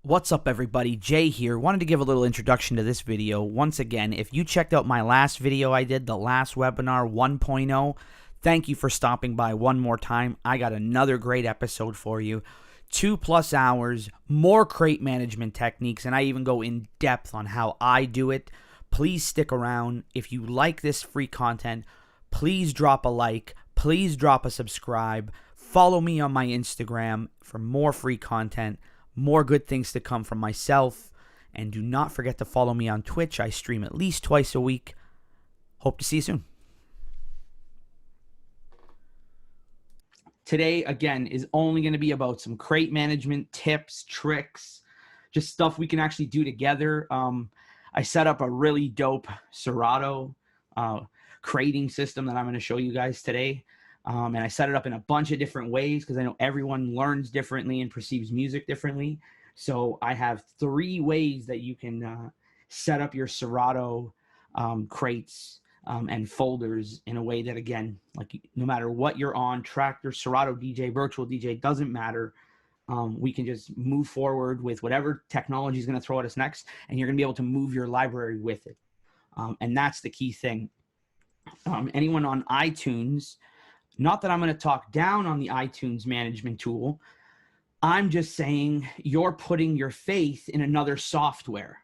What's up, everybody? Jay here. Wanted to give a little introduction to this video. Once again, if you checked out my last video I did, the last webinar 1.0, thank you for stopping by one more time. I got another great episode for you. 2+ hours, more crate management techniques, and I even go in depth on how I do it. Please stick around. If you like this free content, please drop a like. Please drop a subscribe. Follow me on my Instagram for more free content. More good things to come from myself. And do not forget to follow me on Twitch. I stream at least twice a week. Hope to see you soon. Today, again, is only going to be about some crate management tips, tricks, just stuff we can actually do together. I set up a really dope Serato crating system that I'm going to show you guys today. And I set it up in a bunch of different ways because I know everyone learns differently and perceives music differently. So I have 3 ways that you can set up your Serato crates and folders in a way that, again, like no matter what you're on, tractor, Serato DJ, virtual DJ, doesn't matter. We can just move forward with whatever technology is going to throw at us next, and you're going to be able to move your library with it. And that's the key thing. Anyone on iTunes, not that I'm going to talk down on the iTunes management tool. I'm just saying you're putting your faith in another software.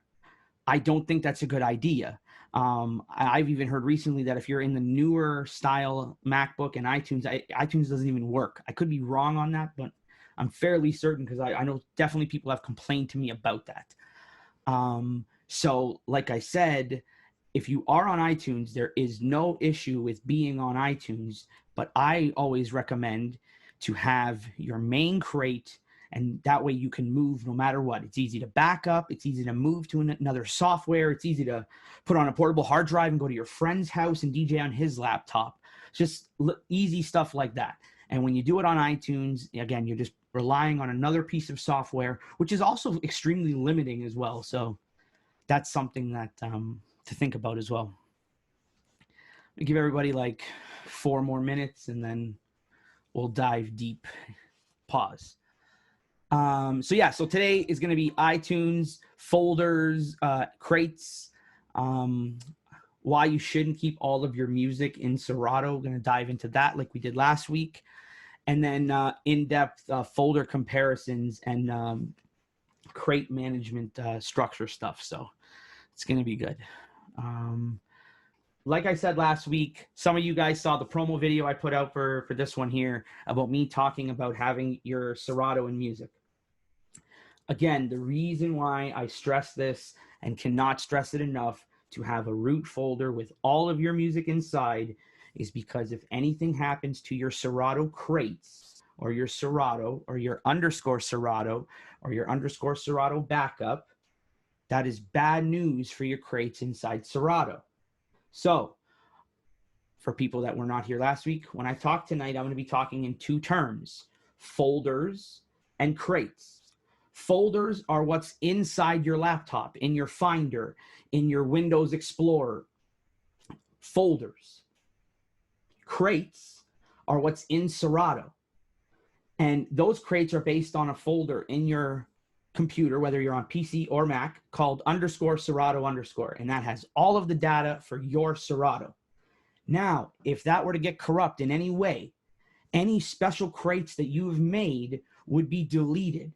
I don't think that's a good idea. I've even heard recently that if you're in the newer style MacBook and iTunes, iTunes doesn't even work. I could be wrong on that, but I'm fairly certain because I know definitely people have complained to me about that. So like I said, if you are on iTunes, there is no issue with being on iTunes, but I always recommend to have your main crate, and that way you can move no matter what. It's easy to back up. It's easy to move to another software. It's easy to put on a portable hard drive and go to your friend's house and DJ on his laptop. It's just easy stuff like that. And when you do it on iTunes, again, you're just relying on another piece of software, which is also extremely limiting as well. So that's something that to think about as well. I'll give everybody like 4 more minutes and then we'll dive deep. Pause. So today is going to be iTunes, folders, crates, why you shouldn't keep all of your music in Serato. We're going to dive into that like we did last week. And then in-depth folder comparisons and crate management structure stuff. So it's going to be good. Like I said last week, some of you guys saw the promo video I put out for this one here about me talking about having your Serato in music. Again, the reason why I stress this and cannot stress it enough to have a root folder with all of your music inside is because if anything happens to your Serato crates or your Serato or your underscore Serato or your underscore Serato backup, that is bad news for your crates inside Serato. So for people that were not here last week, when I talk tonight, I'm going to be talking in 2 terms, folders and crates. Folders are what's inside your laptop, in your Finder, in your Windows Explorer. Folders. Crates are what's in Serato. And those crates are based on a folder in your computer, whether you're on PC or Mac, called underscore Serato underscore, and that has all of the data for your Serato. Now, if that were to get corrupt in any way, any special crates that you've made would be deleted.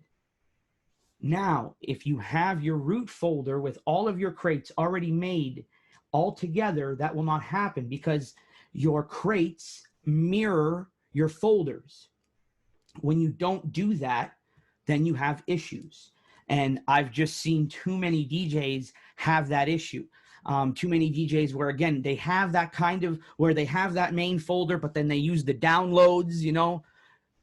Now, if you have your root folder with all of your crates already made all together, that will not happen because your crates mirror your folders. When you don't do that, then you have issues. And I've just seen too many DJs have that issue. Too many DJs where, again, they have that kind of, where they have that main folder, but then they use the downloads, you know,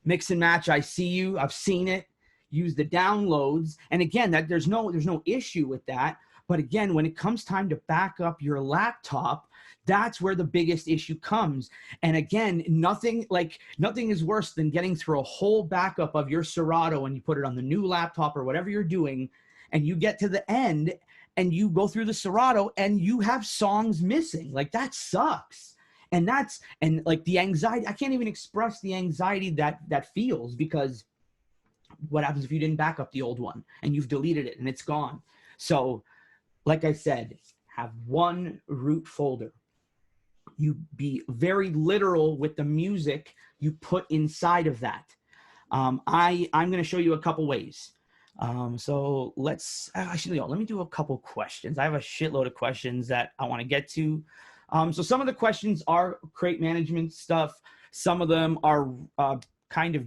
mix and match. I see you, I've seen it, use the downloads. And again, that there's no issue with that. But again, when it comes time to back up your laptop, that's where the biggest issue comes. And again, nothing is worse than getting through a whole backup of your Serato and you put it on the new laptop or whatever you're doing, and you get to the end and you go through the Serato and you have songs missing. Like, that sucks. And like the anxiety, I can't even express the anxiety that feels, because What happens if you didn't back up the old one and you've deleted it and it's gone? So like I said, have one root folder. You be very literal with the music you put inside of that. I'm going to show you a couple ways. So let's actually, let me do a couple questions. I have a shitload of questions that I want to get to. So some of the questions are crate management stuff. Some of them are kind of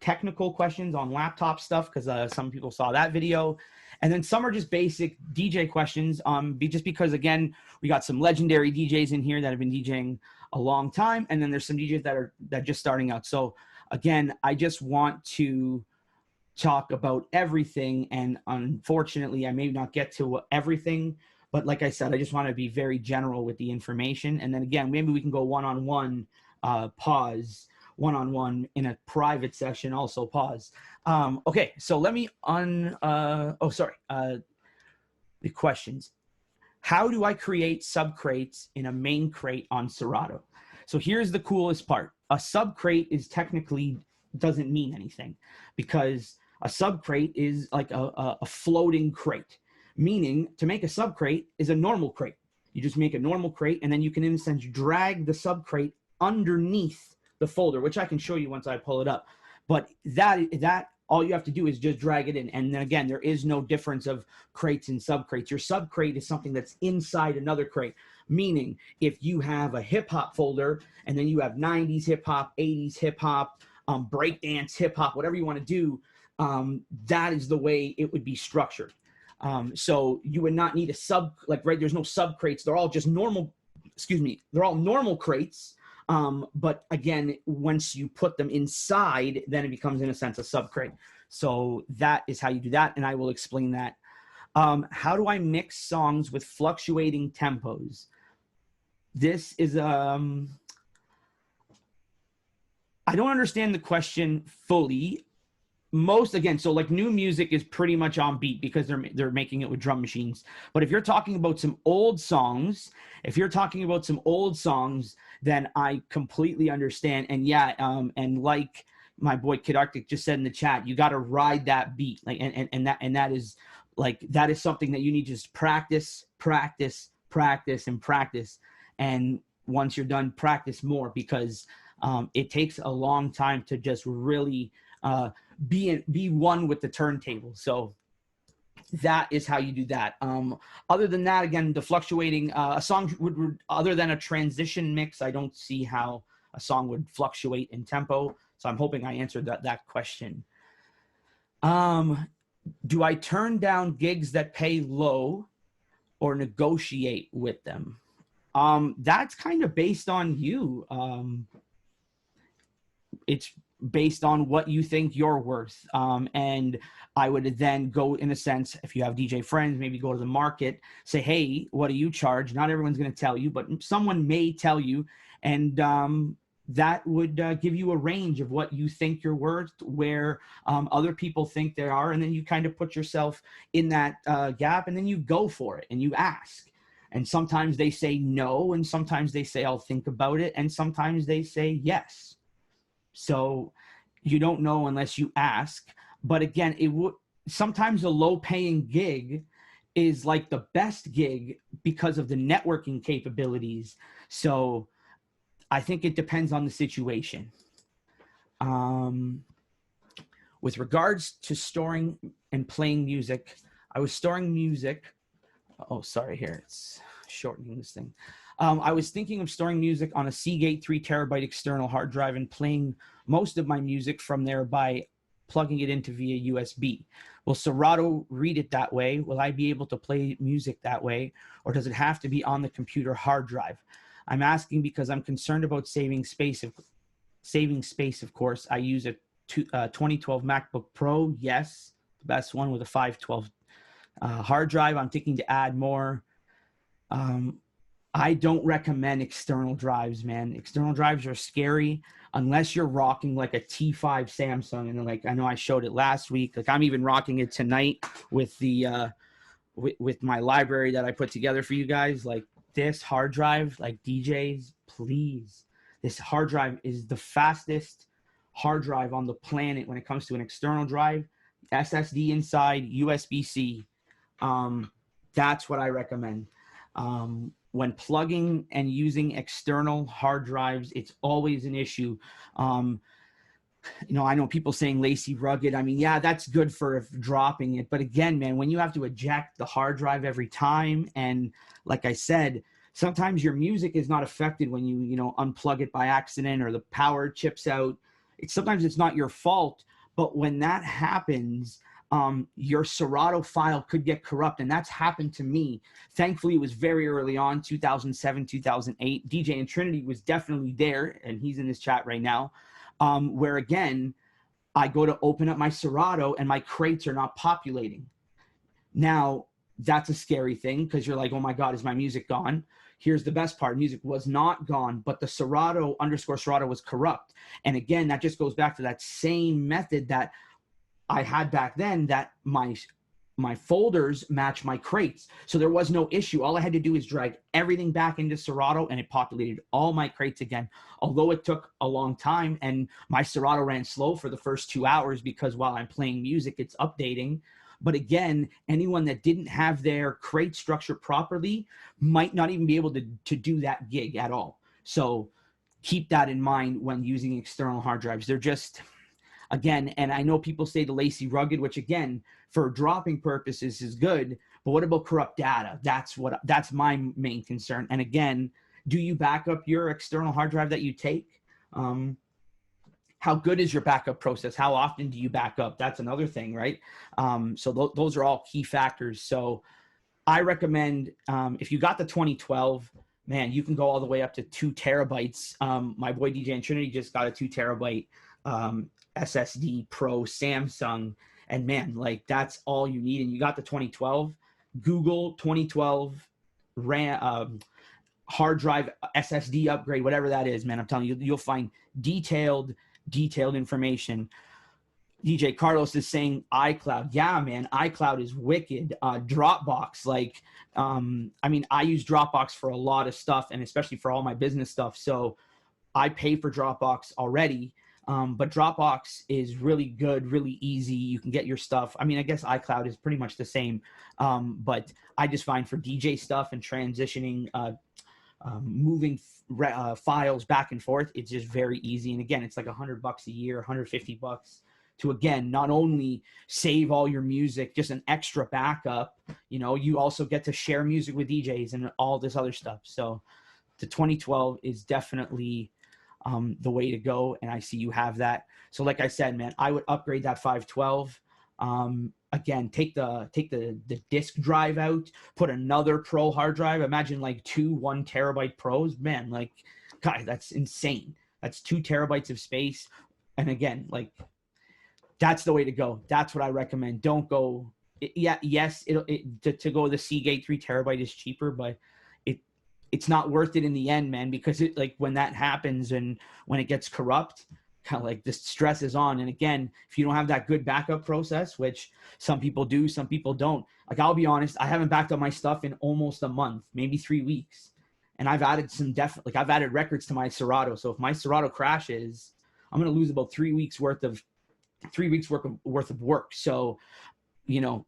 technical questions on laptop stuff, because some people saw that video. And then some are just basic DJ questions, just because, again, we got some legendary DJs in here that have been DJing a long time, and then there's some DJs that are just starting out. So again, I just want to talk about everything, and unfortunately, I may not get to everything, but like I said, I just want to be very general with the information. And then again, maybe we can go one-on-one, pause, one-on-one in a private session, also pause. Okay, so let me the questions. How do I create subcrates in a main crate on Serato? So here's the coolest part. A subcrate is technically doesn't mean anything, because a subcrate is like a floating crate, meaning to make a subcrate is a normal crate. You just make a normal crate, and then you can, in a sense, drag the subcrate underneath the folder, which I can show you once I pull it up. But that all you have to do is just drag it in. And then again, there is no difference of crates and subcrates. Your subcrate is something that's inside another crate, meaning if you have a hip hop folder and then you have 90s hip hop, 80s hip hop, breakdance hip hop, whatever you want to do, that is the way it would be structured. So you would not need a right, there's no subcrates. They're all just normal, they're all normal crates. But again, once you put them inside, then it becomes, in a sense, a subcrate. So that is how you do that, and I will explain that. How do I mix songs with fluctuating tempos? This is I don't understand the question fully. So like new music is pretty much on beat because they're making it with drum machines. But if you're talking about some old songs, then I completely understand. And yeah, and like my boy Kid Arctic just said in the chat, you got to ride that beat. Like, and that is something that you need to just practice. And once you're done, practice more, because it takes a long time to just really be one with the turntable. So that is how you do that. Other than that, again, the fluctuating a song would, other than a transition mix, I don't see how a song would fluctuate in tempo. So I'm hoping I answered that question. Do I turn down gigs that pay low or negotiate with them? That's kind of based on you. It's based on what you think you're worth. And I would then go, in a sense, if you have DJ friends, maybe go to the market, say, hey, what do you charge? Not everyone's going to tell you, but someone may tell you. And that would give you a range of what you think you're worth, where other people think they are. And then you kind of put yourself in that gap, and then you go for it and you ask. And sometimes they say no, and sometimes they say, I'll think about it. And sometimes they say yes. So you don't know unless you ask. But again, sometimes a low paying gig is like the best gig because of the networking capabilities. So I think it depends on the situation. With regards to storing and playing music, I was storing music. Oh, sorry, here, it's shortening this thing. I was thinking of storing music on a Seagate 3 terabyte external hard drive and playing most of my music from there by plugging it into via USB. Will Serato read it that way? Will I be able to play music that way? Or does it have to be on the computer hard drive? I'm asking because I'm concerned about saving space. Of course, I use a 2012 MacBook Pro. Yes, the best one, with a 512 hard drive. I'm thinking to add more. I don't recommend external drives, man. External drives are scary unless you're rocking like a T5 Samsung. And like, I know I showed it last week. Like, I'm even rocking it tonight with the with my library that I put together for you guys. Like, this hard drive, like, DJs, please. This hard drive is the fastest hard drive on the planet when it comes to an external drive, SSD inside, USB-C. That's what I recommend. When plugging and using external hard drives, it's always an issue. You know, I know people saying lacy rugged. I mean, yeah, that's good for dropping it. But again, man, when you have to eject the hard drive every time, and like I said, sometimes your music is not affected when you know, unplug it by accident or the power chips out. Sometimes it's not your fault, but when that happens, your Serato file could get corrupt, and that's happened to me. Thankfully, it was very early on, 2007, 2008. DJ and Trinity was definitely there, and he's in this chat right now. Where again, I go to open up my Serato and my crates are not populating. Now, that's a scary thing because you're like, oh my God, is my music gone? Here's the best part. Music was not gone, but the Serato _ was corrupt. And again, that just goes back to that same method that I had back then, that my folders match my crates. So there was no issue. All I had to do is drag everything back into Serato and it populated all my crates again. Although it took a long time and my Serato ran slow for the first 2 hours because while I'm playing music, it's updating. But again, anyone that didn't have their crate structured properly might not even be able to do that gig at all. So keep that in mind when using external hard drives. They're just, again, and I know people say the lacy rugged, which again, for dropping purposes is good, but what about corrupt data? That's my main concern. And again, do you back up your external hard drive that you take? How good is your backup process? How often do you back up? That's another thing, right? So those are all key factors. So I recommend, if you got the 2012, man, you can go all the way up to 2 terabytes. My boy DJ and Trinity just got a 2 terabyte SSD Pro Samsung, and man, like that's all you need. And you got the 2012. Google 2012 RAM hard drive SSD upgrade, whatever that is, man. I'm telling you, you'll find detailed information. DJ Carlos is saying iCloud. Yeah, man, iCloud is wicked. Dropbox, like, I mean, I use Dropbox for a lot of stuff, and especially for all my business stuff. So I pay for Dropbox already. But Dropbox is really good, really easy. You can get your stuff. I mean, I guess iCloud is pretty much the same. But I just find for DJ stuff and transitioning, moving files back and forth, it's just very easy. And again, it's like $100 a year, $150 to, again, not only save all your music, just an extra backup, you know, you also get to share music with DJs and all this other stuff. So the 2012 is definitely the way to go, and I see you have that. So like I said, man, I would upgrade that 512. Again, take the disk drive out, put another pro hard drive. Imagine like 2 1 terabyte pros, man, like, God, that's insane. That's 2 terabytes of space. And again, like, that's the way to go. That's what I recommend. Don't go, yes, to go the Seagate 3 terabyte is cheaper, but it's not worth it in the end, man, because it, like, when that happens and when it gets corrupt, kind of like the stress is on. And again, if you don't have that good backup process, which some people do, some people don't, like, I'll be honest, I haven't backed up my stuff in almost a month, maybe 3 weeks. And I've added I've added records to my Serato. So if my Serato crashes, I'm going to lose about 3 weeks worth of work. So, you know,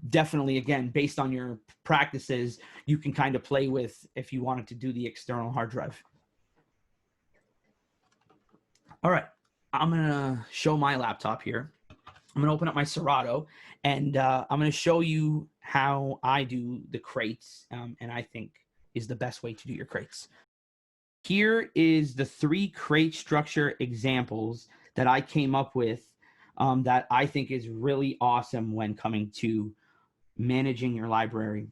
definitely, again, based on your practices, you can kind of play with if you wanted to do the external hard drive. All right, I'm gonna show my laptop here. I'm gonna open up my Serato, and I'm gonna show you how I do the crates, and I think is the best way to do your crates. Here is the 3 crate structure examples that I came up with, that I think is really awesome when coming to managing your library.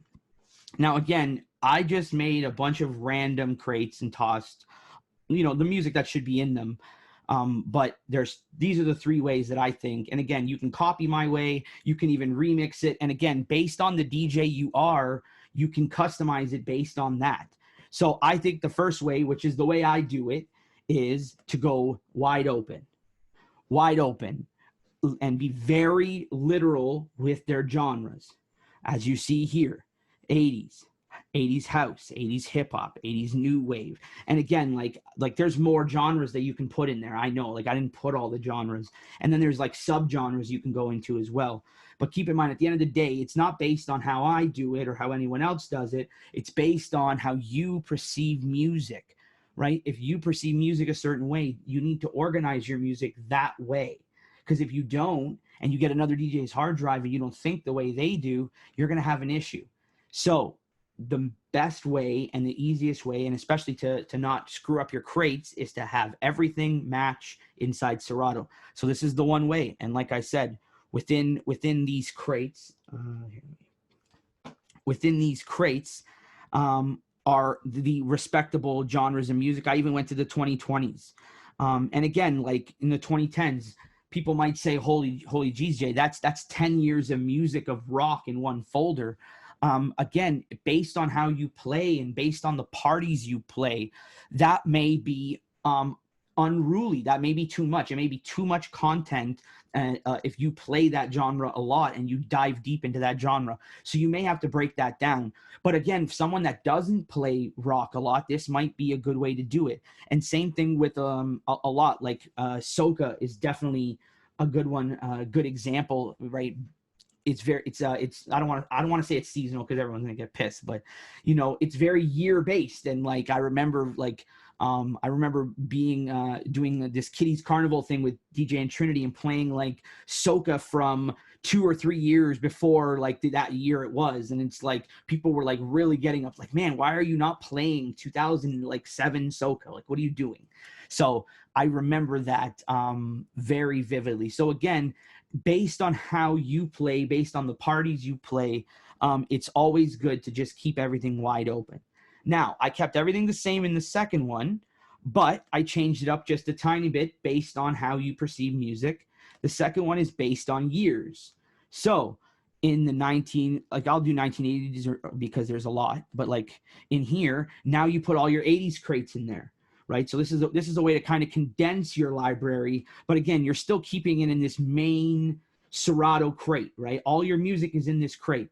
Now, again, I just made a bunch of random crates and tossed, you know, the music that should be in them. But these are the 3 ways that I think. And again, you can copy my way, you can even remix it. And again, based on the DJ you are, you can customize it based on that. So I think the first way, which is the way I do it, is to go wide open, and be very literal with their genres. As you see here, 80s, 80s house, 80s hip hop, 80s new wave. And again, like there's more genres that you can put in there. I know, like I didn't put all the genres. And then there's like subgenres you can go into as well. But keep in mind, at the end of the day, it's not based on how I do it or how anyone else does it. It's based on how you perceive music, right? If you perceive music a certain way, you need to organize your music that way. Because if you don't, and you get another DJ's hard drive and you don't think the way they do, you're going to have an issue. So the best way and the easiest way, and especially to not screw up your crates, is to have everything match inside Serato. So this is the one way. And like I said, within these crates, are the respectable genres of music. I even went to the 2020s. And again, like in the 2010s, people might say, holy geez, Jay, that's 10 years of music of rock in one folder. Again, based on how you play and based on the parties you play, that may be unruly. That may be too much. It may be too much content if you play that genre a lot and you dive deep into that genre. So you may have to break that down. But again, someone that doesn't play rock a lot, this might be a good way to do it. And same thing with a lot, like soca is definitely a good one, good example, right? It's I don't want to say it's seasonal because everyone's gonna get pissed, but you know, it's very year based. And like I remember being doing this Kitty's Carnival thing with DJ and Trinity and playing like soca from 2 or 3 years before like that year it was. And it's like people were like really getting up like, man, why are you not playing 2007 soca? Like, what are you doing? So I remember that very vividly. So again, based on how you play, based on the parties you play, it's always good to just keep everything wide open. Now, I kept everything the same in the second one, but I changed it up just a tiny bit based on how you perceive music. The second one is based on years. So in the I'll do 1980s because there's a lot, but like in here, now you put all your 80s crates in there, right? So this is a way to kind of condense your library, but again, you're still keeping it in this main Serato crate, right? All your music is in this crate.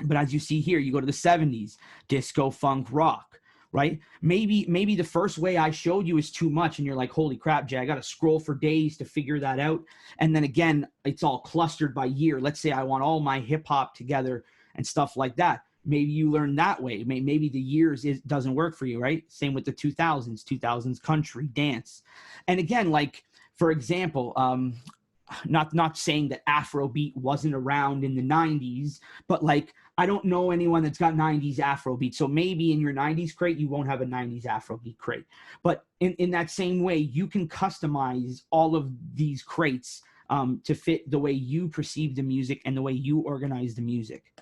But as you see here, you go to the 70s, disco, funk, rock, right? Maybe the first way I showed you is too much and you're like, holy crap, Jay, I got to scroll for days to figure that out. And then again, it's all clustered by year. Let's say I want all my hip hop together and stuff like that. Maybe you learn that way. Maybe the years doesn't work for you, right? Same with the 2000s country, dance. And again, like, for example, not saying that Afrobeat wasn't around in the 90s, but like, I don't know anyone that's got 90s Afrobeat. So maybe in your 90s crate, you won't have a 90s Afrobeat crate. But in that same way, you can customize all of these crates to fit the way you perceive the music and the way you organize the music.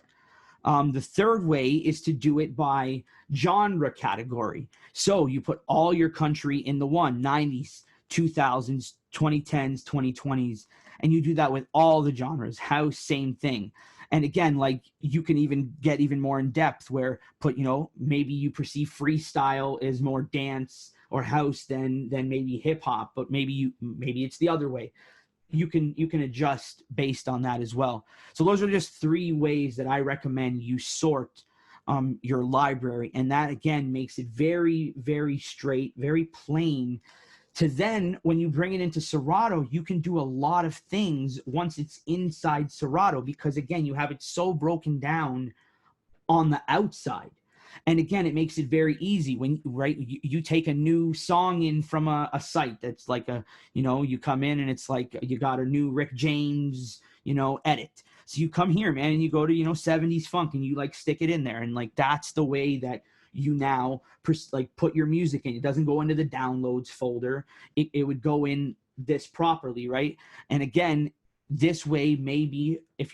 The third way is to do it by genre category. So you put all your country in the one, 90s, 2000s, 2010s, 2020s, and you do that with all the genres. House, same thing. And again, like you can even get even more in depth where maybe you perceive freestyle as more dance or house than maybe hip hop, but maybe it's the other way. You can adjust based on that as well. So those are just 3 ways that I recommend you sort your library. And that again makes it very, very straight, very plain. To then, when you bring it into Serato, you can do a lot of things once it's inside Serato because, again, you have it so broken down on the outside. And again, it makes it very easy when, right, you take a new song in from a site that's like you come in and it's like you got a new Rick James, edit. So you come here, man, and you go to, 70s funk and you like stick it in there. And like, that's the way that you now put your music in. It doesn't go into the downloads folder. It would go in this properly, right? And again, this way, maybe if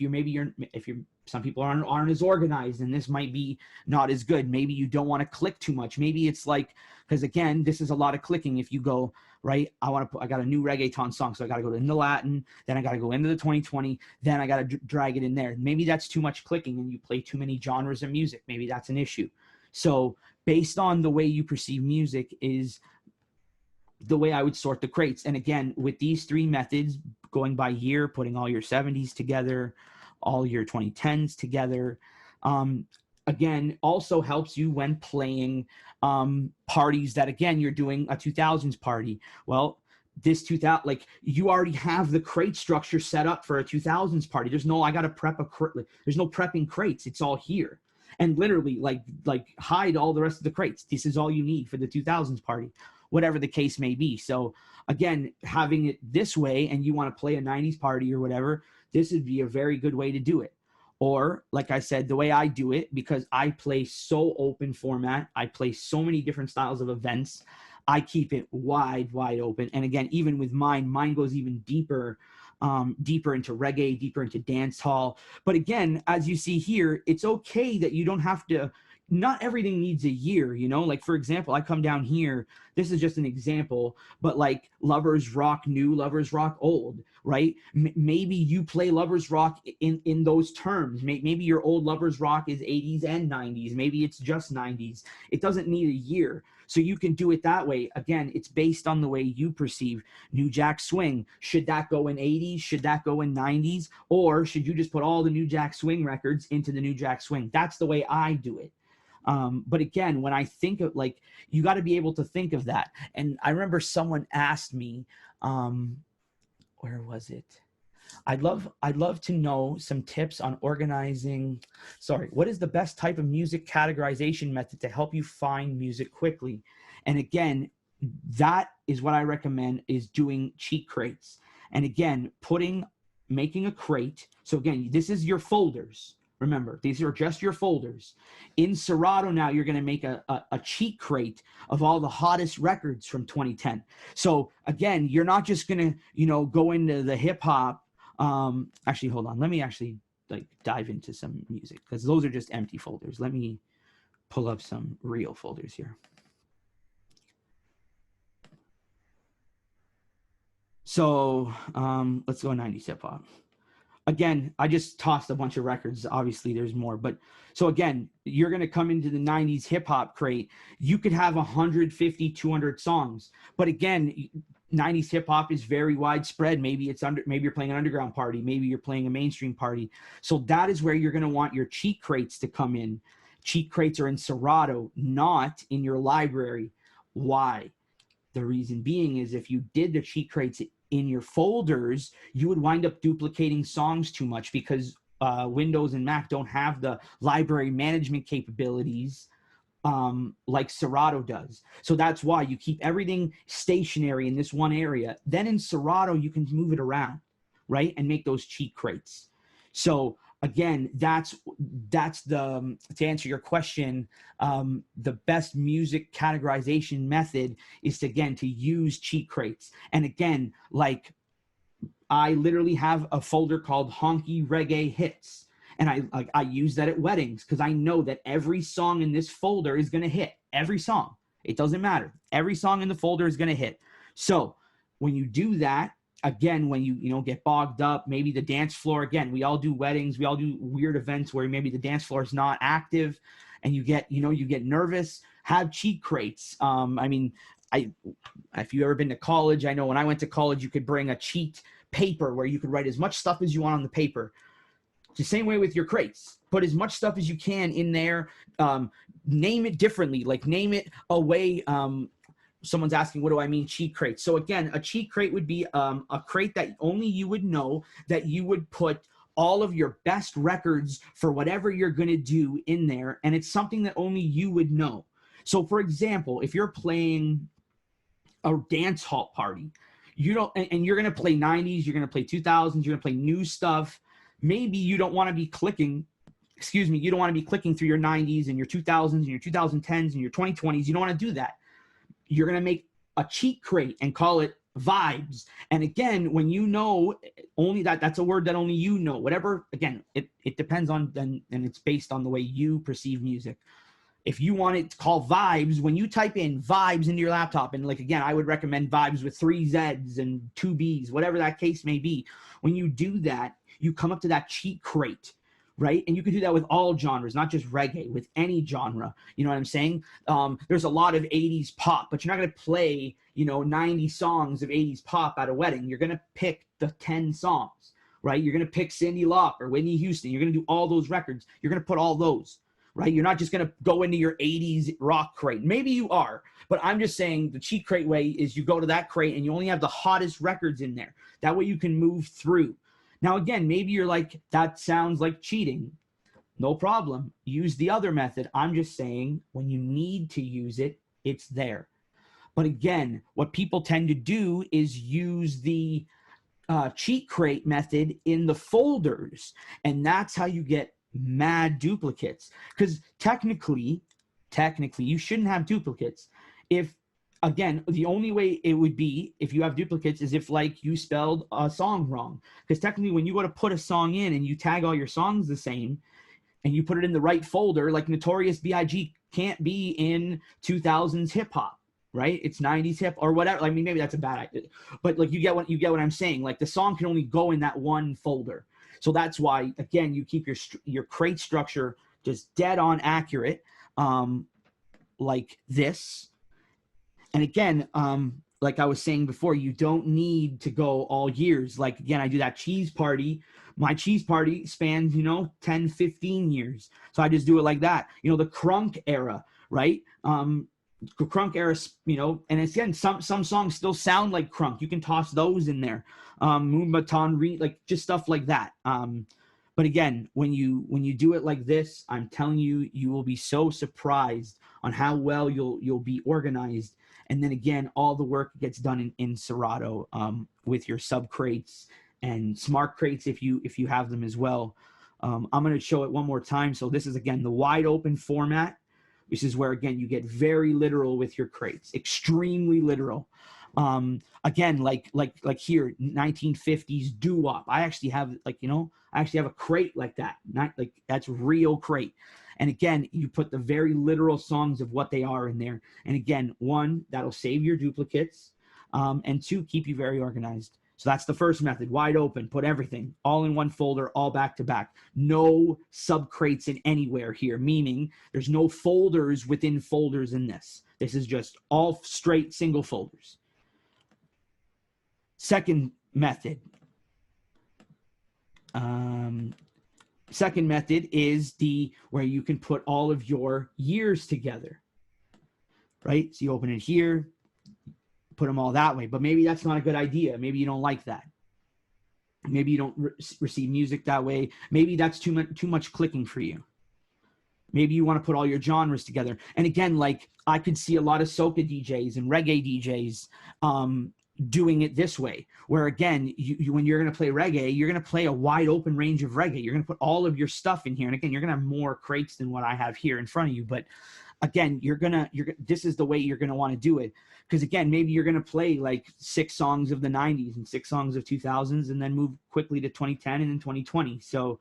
some people aren't as organized and this might be not as good. Maybe you don't want to click too much. Maybe it's like, because again, this is a lot of clicking. If you go, right, I got a new reggaeton song, so I got to go into Latin, then I got to go into the 2020, then I got to drag it in there. Maybe that's too much clicking and you play too many genres of music. Maybe that's an issue. So based on the way you perceive music is the way I would sort the crates. And again, with these 3 methods, going by year, putting all your 70s together, all your 2010s together, again, also helps you when playing parties that, again, you're doing a 2000s party. Well, this 2000, like, you already have the crate structure set up for a 2000s party. There's no, I got to prep a crate. There's no prepping crates. It's all here. And literally, like hide all the rest of the crates. This is all you need for the 2000s party, whatever the case may be. So again, having it this way, and you want to play a 90s party or whatever, this would be a very good way to do it. Or, like I said, the way I do it, because I play so open format, I play so many different styles of events, I keep it wide open. And again, even with mine goes even deeper, deeper into reggae, deeper into dance hall. But again, as you see here, it's okay that you don't have to, not everything needs a year, you know? Like, for example, I come down here, this is just an example, but like Lovers Rock New, Lovers Rock Old, right? Maybe you play Lovers Rock in those terms. Maybe your old Lovers Rock is 80s and 90s. Maybe it's just 90s. It doesn't need a year. So you can do it that way. Again, it's based on the way you perceive. New Jack Swing, should that go in 80s? Should that go in 90s? Or should you just put all the New Jack Swing records into the New Jack Swing? That's the way I do it. But again, when I think of, like, you got to be able to think of that. And I remember someone asked me, where was it? I'd love to know some tips on organizing. Sorry, what is the best type of music categorization method to help you find music quickly? And again, that is what I recommend, is doing cheat crates. And again, making a crate. So again, this is your folders. Remember, these are just your folders. In Serato now, you're going to make a cheat crate of all the hottest records from 2010. So again, you're not just going to, you know, go into the hip hop. Actually, hold on. Let me actually like dive into some music, because those are just empty folders. Let me pull up some real folders here. So let's go 90s hip hop. Again, I just tossed a bunch of records. Obviously, there's more. But so again, you're going to come into the 90s hip hop crate. You could have 150, 200 songs. But again, 90s hip hop is very widespread. Maybe you're playing an underground party. Maybe you're playing a mainstream party. So that is where you're going to want your cheat crates to come in. Cheat crates are in Serato, not in your library. Why? The reason being is, if you did the cheat crates in your folders, you would wind up duplicating songs too much, because Windows and Mac don't have the library management capabilities like Serato does. So that's why you keep everything stationary in this one area. Then in Serato, you can move it around, right? And make those cheat crates. So again, that's the, to answer your question, the best music categorization method is to, again, to use cheat crates. And again, like, I literally have a folder called Honky Reggae Hits, and I use that at weddings, because I know that every song in this folder is going to hit. Every song. It doesn't matter. Every song in the folder is going to hit. So when you do that, again, when you get bogged up, maybe the dance floor, again, we all do weddings, we all do weird events where maybe the dance floor is not active, and you get nervous, have cheat crates. I mean, if you've ever been to college, I know when I went to college, you could bring a cheat paper where you could write as much stuff as you want on the paper. It's the same way with your crates. Put as much stuff as you can in there. Name it differently, like name it a way. Someone's asking, what do I mean cheat crate? So again, a cheat crate would be a crate that only you would know, that you would put all of your best records for whatever you're going to do in there. And it's something that only you would know. So for example, if you're playing a dance hall party, and you're going to play 90s, you're going to play 2000s, you're going to play new stuff. Maybe you don't want to be clicking, you don't want to be clicking through your 90s and your 2000s and your 2010s and your 2020s. You don't want to do that. You're going to make a cheat crate and call it vibes. And again, when you know only that's a word that only you know. Whatever, again, it depends on, and it's based on the way you perceive music. If you want it to call vibes, when you type in vibes into your laptop, and like, again, I would recommend vibes with 3 Zs and 2 Bs, whatever that case may be. When you do that, you come up to that cheat crate, right? And you can do that with all genres, not just reggae, with any genre. You know what I'm saying? There's a lot of 80s pop, but you're not going to play, 90 songs of 80s pop at a wedding. You're going to pick the 10 songs, right? You're going to pick Cyndi Lauper, Whitney Houston. You're going to do all those records. You're going to put all those. right? You're not just going to go into your 80s rock crate. Maybe you are, but I'm just saying the cheat crate way is you go to that crate and you only have the hottest records in there. That way you can move through. Now, again, maybe you're like, that sounds like cheating. No problem. Use the other method. I'm just saying when you need to use it, it's there. But again, what people tend to do is use the cheat crate method in the folders, and that's how you get mad duplicates. Because technically, you shouldn't have duplicates. If, again, the only way it would be if you have duplicates is if, like, you spelled a song wrong. Because technically, when you go to put a song in and you tag all your songs the same, and you put it in the right folder, like Notorious B.I.G. can't be in 2000s hip hop, right? It's 90s hip or whatever. I mean, maybe that's a bad idea, but like you get what I'm saying. Like the song can only go in that one folder. So that's why, again, you keep your crate structure just dead on accurate, like this. And again, like I was saying before, you don't need to go all years. Like, again, I do that cheese party. My cheese party spans, 10, 15 years. So I just do it like that. The crunk era, right? Crunk era, and again, some songs still sound like crunk. You can toss those in there. Moon Baton, like just stuff like that. But again, when you do it like this, I'm telling you, you will be so surprised on how well you'll be organized. And then again, all the work gets done in Serato, with your sub crates and smart crates if you have them as well. I'm going to show it one more time. So this is, again, the wide open format. This is where, again, you get very literal with your crates, extremely literal. Again, like here, 1950s doo-wop. I actually have a crate like that. Not like that's real crate. And again, you put the very literal songs of what they are in there. And again, one, that'll save your duplicates, and two, keep you very organized. So that's the first method, wide open, put everything all in one folder, all back to back. No sub crates in anywhere here, meaning there's no folders within folders in this. This is just all straight single folders. Second method. Second method is where you can put all of your years together, right? So you open it here, put them all that way, but maybe that's not a good idea. Maybe you don't like that. Maybe you don't receive music that way. Maybe that's too much clicking for you. Maybe you want to put all your genres together. And again, like I could see a lot of soca DJs and reggae DJs doing it this way, where again, when you're going to play reggae, you're going to play a wide open range of reggae. You're going to put all of your stuff in here. And again, you're going to have more crates than what I have here in front of you. But again, this is the way you're going to want to do it. Because again, maybe you're going to play like 6 songs of the 90s and 6 songs of 2000s and then move quickly to 2010 and then 2020. So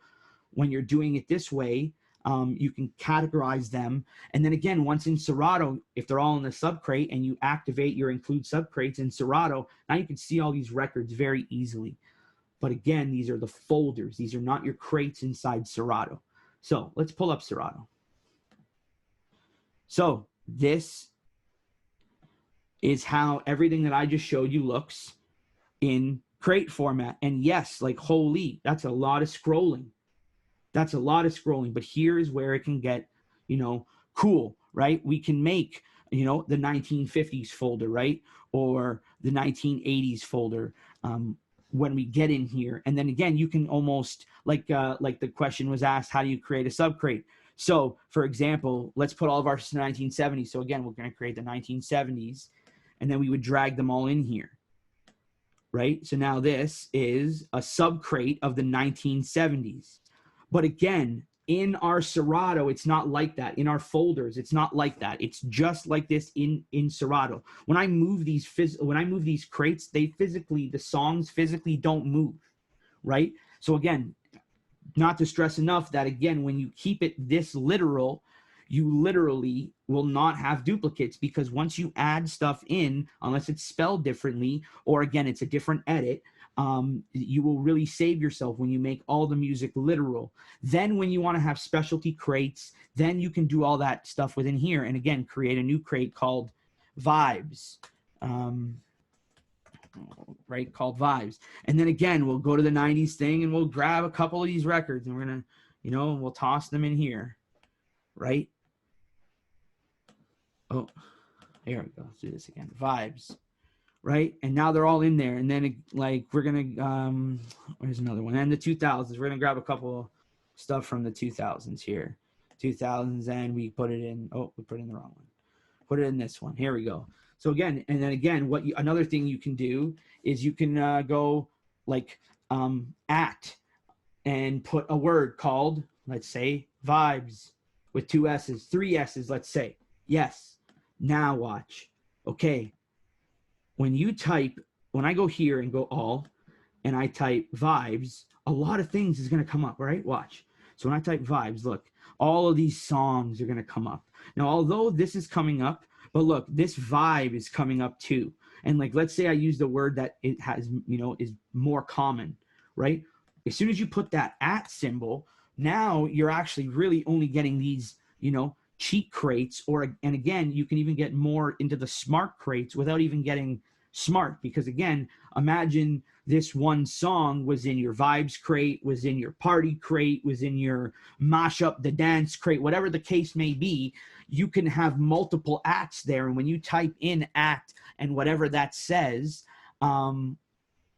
when you're doing it this way, you can categorize them. And then again, once in Serato, if they're all in the sub crate and you activate your include sub crates in Serato, now you can see all these records very easily. But again, these are the folders. These are not your crates inside Serato. So let's pull up Serato. So this is how everything that I just showed you looks in crate format. And yes, like holy, that's a lot of scrolling. That's a lot of scrolling, but here is where it can get, cool, right? We can make, the 1950s folder, right? Or the 1980s folder when we get in here. And then again, you can almost, like the question was asked, how do you create a subcrate? So for example, let's put all of our 1970s. So again, we're going to create the 1970s, and then we would drag them all in here, right? So now this is a subcrate of the 1970s. But again, in our Serato, it's not like that. In our folders, it's not like that. It's just like this in Serato. When I move these crates, the songs physically don't move, right? So again, not to stress enough that again, when you keep it this literal, you literally will not have duplicates, because once you add stuff in, unless it's spelled differently, or again, it's a different edit, you will really save yourself when you make all the music literal. Then when you want to have specialty crates, then you can do all that stuff within here. And again, create a new crate called Vibes, right? Called Vibes. And then again, we'll go to the 90s thing and we'll grab a couple of these records and we're going to, we'll toss them in here. right? Oh, here we go. Let's do this again. Vibes, right? And now they're all in there. And then like we're gonna where's another one? And the 2000s. We're gonna grab a couple stuff from the 2000s here. 2000s, and we put it in. Oh, we put it in the wrong one. Put it in this one. Here we go. So again, and then again, another thing you can do is you can go like at and put a word called, let's say, vibes with 2 S's, 3 S's, let's say. Yes. Now watch. Okay. When I go here and go all, and I type vibes, a lot of things is going to come up, right? Watch. So when I type vibes, look, all of these songs are going to come up. Now, although this is coming up, but look, this vibe is coming up too. And like, let's say I use the word that it has, is more common, right? As soon as you put that at symbol, now you're actually really only getting these, cheat crates, and again, you can even get more into the smart crates without even getting smart, because again, imagine this one song was in your vibes crate, was in your party crate, was in your mash up the dance crate, whatever the case may be. You can have multiple acts there, and when you type in act and whatever that says,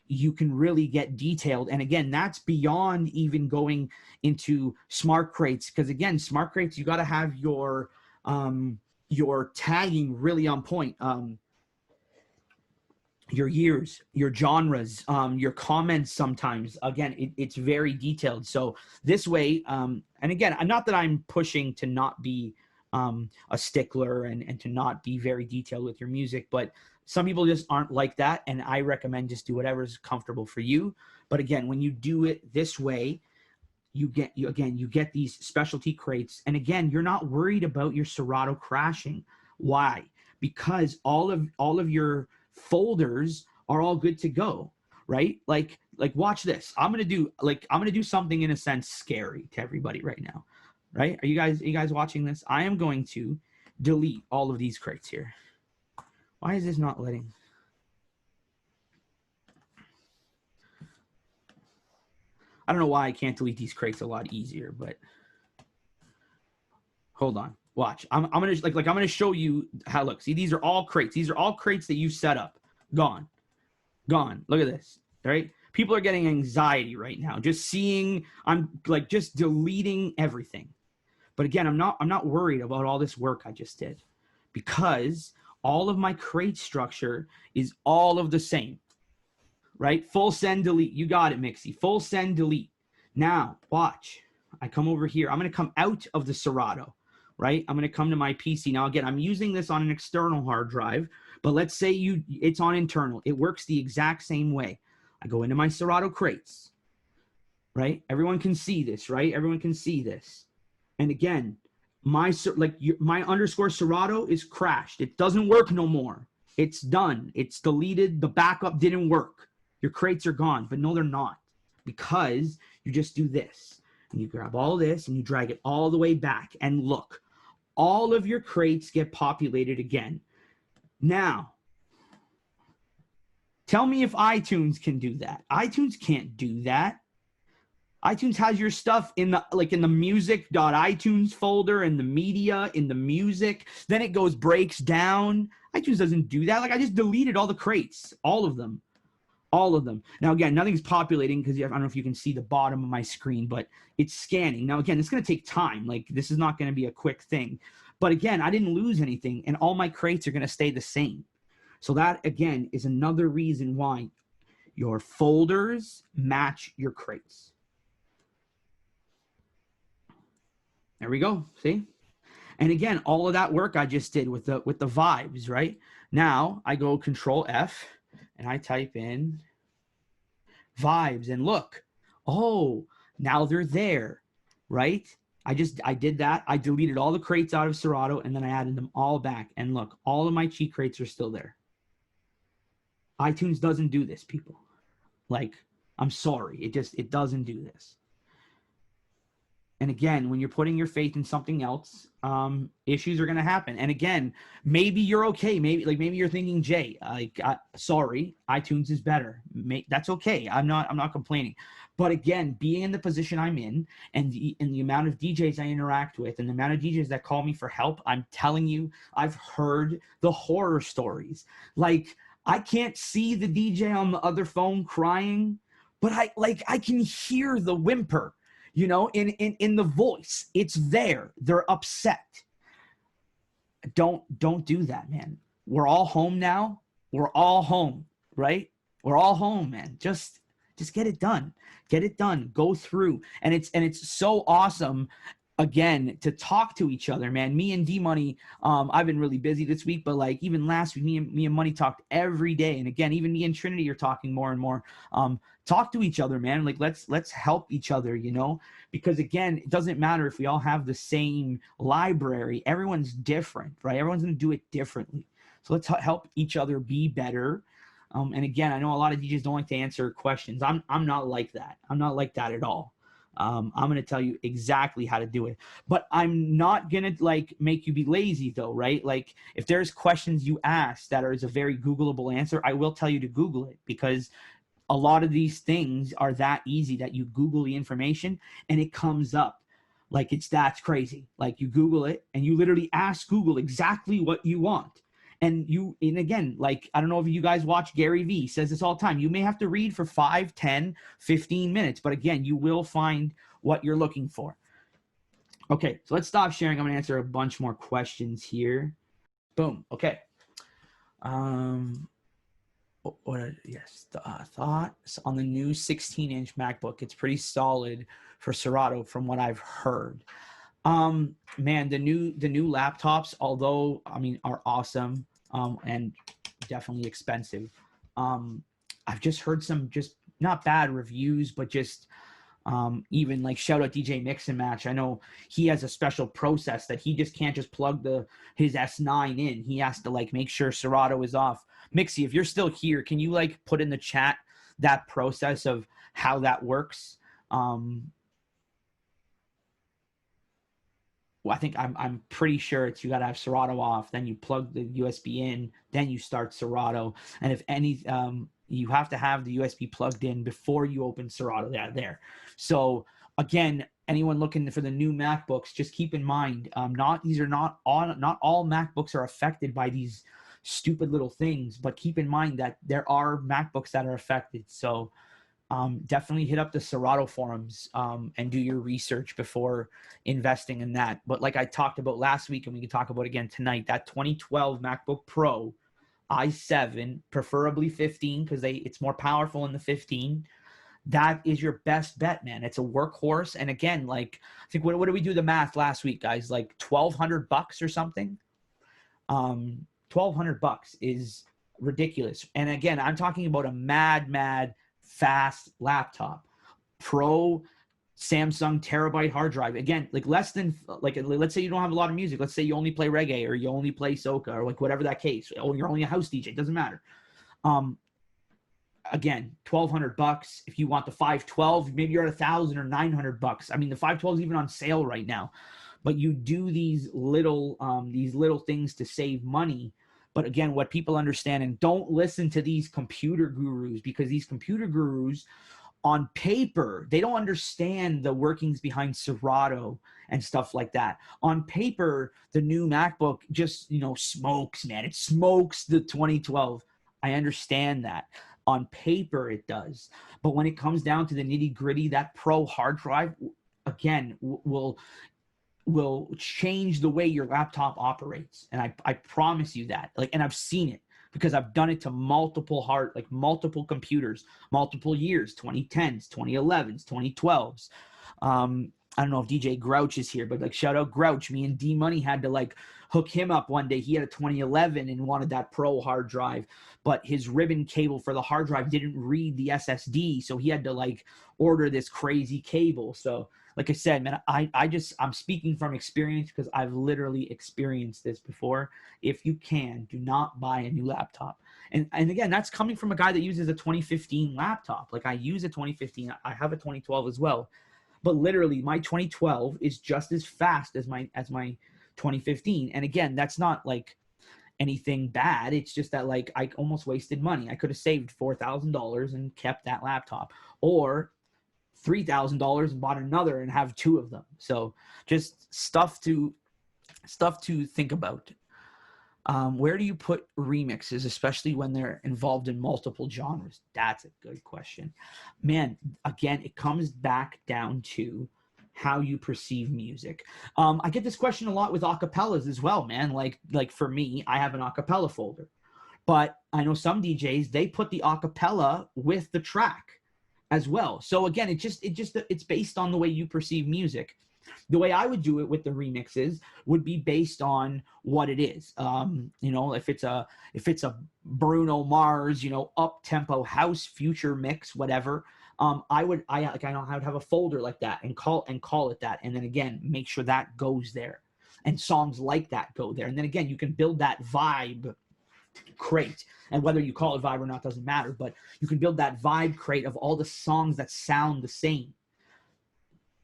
you can really get detailed. And again, that's beyond even going into smart crates, because again, smart crates, you got to have your tagging really on point. Your years, your genres, your comments sometimes. Again, it's very detailed. So this way, and again, not that I'm pushing to not be a stickler and to not be very detailed with your music, but some people just aren't like that, and I recommend just do whatever's comfortable for you. But again, when you do it this way, you get these specialty crates, and again, you're not worried about your Serato crashing. Why? Because all of your folders are all good to go, right? Like watch this. I'm gonna do something in a sense scary to everybody right now, right? Are you guys watching this? I am going to delete all of these crates here. Why is this not letting? I don't know why I can't delete these crates a lot easier, but hold on. Watch. I'm gonna show you how. Look, see, these are all crates. These are all crates that you set up. Gone. Look at this. All right. People are getting anxiety right now just seeing. I'm like just deleting everything. But again, I'm not worried about all this work I just did, because all of my crate structure is all of the same, right? Full send delete. You got it, Mixie. Full send delete. Now, watch. I come over here. I'm going to come out of the Serato, right? I'm going to come to my PC. Now, again, I'm using this on an external hard drive, but let's say it's on internal. It works the exact same way. I go into my Serato crates, right? Everyone can see this, right? Everyone can see this. And again, my underscore Serato is crashed. It doesn't work no more. It's done. It's deleted. The backup didn't work. Your crates are gone. But no, they're not, because you just do this. And you grab all this and you drag it all the way back. And look, all of your crates get populated again. Now, tell me if iTunes can do that. iTunes can't do that. iTunes has your stuff in the music.itunes folder, and the media, in the music. Then it breaks down. iTunes doesn't do that. Like, I just deleted all the crates, all of them. Now, again, nothing's populating because I don't know if you can see the bottom of my screen, but it's scanning. Now, again, it's going to take time. Like, this is not going to be a quick thing. But again, I didn't lose anything, and all my crates are going to stay the same. So that, again, is another reason why your folders match your crates. There we go. See? And again, all of that work I just did with the vibes, right? Now I go Control F and I type in vibes, and look, oh, now they're there, right? I did that. I deleted all the crates out of Serato, and then I added them all back. And look, all of my cheat crates are still there. iTunes doesn't do this, people. Like, I'm sorry. It doesn't do this. And again, when you're putting your faith in something else, issues are going to happen. And again, maybe you're okay. Maybe you're thinking, Jay, sorry, iTunes is better. That's okay. I'm not complaining. But again, being in the position I'm in, and the amount of DJs I interact with, and the amount of DJs that call me for help, I'm telling you, I've heard the horror stories. Like, I can't see the DJ on the other phone crying, but I can hear the whimper. In the voice, it's there. They're upset. Don't do that, man. We're all home now. We're all home, right? We're all home, man. Just get it done. Get it done. Go through. And it's so awesome, again, to talk to each other, man. Me and D Money, I've been really busy this week, but like even last week, me and Money talked every day. And again, even me and Trinity are talking more and more. Talk to each other, man. Like let's help each other, because again, it doesn't matter if we all have the same library. Everyone's different, right? Everyone's going to do it differently. So let's help each other be better. And again, I know a lot of DJs don't like to answer questions. I'm not like that. I'm not like that at all. I'm going to tell you exactly how to do it, but I'm not going to like make you be lazy though, right? Like if there's questions you ask that is a very Googleable answer, I will tell you to Google it, because a lot of these things are that easy that you Google the information and it comes up. Like that's crazy. Like you Google it and you literally ask Google exactly what you want. And again, like, I don't know if you guys watch Gary Vee, he says this all the time. You may have to read for 5, 10, 15 minutes, but again, you will find what you're looking for. Okay, so let's stop sharing. I'm going to answer a bunch more questions here. Boom. Okay. Thoughts on the new 16-inch MacBook. It's pretty solid for Serato from what I've heard. Man, the new laptops, although are awesome, and definitely expensive. I've just heard some just not bad reviews, but just even like shout out DJ Mix and Match. I know he has a special process that he just can't just plug his S9 in. He has to like make sure Serato is off. Mixie, if you're still here, can you like put in the chat that process of how that works? Well, I think I'm pretty sure you got to have Serato off, then you plug the USB in, then you start Serato, and if any, you have to have the USB plugged in before you open Serato. There. So again, anyone looking for the new MacBooks, just keep in mind, not all MacBooks are affected by these stupid little things, but keep in mind that there are MacBooks that are affected. So definitely hit up the Serato forums and do your research before investing in that. But like I talked about last week, and we can talk about again tonight, that 2012 MacBook Pro i7, preferably 15, because it's more powerful in the 15. That is your best bet, man. It's a workhorse. And again, like I think what did we do the math last week, guys? Like $1,200 or something. $1,200 is ridiculous. And again, I'm talking about a mad fast laptop, Pro Samsung terabyte hard drive. Again, like less than like, let's say you don't have a lot of music. Let's say you only play reggae or you only play soca or like whatever that case, or you're only a house DJ. It doesn't matter. Again, $1,200. If you want the 512, maybe you're at $1,000 or $900. I mean, the 512 is even on sale right now. But you do these little things to save money. But again, what people understand, and don't listen to these computer gurus, because these computer gurus on paper, they don't understand the workings behind Serato and stuff like that. On paper, the new MacBook just, smokes, man. It smokes the 2012. I understand that. On paper, it does. But when it comes down to the nitty gritty, that Pro hard drive, again, will change the way your laptop operates. And I promise you that. And I've seen it because I've done it to multiple computers, multiple years, 2010s, 2011s, 2012s. I don't know if DJ Grouch is here, but shout out Grouch. Me and D Money had to hook him up one day. He had a 2011 and wanted that Pro hard drive, but his ribbon cable for the hard drive didn't read the SSD. So he had to order this crazy cable. So like I said, man, I'm speaking from experience because I've literally experienced this before. If you can, do not buy a new laptop. And again, that's coming from a guy that uses a 2015 laptop. I use a 2015. I have a 2012 as well. but literally my 2012 is just as fast as my 2015. And again, that's not like anything bad. It's just that like I almost wasted money. I could have saved $4,000 and kept that laptop, or $3,000 and bought another and have two of them. So just stuff to think about. Where do you put remixes, especially when they're involved in multiple genres? That's a good question. Man, again, it comes back down to how you perceive music. I get this question a lot with acapellas as well, man. Like for me, I have an acapella folder, but I know some DJs, they put the acapella with the track as well. So again, it's based on the way you perceive music. The way I would do it with the remixes would be based on what it is. You know, if it's a Bruno Mars, you know, up tempo house future mix, whatever. I would have a folder like that and call it that, and then again make sure that goes there, and songs like that go there, and then again you can build that vibe crate, and whether you call it vibe or not doesn't matter, but you can build that vibe crate of all the songs that sound the same.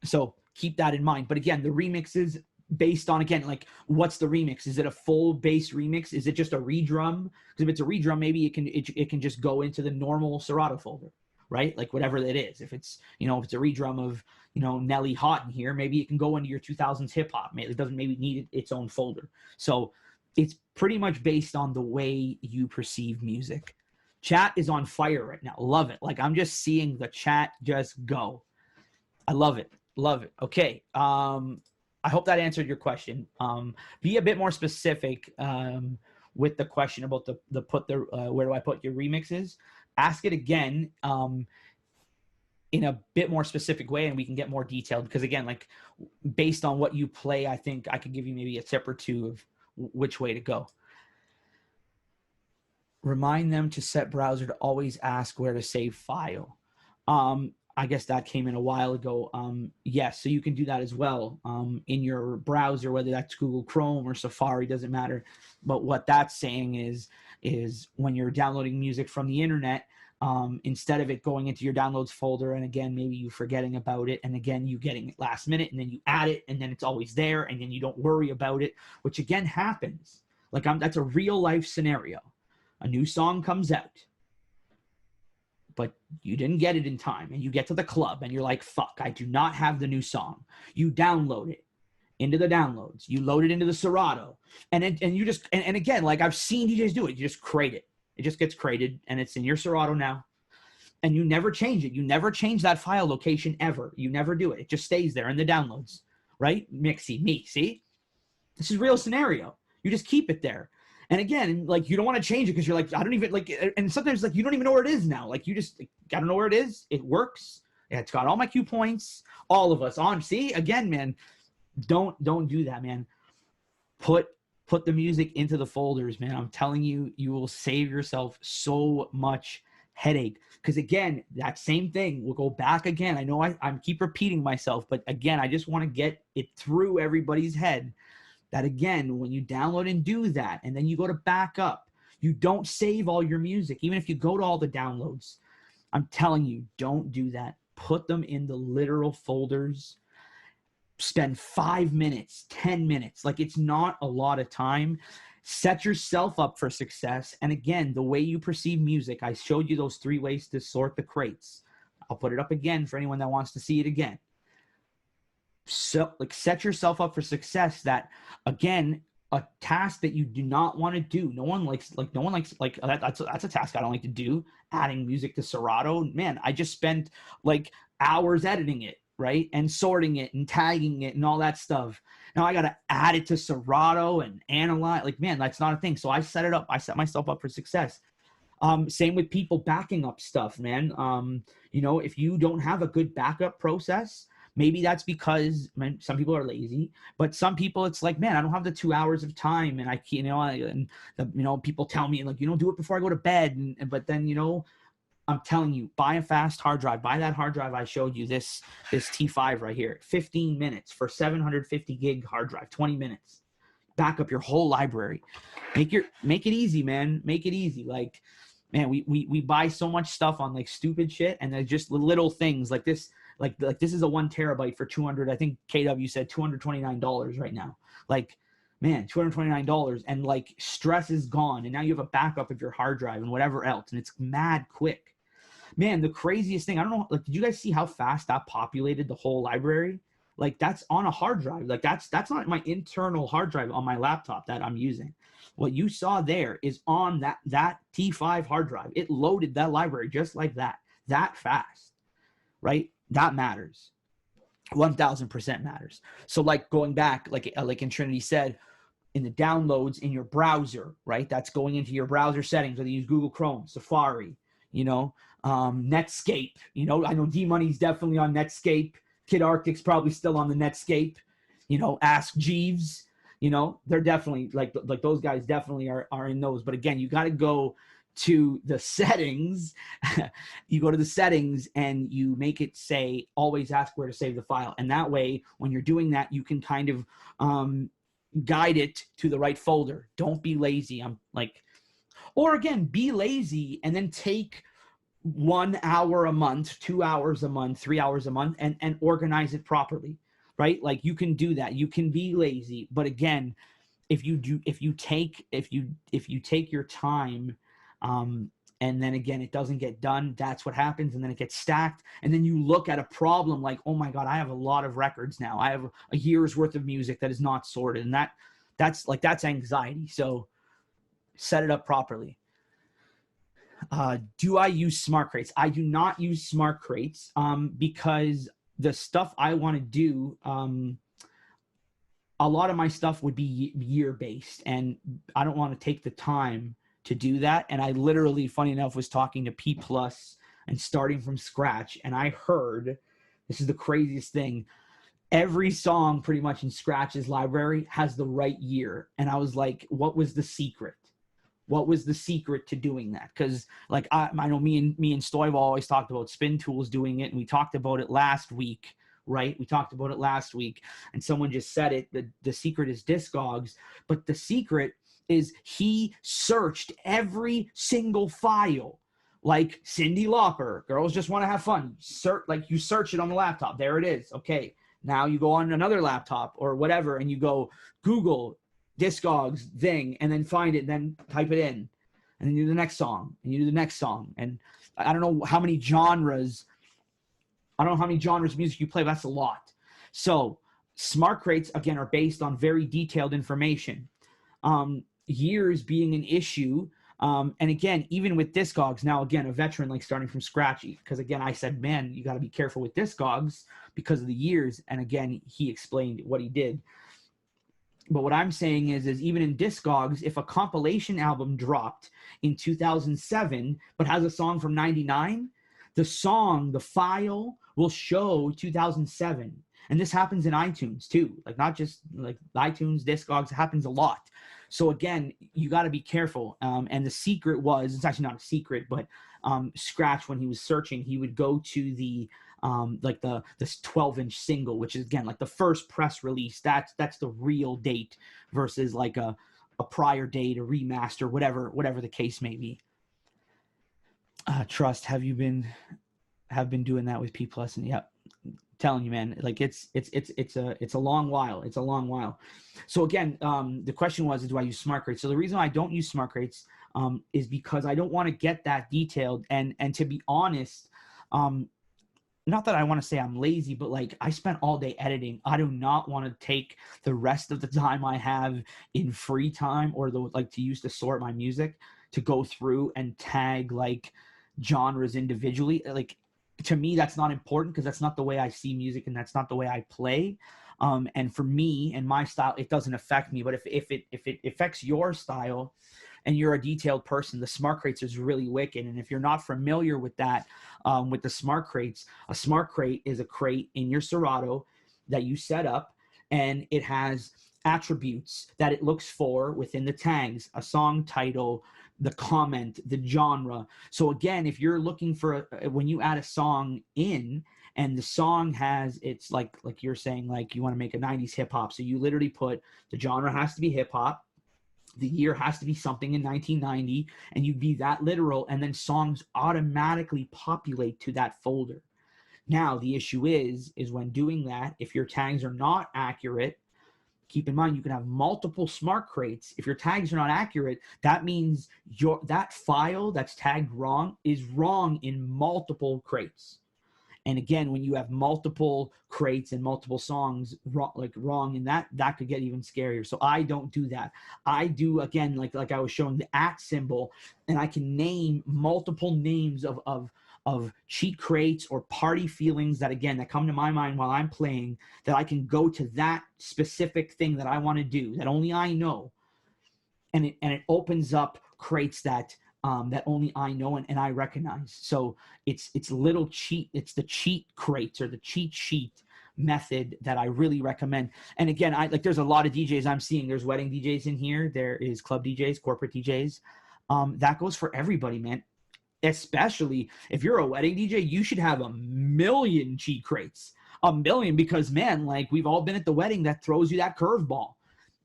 So keep that in mind. But again, the remixes based on, again, like what's the remix? Is it a full bass remix? Is it just a redrum? Because if it's a redrum, maybe it can just go into the normal Serato folder, right? Like whatever it is. If it's, you know, if it's a redrum of, you know, Nelly Hot in here, maybe it can go into your 2000s hip hop. It doesn't maybe need its own folder. So it's pretty much based on the way you perceive music. Chat is on fire right now. Love it. Like I'm just seeing the chat just go. I love it. Love it. Okay. I hope that answered your question. Be a bit more specific with the question about where do I put your remixes? Ask it again in a bit more specific way, and we can get more detailed, because again, like based on what you play, I think I could give you maybe a tip or two of which way to go. Remind them to set browser to always ask where to save file. I guess that came in a while ago. Yes, so you can do that as well in your browser, whether that's Google Chrome or Safari, doesn't matter. But what that's saying is when you're downloading music from the internet, instead of it going into your downloads folder, and again, maybe you forgetting about it, and again, you getting it last minute, and then you add it, and then it's always there, and then you don't worry about it, which again happens. Like that's a real life scenario. A new song comes out, but you didn't get it in time, and you get to the club and you're like, fuck, I do not have the new song. You download it into the downloads, you load it into the Serato, and you just, and again, like I've seen DJs do it, you just create it. It just gets created and it's in your Serato now, and you never change it. You never change that file location ever. You never do it. It just stays there in the downloads, right? Me, see? This is real scenario. You just keep it there. And again, like you don't want to change it because you're like, I don't even like, and sometimes like you don't even know where it is now. Like you just gotta know where it is. It works. It's got all my cue points, all of us on. See, again, man, don't do that, man. Put the music into the folders, man. I'm telling you, you will save yourself so much headache. Because again, that same thing will go back again. I know I keep repeating myself, but again, I just want to get it through everybody's head that again, when you download and do that, and then you go to backup, you don't save all your music. Even if you go to all the downloads, I'm telling you, don't do that. Put them in the literal folders. Spend 5 minutes, 10 minutes. Like it's not a lot of time. Set yourself up for success. And again, the way you perceive music, I showed you those 3 ways to sort the crates. I'll put it up again for anyone that wants to see it again. So like set yourself up for success. That again, a task that you do not want to do. No one likes that's a task I don't like to do. Adding music to Serato, man, I just spent like hours editing it, right, and sorting it and tagging it and all that stuff. Now I gotta add it to Serato and analyze. Like, man, that's not a thing. So I set myself up for success. Same with people backing up stuff, man. You know, if you don't have a good backup process, maybe that's because, man, some people are lazy, but some people it's like, man, I don't have the 2 hours of time, and people tell me like, you know, do it before I go to bed, but then, you know, I'm telling you, buy a fast hard drive. Buy that hard drive I showed you, this T5 right here. 15 minutes for 750 gig hard drive. 20 minutes. Back up your whole library. Make it easy, man. Make it easy. Like, man, we buy so much stuff on like stupid shit, and they're just little things like this. Like this is a 1 terabyte for 200. I think KW said $229 right now. Like, man, $229, and like stress is gone, and now you have a backup of your hard drive and whatever else, and it's mad quick. Man, the craziest thing, I don't know, like, did you guys see how fast that populated the whole library? Like, that's on a hard drive. Like, that's not my internal hard drive on my laptop that I'm using. What you saw there is on that T5 hard drive. It loaded that library just like that fast, right? That matters. 1000% matters. So like going back, like in Trinity said, in the downloads in your browser, right? That's going into your browser settings, whether you use Google Chrome, Safari, Netscape. I know D-Money's definitely on Netscape. Kid Arctic's probably still on the Netscape. Ask Jeeves. They're definitely like those guys definitely are in those. But again, you got to go to the settings. You go to the settings and you make it say always ask where to save the file, and that way when you're doing that you can kind of guide it to the right folder. Don't be lazy. Or again, be lazy and then take 1 hour a month, 2 hours a month, 3 hours a month, and organize it properly, right? Like, you can do that. You can be lazy, but again, if you take your time, and then again it doesn't get done, that's what happens, and then it gets stacked, and then you look at a problem like, oh my god, I have a lot of records now. I have a year's worth of music that is not sorted, and that's anxiety. So set it up properly. Do I use smart crates? I do not use smart crates because the stuff I want to do, a lot of my stuff would be year based, and I don't want to take the time to do that. And I literally, funny enough, was talking to P Plus and starting from scratch, and I heard, this is the craziest thing, every song pretty much in Scratch's library has the right year. And I was like, what was the secret? What was the secret to doing that? Because like I know me and Stoiv always talked about Spin Tools doing it, and we talked about it last week, right? We talked about it last week, and someone just said it. The secret is Discogs, but the secret is he searched every single file, like Cyndi Lauper, Girls Just Want to Have Fun. You search it on the laptop, there it is. Okay, now you go on another laptop or whatever, and you go Google Discogs thing, and then find it, and then type it in, and then you do the next song, and you do the next song. And I don't know how many genres of music you play, but that's a lot. So smart crates, again, are based on very detailed information. Years being an issue, and again, even with Discogs, now again, a veteran like starting from scratch, because again, I said, man, you got to be careful with Discogs because of the years, and again, he explained what he did. But what I'm saying is even in Discogs, if a compilation album dropped in 2007 but has a song from 99, the file will show 2007. And this happens in iTunes too. Like, not just like iTunes, Discogs, it happens a lot. So again, you got to be careful. And the secret was, it's actually not a secret, but Scratch, when he was searching, he would go to the this 12-inch single, which is again like the first press release. That's the real date versus like a prior date, a remaster, whatever the case may be. Trust, have been doing that with P Plus, and yeah, telling you, man, like it's a long while. It's a long while. So again, the question was, do I use smart crates? So the reason I don't use smart crates is because I don't want to get that detailed, and to be honest, not that I want to say I'm lazy, but like I spent all day editing. I do not want to take the rest of the time I have in free time, or to use to sort my music, to go through and tag like genres individually. Like, to me, that's not important, because that's not the way I see music, and that's not the way I play. And for me and my style, it doesn't affect me. But if it affects your style and you're a detailed person, the smart crates is really wicked. And if you're not familiar with that, with the smart crates, a smart crate is a crate in your Serato that you set up, and it has attributes that it looks for within the tags: a song title, the comment, the genre. So again, if you're looking for when you add a song in, and the song has, it's like you're saying, like you want to make a 90s hip hop, so you literally put the genre has to be hip hop, the year has to be something in 1990, and you'd be that literal, and then songs automatically populate to that folder. Now, the issue is when doing that, if your tags are not accurate, keep in mind you can have multiple smart crates. If your tags are not accurate, that means that file that's tagged wrong is wrong in multiple crates. And again, when you have multiple crates and multiple songs wrong, and that could get even scarier. So I don't do that. I do, again, like I was showing, the @ symbol, and I can name multiple names of cheat crates or party feelings that, again, that come to my mind while I'm playing, that I can go to that specific thing that I want to do, that only I know. And it opens up crates that only I know and I recognize. So it's the cheat crates or the cheat sheet method that I really recommend. And again, there's a lot of DJs I'm seeing. There's wedding DJs in here. There is club DJs, corporate DJs. That goes for everybody, man. Especially if you're a wedding DJ, you should have a million cheat crates. A million, because, man, like, we've all been at the wedding that throws you that curveball.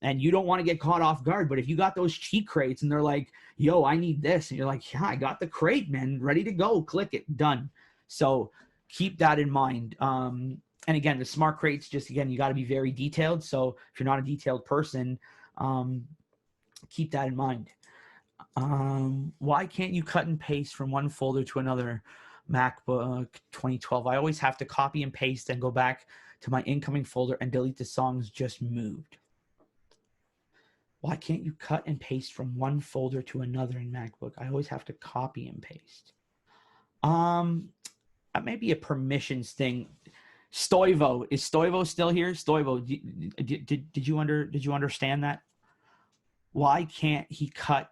And you don't want to get caught off guard. But if you got those cheat crates and they're like, yo, I need this. And you're like, yeah, I got the crate, man. Ready to go. Click it. Done. So keep that in mind. And again, the smart crates, just, again, you got to be very detailed. So if you're not a detailed person, keep that in mind. Why can't you cut and paste from one folder to another? MacBook 2012. I always have to copy and paste and go back to my incoming folder and delete the songs just moved. Why can't you cut and paste from one folder to another in MacBook? I always have to copy and paste. That may be a permissions thing. Stoivo, is Stoivo still here? Stoivo, did you understand that? Why can't he cut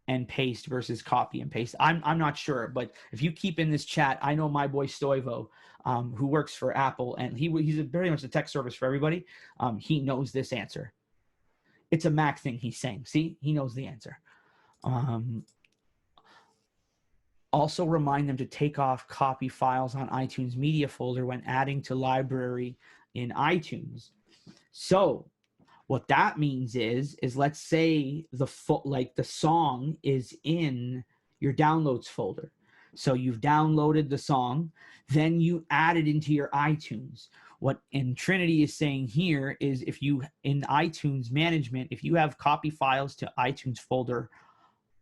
and paste versus copy and paste? I'm not sure, but if you keep in this chat, I know my boy Stoivo, who works for Apple, and he's very much a tech service for everybody. He knows this answer. It's a Mac thing, he's saying. See, he knows the answer. Also remind them to take off copy files on iTunes media folder when adding to library in iTunes. So what that means is let's say the song is in your downloads folder. So you've downloaded the song, then you add it into your iTunes. What Trinity is saying here is, if you, in iTunes management, if you have copy files to iTunes folder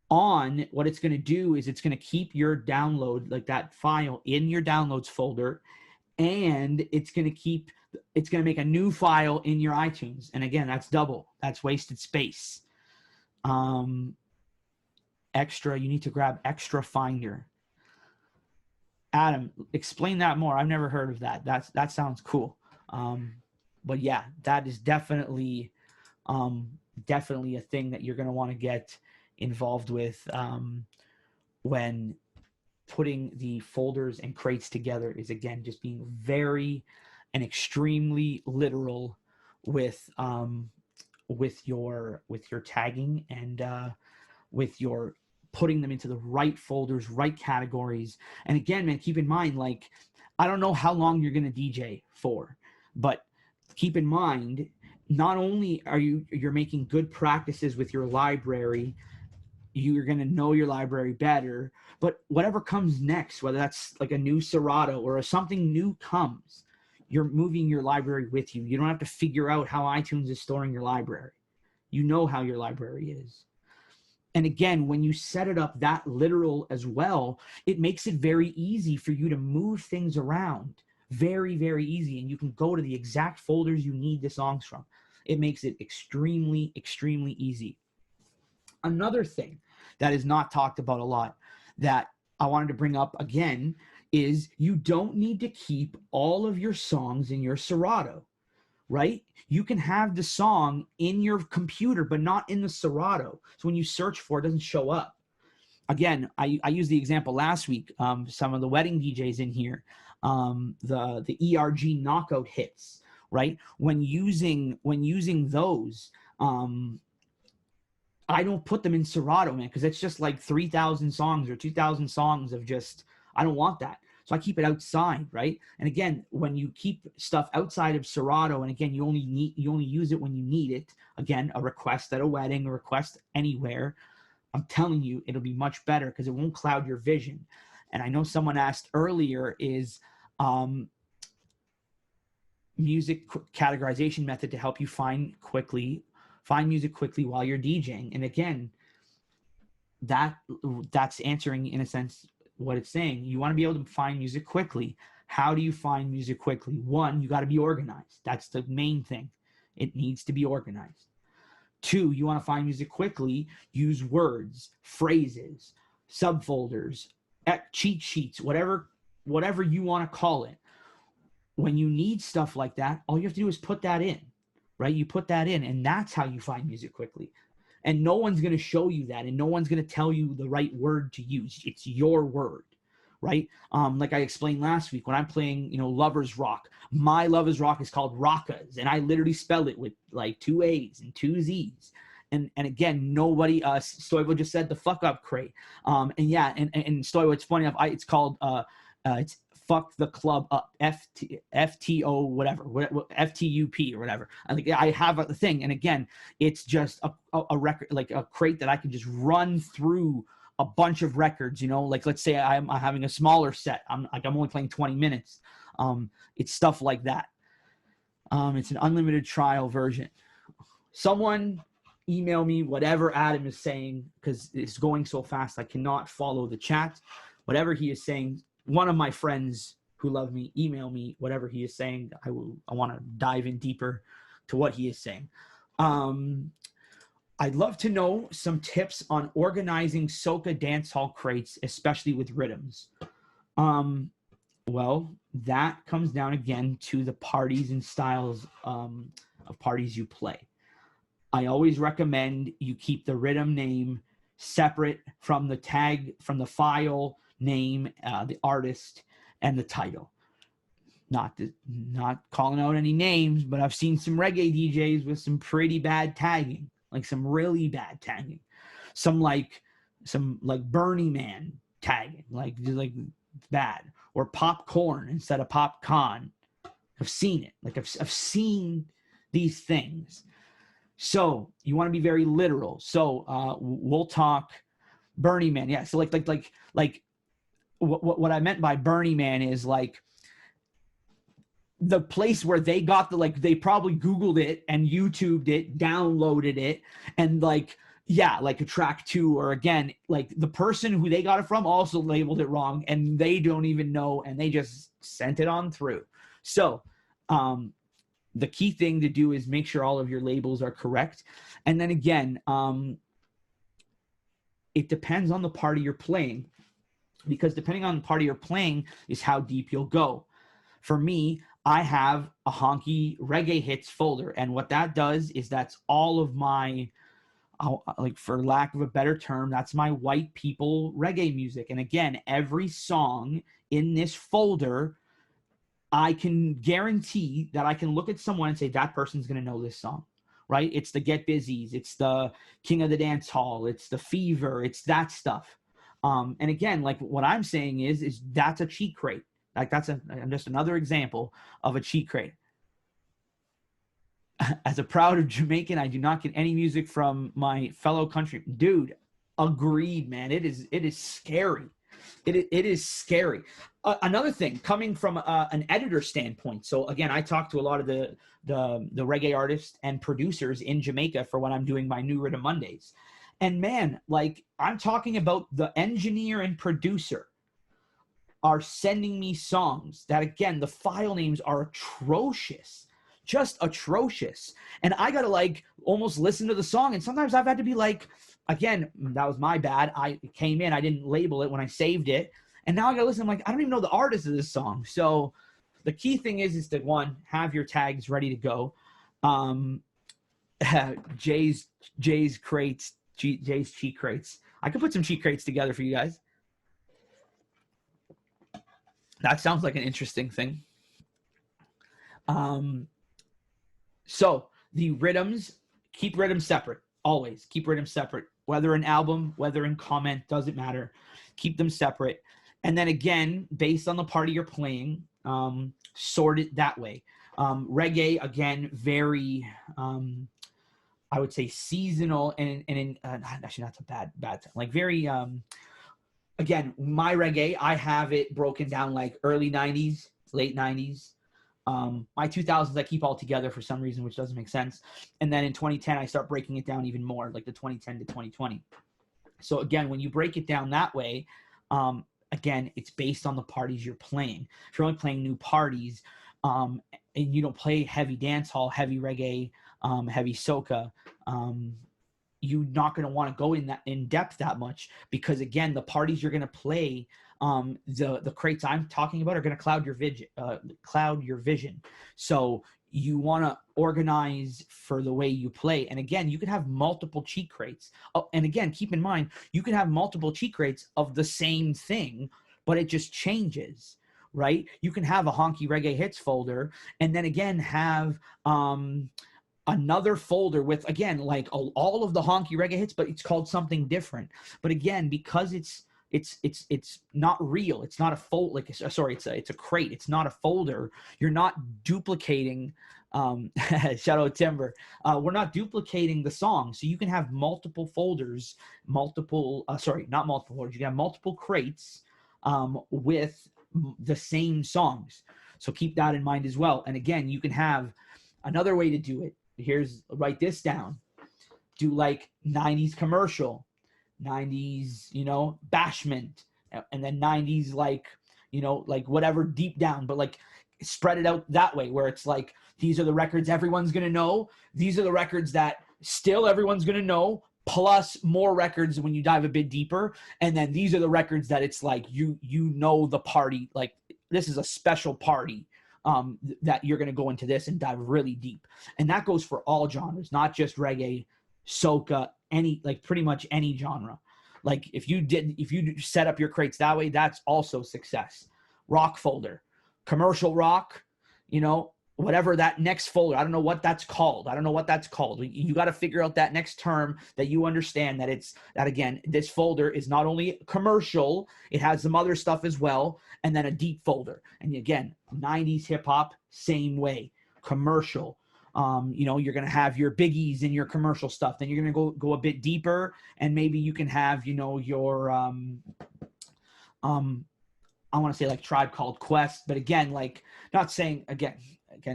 on, what it's going to do is it's going to keep your download, like that file, in your downloads folder, and it's going to make a new file in your iTunes. And again, that's double. That's wasted space. Extra, you need to grab Extra Finder. Adam, explain that more. I've never heard of that. That sounds cool. But yeah, that is definitely a thing that you're going to want to get involved with when putting the folders and crates together, is, again, just being very and extremely literal with your tagging and with your putting them into the right folders, right categories. And again, man, keep in mind, like, I don't know how long you're going to DJ for, but keep in mind, not only are you're making good practices with your library, you're going to know your library better, but whatever comes next, whether that's like a new Serato or something new comes, you're moving your library with you. You don't have to figure out how iTunes is storing your library. You know how your library is. And again, when you set it up that literal as well, it makes it very easy for you to move things around. Very, very easy. And you can go to the exact folders you need the songs from. It makes it extremely, extremely easy. Another thing that is not talked about a lot that I wanted to bring up again is you don't need to keep all of your songs in your Serato, right? You can have the song in your computer, but not in the Serato. So when you search for it, it doesn't show up. Again, I used the example last week. Some of the wedding DJs in here, the ERG knockout hits, right? When using those, I don't put them in Serato, man, because it's just like 3,000 songs or 2,000 songs of just, I don't want that. So I keep it outside, right? And again, when you keep stuff outside of Serato, and again, you only use it when you need it. Again, a request at a wedding, a request anywhere, I'm telling you, it'll be much better because it won't cloud your vision. And I know someone asked earlier, is Music categorization method to help you find music quickly while you're DJing. And again, that's answering in a sense what it's saying. You want to be able to find music quickly. How do you find music quickly? One, you got to be organized. That's the main thing. It needs to be organized. Two, you want to find music quickly, use words, phrases, subfolders, cheat sheets, whatever you want to call it. When you need stuff like that, all you have to do is put that in, right? You put that in, and that's how you find music quickly. And no one's going to show you that, and no one's going to tell you the right word to use. It's your word, right? Like I explained last week, when I'm playing, Lovers Rock, my Lovers Rock is called Rockas, and I literally spell it with like 2 A's and 2 Z's. And again, nobody, Stoivo just said the fuck up crate. And Stoivo, it's funny enough, it's called, it's fuck the club up, FTO, whatever, FTUP or whatever. I have a thing. And again, it's just a record, like a crate that I can just run through a bunch of records, like let's say I'm having a smaller set. I'm only playing 20 minutes. It's stuff like that. It's an unlimited trial version. Someone email me whatever Adam is saying, because it's going so fast. I cannot follow the chat. Whatever he is saying, one of my friends who love me, email me whatever he is saying. I want to dive in deeper to what he is saying. I'd love to know some tips on organizing soca dancehall crates, especially with rhythms. Well, that comes down again to the parties and styles of parties you play. I always recommend you keep the rhythm name separate from the tag, from the file name, the artist, and the title. Not calling out any names, but I've seen some reggae DJs with some pretty bad tagging, like some really bad tagging, some like Burning Man tagging, like bad, or popcorn instead of popcorn. I've seen it. Like I've seen these things. So you want to be very literal. So we'll talk Burning Man. Yeah. So like what I meant by Burning Man is like the place where they got they probably Googled it and YouTubed it, downloaded it, and like a track 2, or again, like the person who they got it from also labeled it wrong and they don't even know, and they just sent it on through. So the key thing to do is make sure all of your labels are correct. And then again, it depends on the party you're playing, because depending on the party you're playing is how deep you'll go. For me, I have a honky reggae hits folder, and what that does is that's all of my, for lack of a better term, that's my white people reggae music. And again, every song in this folder, I can guarantee that I can look at someone and say, that person's going to know this song, right? It's the Get Busies. It's the King of the Dance Hall. It's the Fever. It's that stuff. And again, like what I'm saying is that's a cheat crate. Like that's just another example of a cheat crate. As a proud Jamaican, I do not get any music from my fellow country. Dude, agreed, man. It is scary. It is scary. Another thing, coming from an editor standpoint. So again, I talk to a lot of the reggae artists and producers in Jamaica for when I'm doing my New Rhythm Mondays. And man, like I'm talking about the engineer and producer are sending me songs that, again, the file names are atrocious, just atrocious. And I got to like almost listen to the song. And sometimes I've had to be like, again, that was my bad. I came in, I didn't label it when I saved it. And now I got to listen. I'm like, I don't even know the artist of this song. So the key thing is to, one, have your tags ready to go. Jay's crates, Jay's cheat crates. I could put some cheat crates together for you guys. That sounds like an interesting thing. So the rhythms, keep rhythms separate. Always keep rhythms separate. Whether in album, whether in comment, doesn't matter. Keep them separate. And then again, based on the party you're playing, sort it that way. Reggae, again, very, I would say seasonal, and actually that's a bad thing. Like very, again, my reggae, I have it broken down like early 90s, late 90s. My 2000s I keep all together for some reason, which doesn't make sense. And then in 2010, I start breaking it down even more, like the 2010 to 2020. So again, when you break it down that way, again, it's based on the parties you're playing. If you're only playing new parties, and you don't play heavy dance hall, heavy reggae, heavy soca, you're not going to want to go in depth that much, because again, the parties you're going to play, the crates I'm talking about are going to cloud your vision. So you want to organize for the way you play. And again, you can have multiple cheat crates. Oh, and again, keep in mind, you can have multiple cheat crates of the same thing, but it just changes, right? You can have a honky reggae hits folder, and then again have another folder with, again, like all of the honky reggae hits, but it's called something different. But again, because it's not real, it's not a fold, like, sorry, it's a crate, it's not a folder, you're not duplicating shout out Timber, we're not duplicating the song. So you can have multiple folders, not multiple folders, you can have multiple crates with the same songs. So keep that in mind as well. And again, you can have another way to do it. Write this down. Do like 90s commercial, 90s, bashment, and then 90s like whatever deep down, but like spread it out that way, where it's like, these are the records everyone's going to know. These are the records that still everyone's going to know, plus more records when you dive a bit deeper. And then these are the records that it's like, the party, like this is a special party. That you're going to go into this and dive really deep. And that goes for all genres, not just reggae, soca, pretty much any genre. Like if you set up your crates that way, that's also success. Rock folder, commercial rock, whatever that next folder, I don't know what that's called. You got to figure out that next term that you understand, that again, this folder is not only commercial, it has some other stuff as well. And then a deep folder. And again, 90s hip hop, same way, commercial. You're going to have your biggies in your commercial stuff. Then you're going to go a bit deeper, and maybe you can have, your, I want to say like Tribe Called Quest, but again, like not saying again,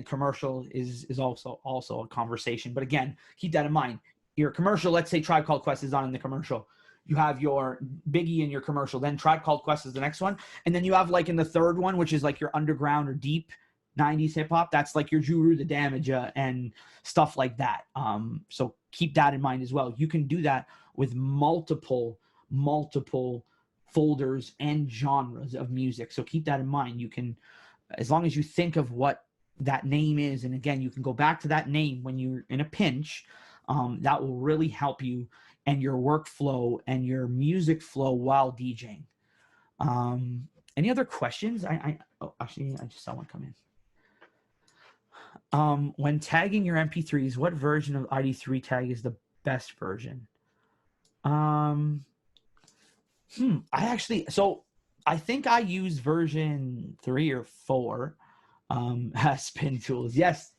commercial is also a conversation, but again, keep that in mind. Your commercial, let's say Tribe Called Quest is on in the commercial. You have your biggie in your commercial, then Tribe Called Quest is the next one. And then you have like in the third one, which is like your underground or deep 90s hip hop. That's like your Juru the Damage and stuff like that. So keep that in mind as well. You can do that with multiple folders and genres of music. So keep that in mind. You can, as long as you think of what that name is, and again, you can go back to that name when you're in a pinch, that will really help you and your workflow and your music flow while DJing. Any other questions? Actually, I just saw one come in. When tagging your MP3s, what version of ID3 tag is the best version? I think I use version 3 or 4. Spin tools. Yes.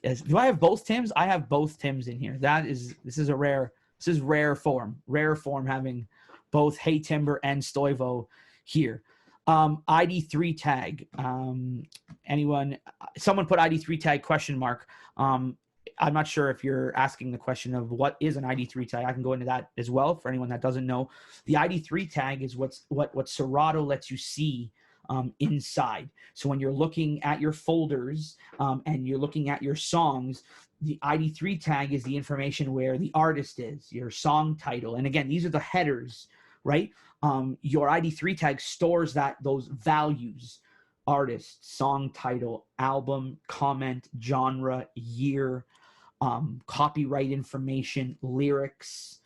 Do I have both Tims? I have both Tims in here. This is rare form having both Hey Timber and Stoivo here. ID3 tag. Someone put ID3 tag question mark. I'm not sure if you're asking the question of what is an ID3 tag. I can go into that as well for anyone that doesn't know. The ID3 tag is what Serato lets you see inside. So when you're looking at your folders and you're looking at your songs, the ID3 tag is the information where the artist is, your song title. And again, these are the headers, right? Your ID3 tag stores those values: artist, song title, album, comment, genre, year, copyright information, lyrics,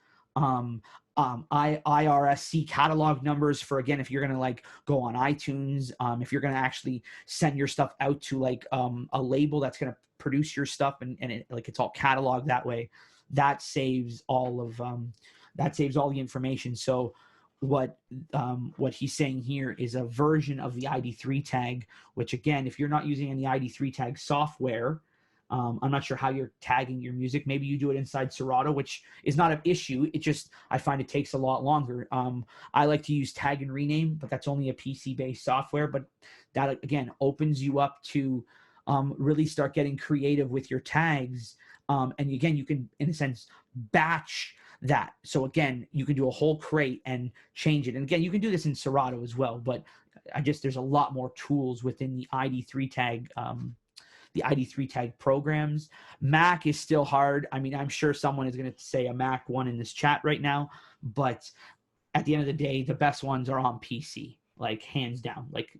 IRSC catalog numbers for, again, if you're going to like go on iTunes, if you're going to actually send your stuff out to like a label that's going to produce your stuff and it's all cataloged that way, that saves all the information. So what he's saying here is a version of the ID3 tag, which again, if you're not using any ID3 tag software, I'm not sure how you're tagging your music. Maybe you do it inside Serato, which is not an issue. It just, I find it takes a lot longer. I like to use Tag and Rename, but that's only a PC-based software. But that again opens you up to really start getting creative with your tags. And again, you can, in a sense, batch that. So again, you can do a whole crate and change it. And again, you can do this in Serato as well, but there's a lot more tools within the ID3 tag, the ID3 tag programs. Mac is still hard. I mean, I'm sure someone is going to say a Mac one in this chat right now, but at the end of the day, the best ones are on PC, like hands down. Like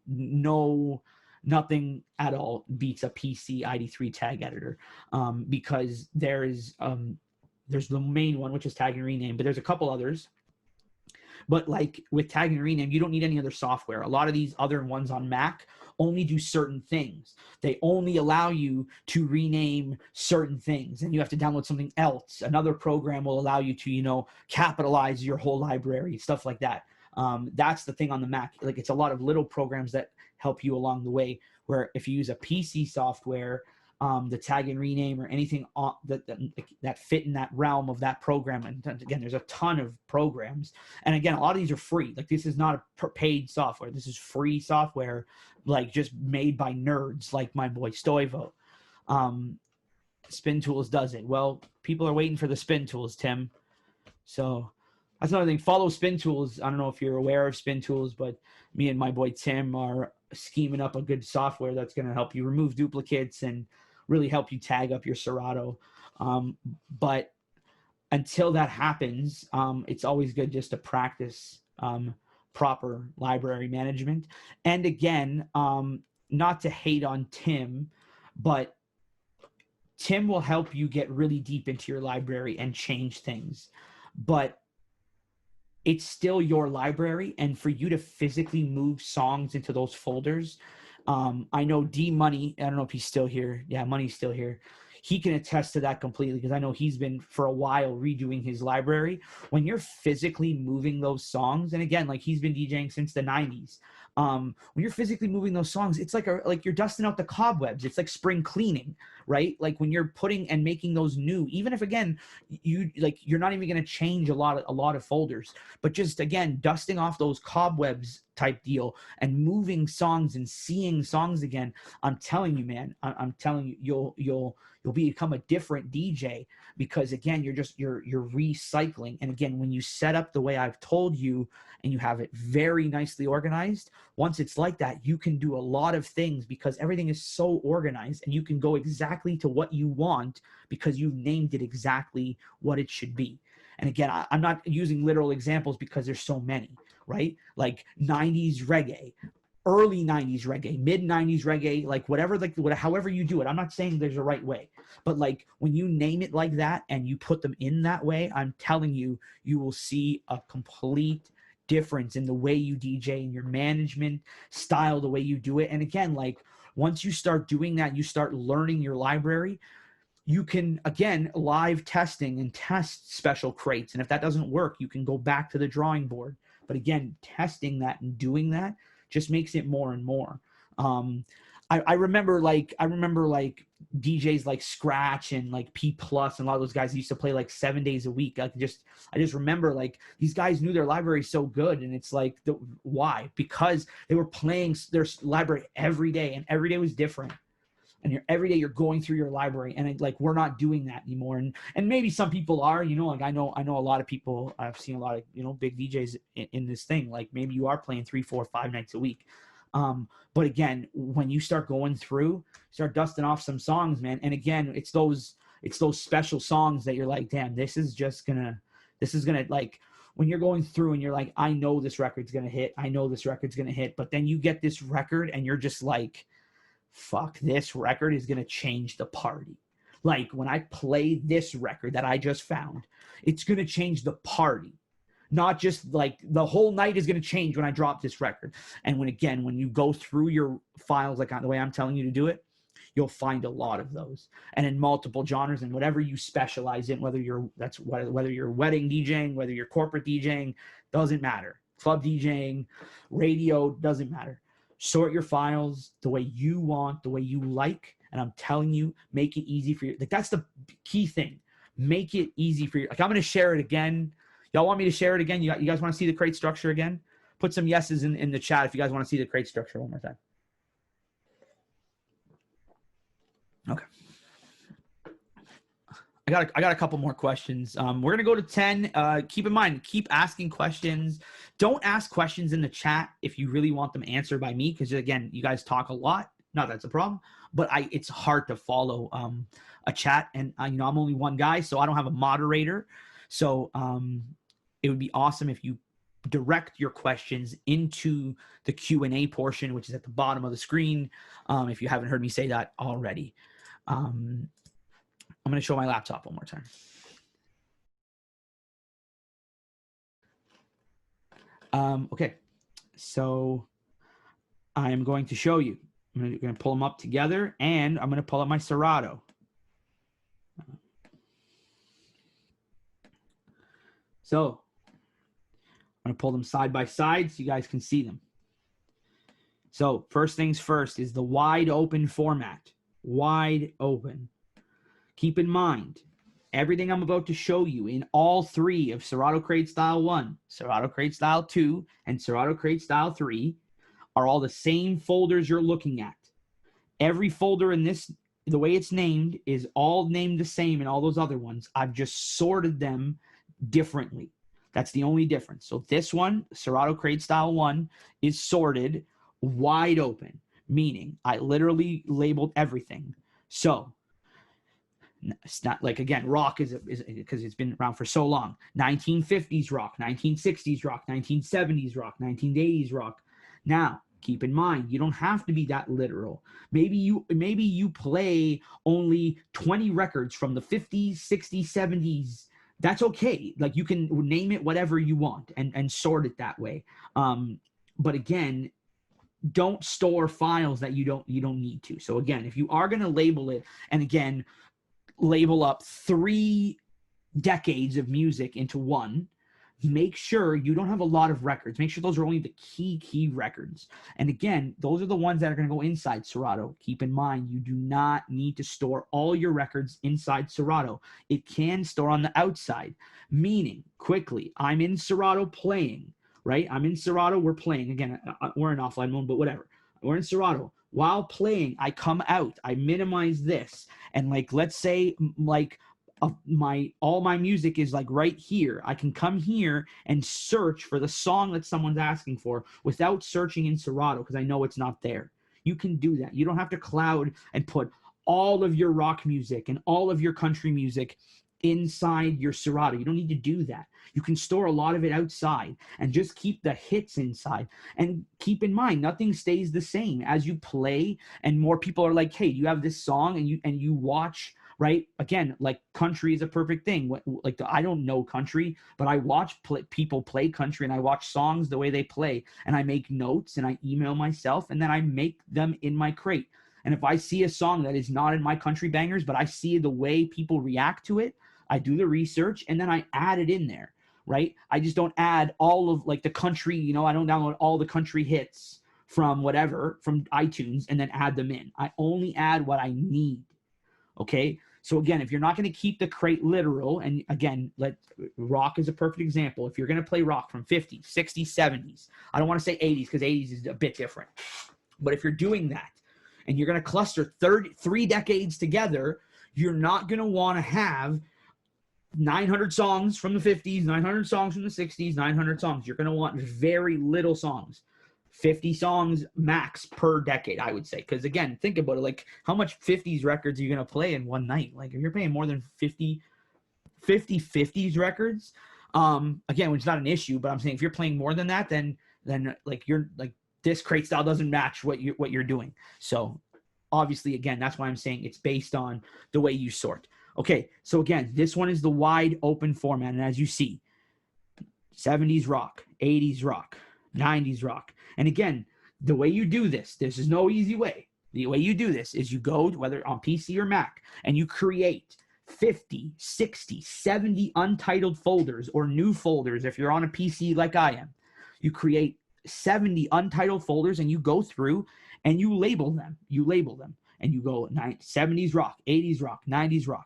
nothing at all beats a PC ID3 tag editor, because there's the main one, which is tag and rename, but there's a couple others. But like with tag and rename, you don't need any other software. A lot of these other ones on Mac only do certain things. They only allow you to rename certain things, and you have to download something else. Another program will allow you to, capitalize your whole library, stuff like that. That's the thing on the Mac. Like, it's a lot of little programs that help you along the way, where if you use a PC software, the tag and rename or anything that fit in that realm of that program. And again, there's a ton of programs. And again, a lot of these are free. Like, this is not a paid software. This is free software, like just made by nerds like my boy Stoivo. Spin Tools does it. Well, people are waiting for the Spin Tools, Tim. So that's another thing. Follow Spin Tools. I don't know if you're aware of Spin Tools, but me and my boy Tim are scheming up a good software that's going to help you remove duplicates and really help you tag up your Serato. But until that happens, it's always good just to practice proper library management. And again, not to hate on Tim, but Tim will help you get really deep into your library and change things. But it's still your library, and for you to physically move songs into those folders, I know D Money, I don't know if he's still here. Yeah, Money's still here. He can attest to that completely, because I know he's been for a while redoing his library. When you're physically moving those songs, and again, like, he's been DJing since the 90s. When you're physically moving those songs, it's like you're dusting out the cobwebs. It's like spring cleaning, right? Like, when you're putting and making those new, even if again you're not even going to change a lot of folders, but just again dusting off those cobwebs type deal and moving songs and seeing songs again. I'm telling you, man, I'm telling you, you'll become a different DJ, because again, you're recycling. And again, when you set up the way I've told you and you have it very nicely organized, once it's like that, you can do a lot of things, because everything is so organized, and you can go exactly to what you want because you've named it exactly what it should be. And again, I'm not using literal examples because there's so many, right? Like 90s reggae, early 90s reggae, mid 90s reggae, like whatever, however you do it. I'm not saying there's a right way, but like when you name it like that and you put them in that way, I'm telling you, you will see a complete difference in the way you DJ and your management style, the way you do it. And again, like, once you start doing that, you start learning your library, you can, again, live testing and test special crates. And if that doesn't work, you can go back to the drawing board. But again, testing that and doing that just makes it more and more. I remember DJs like Scratch and like P Plus and a lot of those guys used to play like 7 days a week. I just remember, like, these guys knew their library so good, and it's like, why? Because they were playing their library every day, and every day was different. And every day you're going through your library, and we're not doing that anymore. And maybe some people are, like I know a lot of people. I've seen a lot of big DJs in this thing. Like, maybe you are playing 3, 4, 5 nights a week. But again, when you start going through, start dusting off some songs, man. And again, it's those special songs that you're like, damn, this is gonna like, when you're going through and you're like, I know this record's gonna hit. But then you get this record and you're just like, fuck, this record is going to change the party. Like, when I play this record that I just found, it's going to change the party. Not just like the whole night is going to change when I drop this record. And when you go through your files, like the way I'm telling you to do it, you'll find a lot of those. And in multiple genres, and whatever you specialize in, whether you're wedding DJing, whether you're corporate DJing, doesn't matter. Club DJing, radio, doesn't matter. Sort your files the way you want, the way you like, and I'm telling you, make it easy for you. Like, that's the key thing. Make it easy for you. Like, I'm going to share it again. Y'all want me to share it again? You guys want to see the crate structure again? Put some yeses in the chat if you guys want to see the crate structure one more time. Okay. I got a couple more questions. We're gonna go to 10. Keep in mind, keep asking questions. Don't ask questions in the chat if you really want them answered by me, because again, you guys talk a lot. Not that's a problem, but it's hard to follow a chat, and I'm only one guy, so I don't have a moderator. So it would be awesome if you direct your questions into the Q&A portion, which is at the bottom of the screen. If you haven't heard me say that already. I'm going to show my laptop one more time. Okay, so I'm going to show you. I'm going to pull them up together, and I'm going to pull up my Serato. So I'm going to pull them side by side so you guys can see them. So first things first is the wide open format. Wide open. Keep in mind, everything I'm about to show you in all three of Serato Crate Style 1, Serato Crate Style 2, and Serato Crate Style 3 are all the same folders you're looking at. Every folder in this, the way it's named, is all named the same in all those other ones. I've just sorted them differently. That's the only difference. So this one, Serato Crate Style 1, is sorted wide open, meaning I literally labeled everything. So it's not like, again, rock is because it's been around for so long. 1950s rock, 1960s rock, 1970s rock, 1980s rock. Now, keep in mind, you don't have to be that literal. Maybe you play only 20 records from the 50s, 60s, 70s. That's okay. Like, you can name it whatever you want and sort it that way. But again, don't store files that you don't need to. So again, if you are going to label it, and again, label up 3 decades of music into one, make sure you don't have a lot of records. Make sure those are only the key records. And again, those are the ones that are going to go inside Serato. Keep in mind, you do not need to store all your records inside Serato. It can store on the outside, meaning, quickly, I'm in Serato playing, right? I'm in Serato, we're playing. Again, we're in offline mode, but whatever. We're in Serato. While playing, I come out, I minimize this, and like, let's say like all my music is like right here. I can come here and search for the song that someone's asking for without searching in Serato, because I know it's not there. You can do that. You don't have to cloud and put all of your rock music and all of your country music inside your Serato. You don't need to do that. You can store a lot of it outside and just keep the hits inside. And keep in mind, nothing stays the same as you play, and more people are like, hey, you have this song, and you watch, right? Again, like, country is a perfect thing. Like, I don't know country, but I watch people play country, and I watch songs the way they play, and I make notes, and I email myself, and then I make them in my crate. And if I see a song that is not in my country bangers, but I see the way people react to it, I do the research, and then I add it in there, right? I just don't add all of, like, the country, I don't download all the country hits from whatever, from iTunes, and then add them in. I only add what I need, okay? So again, if you're not going to keep the crate literal, and again, rock is a perfect example. If you're going to play rock from 50s, 60s, 70s, I don't want to say 80s because 80s is a bit different. But if you're doing that and you're going to cluster 3 decades together, you're not going to want to have 900 songs from the 50s, 900 songs from the 60s, 900 songs. You're going to want very little songs. 50 songs max per decade, I would say. Because again, think about it. Like, how much 50s records are you going to play in one night? Like, if you're playing more than 50 50s records, again, which is not an issue, but I'm saying if you're playing more than that, then like, you're like, this crate style doesn't match what you're doing. So obviously, again, that's why I'm saying it's based on the way you sort. Okay, so again, this one is the wide open format, and as you see, 70s rock, 80s rock, 90s rock. And again, the way you do this is no easy way. The way you do this is you go, whether on PC or Mac, and you create 50, 60, 70 untitled folders, or new folders if you're on a PC like I am. You create 70 untitled folders, and you go through and you label them. And you go 70s rock, 80s rock, 90s rock.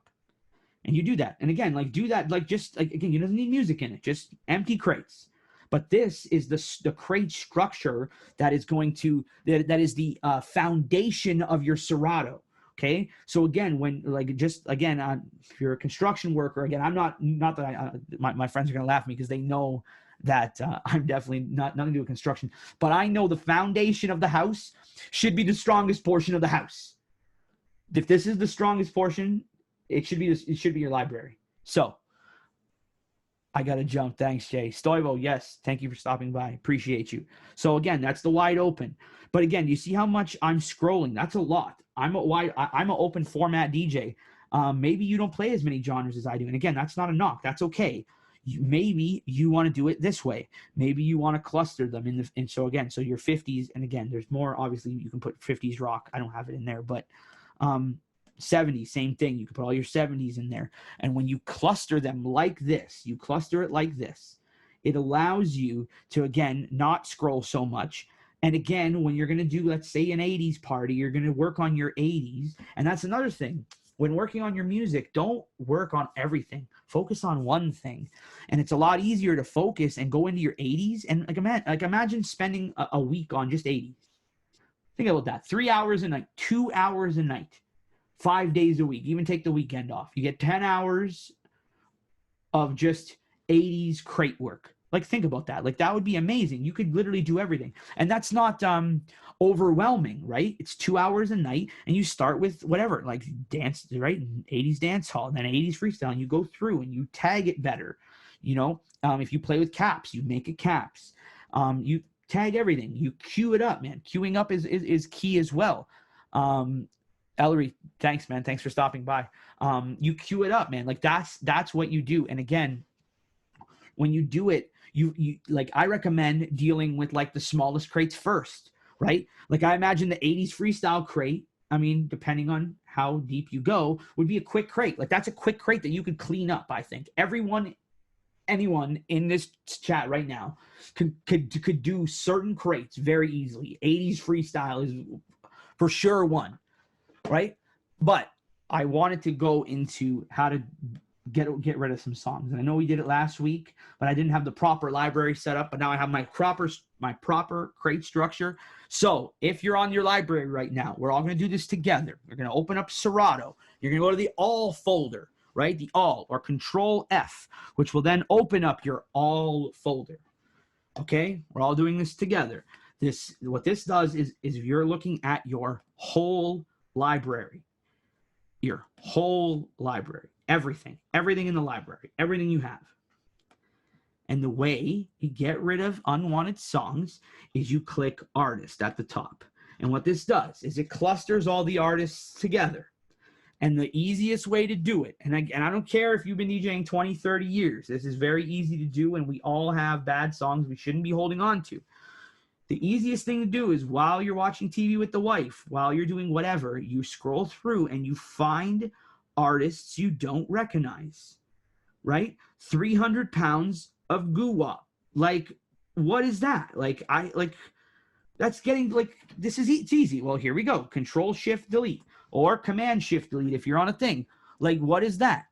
And you do that. And again, like, do that, like, just like, again, you don't need music in it, just empty crates. But this is the crate structure that is going to, that is the foundation of your Serato. Okay. So again, when like, just again, if you're a construction worker, again, I'm not that my friends are going to laugh at me because they know that I'm definitely nothing to do with construction, but I know the foundation of the house should be the strongest portion of the house. If this is the strongest portion, it should be your library. So I got to jump. Thanks, Jay. Stoivo, yes. Thank you for stopping by. Appreciate you. So again, that's the wide open. But again, you see how much I'm scrolling? That's a lot. I'm an open format DJ. Maybe you don't play as many genres as I do. And again, that's not a knock. That's okay. Maybe you want to do it this way. Maybe you want to cluster them and so again, so your 50s, and again, there's more, obviously you can put 50s rock. I don't have it in there, but 70s, same thing. You can put all your 70s in there. And when you cluster them like this, you cluster it like this, it allows you to, again, not scroll so much. And again, when you're going to do, let's say, an 80s party, you're going to work on your 80s. And that's another thing. When working on your music, don't work on everything. Focus on one thing. And it's a lot easier to focus and go into your 80s. And imagine spending a week on just 80s. Think about that. 3 hours a night, 2 hours a night, 5 days a week. Even take the weekend off. You get 10 hours of just 80s crate work. Like, think about that. Like, that would be amazing. You could literally do everything. And that's not overwhelming, right? It's 2 hours a night, and you start with whatever, like dance, right? 80s dance hall, and then 80s freestyle, and you go through and you tag it better. You know, if you play with caps, you make it caps. You tag everything. You queue it up, man. Queuing up is key as well. Ellery, thanks, man. Thanks for stopping by. You queue it up, man. Like, that's what you do. And again, when you do it, you like, I recommend dealing with like the smallest crates first, right? Like, I imagine the 80s freestyle crate, I mean, depending on how deep you go, would be a quick crate. Like, that's a quick crate that you could clean up, I think. Anyone in this chat right now could do certain crates very easily. 80s freestyle is for sure one, right? But I wanted to go into how to get rid of some songs. And I know we did it last week, but I didn't have the proper library set up, but now I have my proper crate structure. So if you're on your library right now, we're all going to do this together. You're going to open up Serato. You're going to go to the all folder, right? The all, or Control F, which will then open up your all folder. Okay? We're all doing this together. What this does is you're looking at your whole library. Your whole library. Everything in the library, everything you have. And the way you get rid of unwanted songs is you click artist at the top. And what this does is it clusters all the artists together. And the easiest way to do it, and I don't care if you've been DJing 20, 30 years, this is very easy to do, and we all have bad songs we shouldn't be holding on to. The easiest thing to do is, while you're watching TV with the wife, while you're doing whatever, you scroll through and you find artists you don't recognize, right? 300 pounds of goo-wop. Like, what is that? That's getting, like, it's easy. Well, here we go. Control Shift Delete, or Command Shift Delete if you're on a thing. Like, what is that?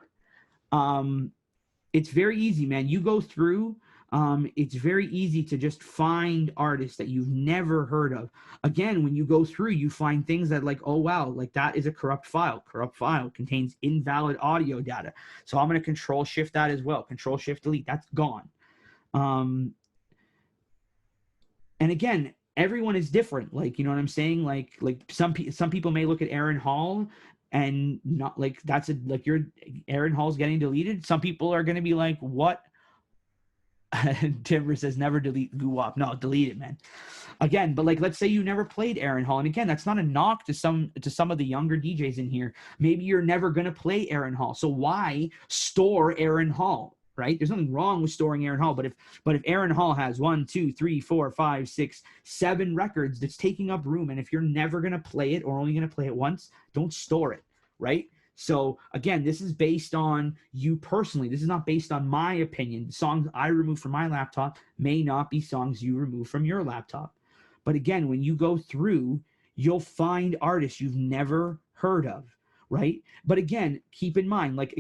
It's very easy, man. You go through. It's very easy to just find artists that you've never heard of. Again, when you go through, you find things that, like, oh, wow, like, that is a corrupt file. Corrupt file contains invalid audio data. So I'm going to Control Shift that as well. Control Shift Delete. That's gone. And again, everyone is different. Like, you know what I'm saying? Like some people may look at Aaron Hall and not like, your Aaron Hall's getting deleted. Some people are going to be like, what? Timber says never delete goo-wop. No, delete it, man. Again, but like, let's say you never played Aaron Hall, and again, that's not a knock to some of the younger DJs in here. Maybe you're never gonna play Aaron Hall, so why store Aaron Hall, right? There's nothing wrong with storing Aaron Hall, but if Aaron Hall has 1, 2, 3, 4, 5, 6, 7 records that's taking up room, and if you're never gonna play it or only gonna play it once, don't store it, right? So again, this is based on you personally. This is not based on my opinion. The songs I remove from my laptop may not be songs you remove from your laptop. But again, when you go through, you'll find artists you've never heard of, right? But again, keep in mind, like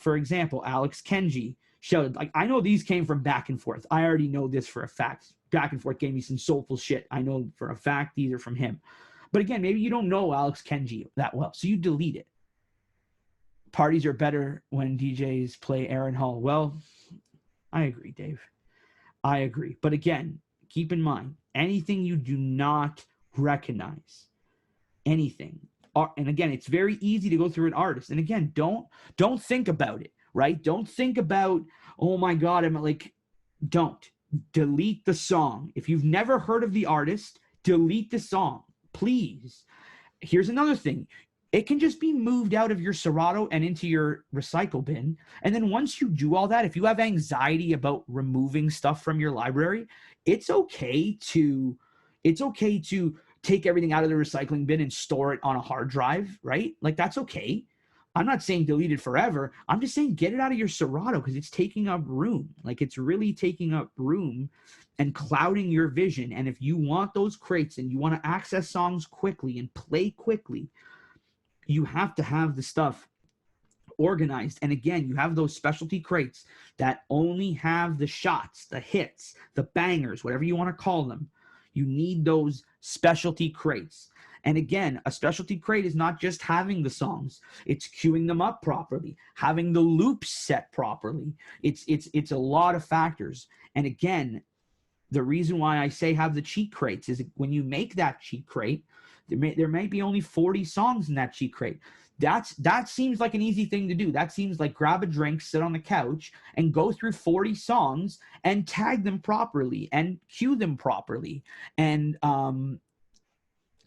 for example, Alex Kenji showed, like, I know these came from Back and Forth. I already know this for a fact. Back and Forth gave me some soulful shit. I know for a fact these are from him. But again, maybe you don't know Alex Kenji that well, so you delete it. Parties are better when DJs play Aaron Hall. Well, I agree, Dave. I agree. But again, keep in mind, anything you do not recognize, anything. And again, it's very easy to go through an artist. And again, don't think about it, right? Don't think about, oh my God, I'm like, don't. Delete the song. If you've never heard of the artist, delete the song, please. Here's another thing. It can just be moved out of your Serato and into your recycle bin. And then once you do all that, if you have anxiety about removing stuff from your library, it's okay to take everything out of the recycling bin and store it on a hard drive, right? Like, that's okay. I'm not saying delete it forever. I'm just saying get it out of your Serato because it's taking up room. Like, it's really taking up room and clouding your vision. And if you want those crates and you want to access songs quickly and play quickly, you have to have the stuff organized. And again, you have those specialty crates that only have the shots, the hits, the bangers, whatever you want to call them. You need those specialty crates. And again, a specialty crate is not just having the songs, it's queuing them up properly, having the loops set properly. It's a lot of factors. And again, the reason why I say have the cheat crates is when you make that cheat crate, there may be only 40 songs in that cheat crate. That seems like an easy thing to do. That seems like grab a drink, sit on the couch, and go through 40 songs and tag them properly and cue them properly and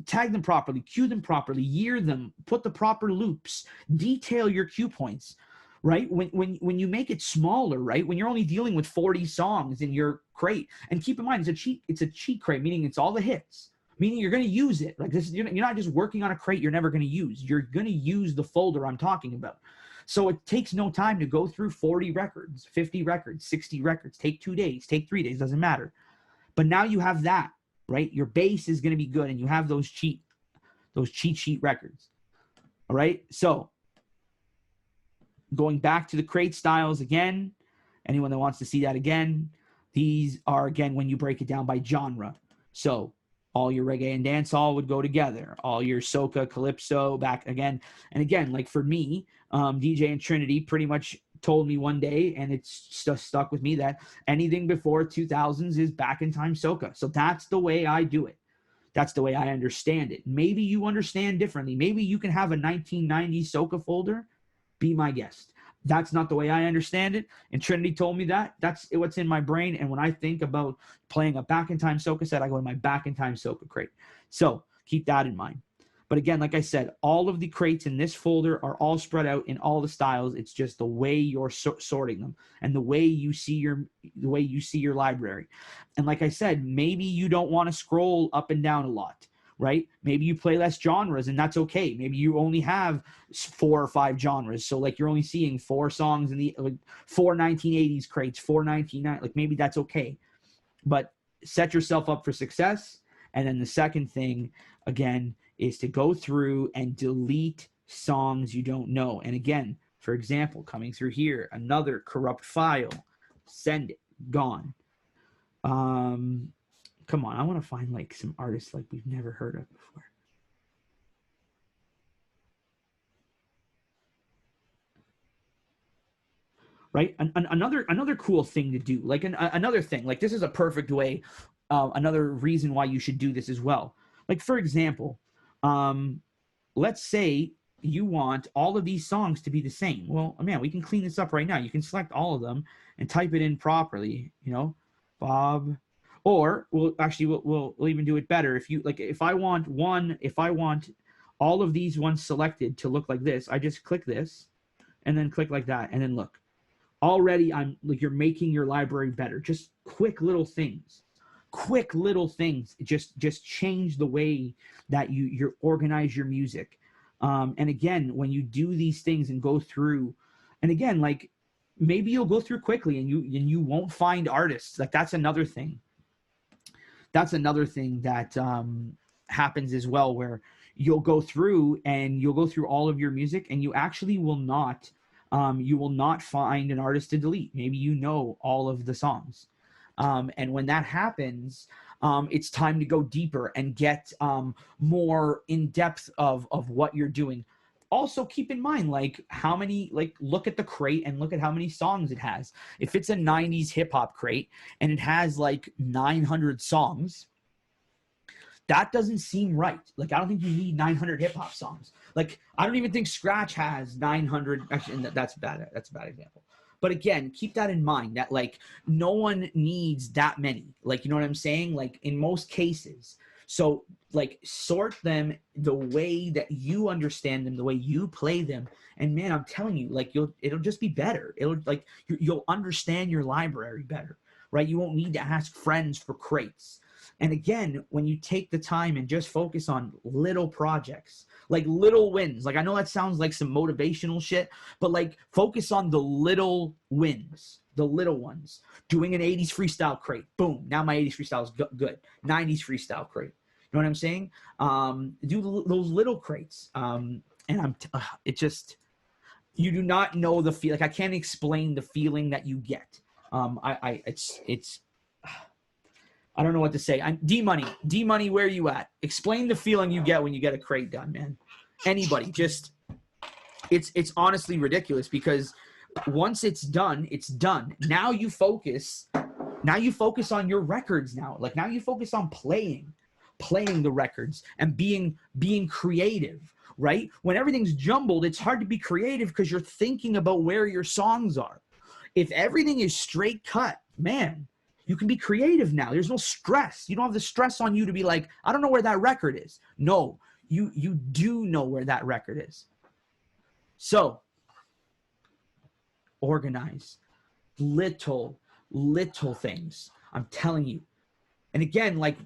tag them properly, cue them properly, year them, put the proper loops, detail your cue points, right? When you make it smaller, right? When you're only dealing with 40 songs in your crate, and keep in mind, it's a cheat crate, meaning it's all the hits. Meaning you're going to use it. Like this, you're not just working on a crate you're never going to use. You're going to use the folder I'm talking about. So it takes no time to go through 40 records, 50 records, 60 records. Take 2 days, take 3 days, doesn't matter. But now you have that, right? Your base is going to be good, and you have those cheat sheet records. All right. So going back to the crate styles again, anyone that wants to see that again, these are again when you break it down by genre. So all your reggae and dancehall would go together. All your soca, calypso, back again. And again, like for me, DJ and Trinity pretty much told me one day, and it's just stuck with me, that anything before 2000s is back in time soca. So that's the way I do it. That's the way I understand it. Maybe you understand differently. Maybe you can have a 1990s soca folder. Be my guest. That's not the way I understand it. And Trinity told me that. That's what's in my brain. And when I think about playing a back in time soca set, I go to my back in time soca crate. So keep that in mind. But again, like I said, all of the crates in this folder are all spread out in all the styles. It's just the way you're sorting them and the way you see your library. And like I said, maybe you don't want to scroll up and down a lot, right? Maybe you play less genres, and that's okay. Maybe you only have 4 or 5 genres. So like you're only seeing 4 songs in the 4 1980s crates, 4 1990s. Like maybe that's okay. But set yourself up for success. And then the second thing, again, is to go through and delete songs you don't know. And again, for example, coming through here, another corrupt file, send it, gone. Come on, I want to find like some artists like we've never heard of before. Right? Another cool thing to do, like another thing, like this is a perfect way, another reason why you should do this as well. Like for example, let's say you want all of these songs to be the same. Well, man, we can clean this up right now. You can select all of them and type it in properly, Bob. Or we'll even do it better. If I want all of these ones selected to look like this, I just click this and then click like that. And then look, already you're making your library better. Just quick little things, just change the way that you organize your music. And again, when you do these things and go through, and again, like maybe you'll go through quickly and you won't find artists. Like that's another thing. That's another thing that happens as well, where you'll go through all of your music and you actually will not find an artist to delete. Maybe all of the songs. And when that happens, It's time to go deeper and get more in depth of what you're doing. Also keep in mind, like, how many, like, look at the crate and look at how many songs it has. If it's a 90s hip hop crate and it has like 900 songs, that doesn't seem right. Like, I don't think you need 900 hip hop songs. Like, I don't even think Scratch has 900. Actually, that's bad. That's a bad example. But again, keep that in mind, that like no one needs that many. Like, you know what I'm saying? Like, in most cases. So like, sort them the way that you understand them, the way you play them. And man, I'm telling you, like, it'll just be better. It'll, like, you'll understand your library better, right? You won't need to ask friends for crates. And again, when you take the time and just focus on little projects, like little wins, like, I know that sounds like some motivational shit, but like, focus on the little wins, the little ones. Doing an 80s freestyle crate, boom, now my 80s freestyle is good. 90s freestyle crate, you know what I'm saying? Do those little crates. And it just, you do not know the feel. Like, I can't explain the feeling that you get. It's I don't know what to say. D-Money, where are you at? Explain the feeling you get when you get a crate done, man. Anybody, just, it's honestly ridiculous, because once it's done, it's done. Now you focus on your records now. Like, now you focus on playing the records and being creative, right? When everything's jumbled, it's hard to be creative because you're thinking about where your songs are. If everything is straight cut, man, you can be creative now. There's no stress. You don't have the stress on you to be like, I don't know where that record is. No, you do know where that record is. So organize little things. I'm telling you. And again, like,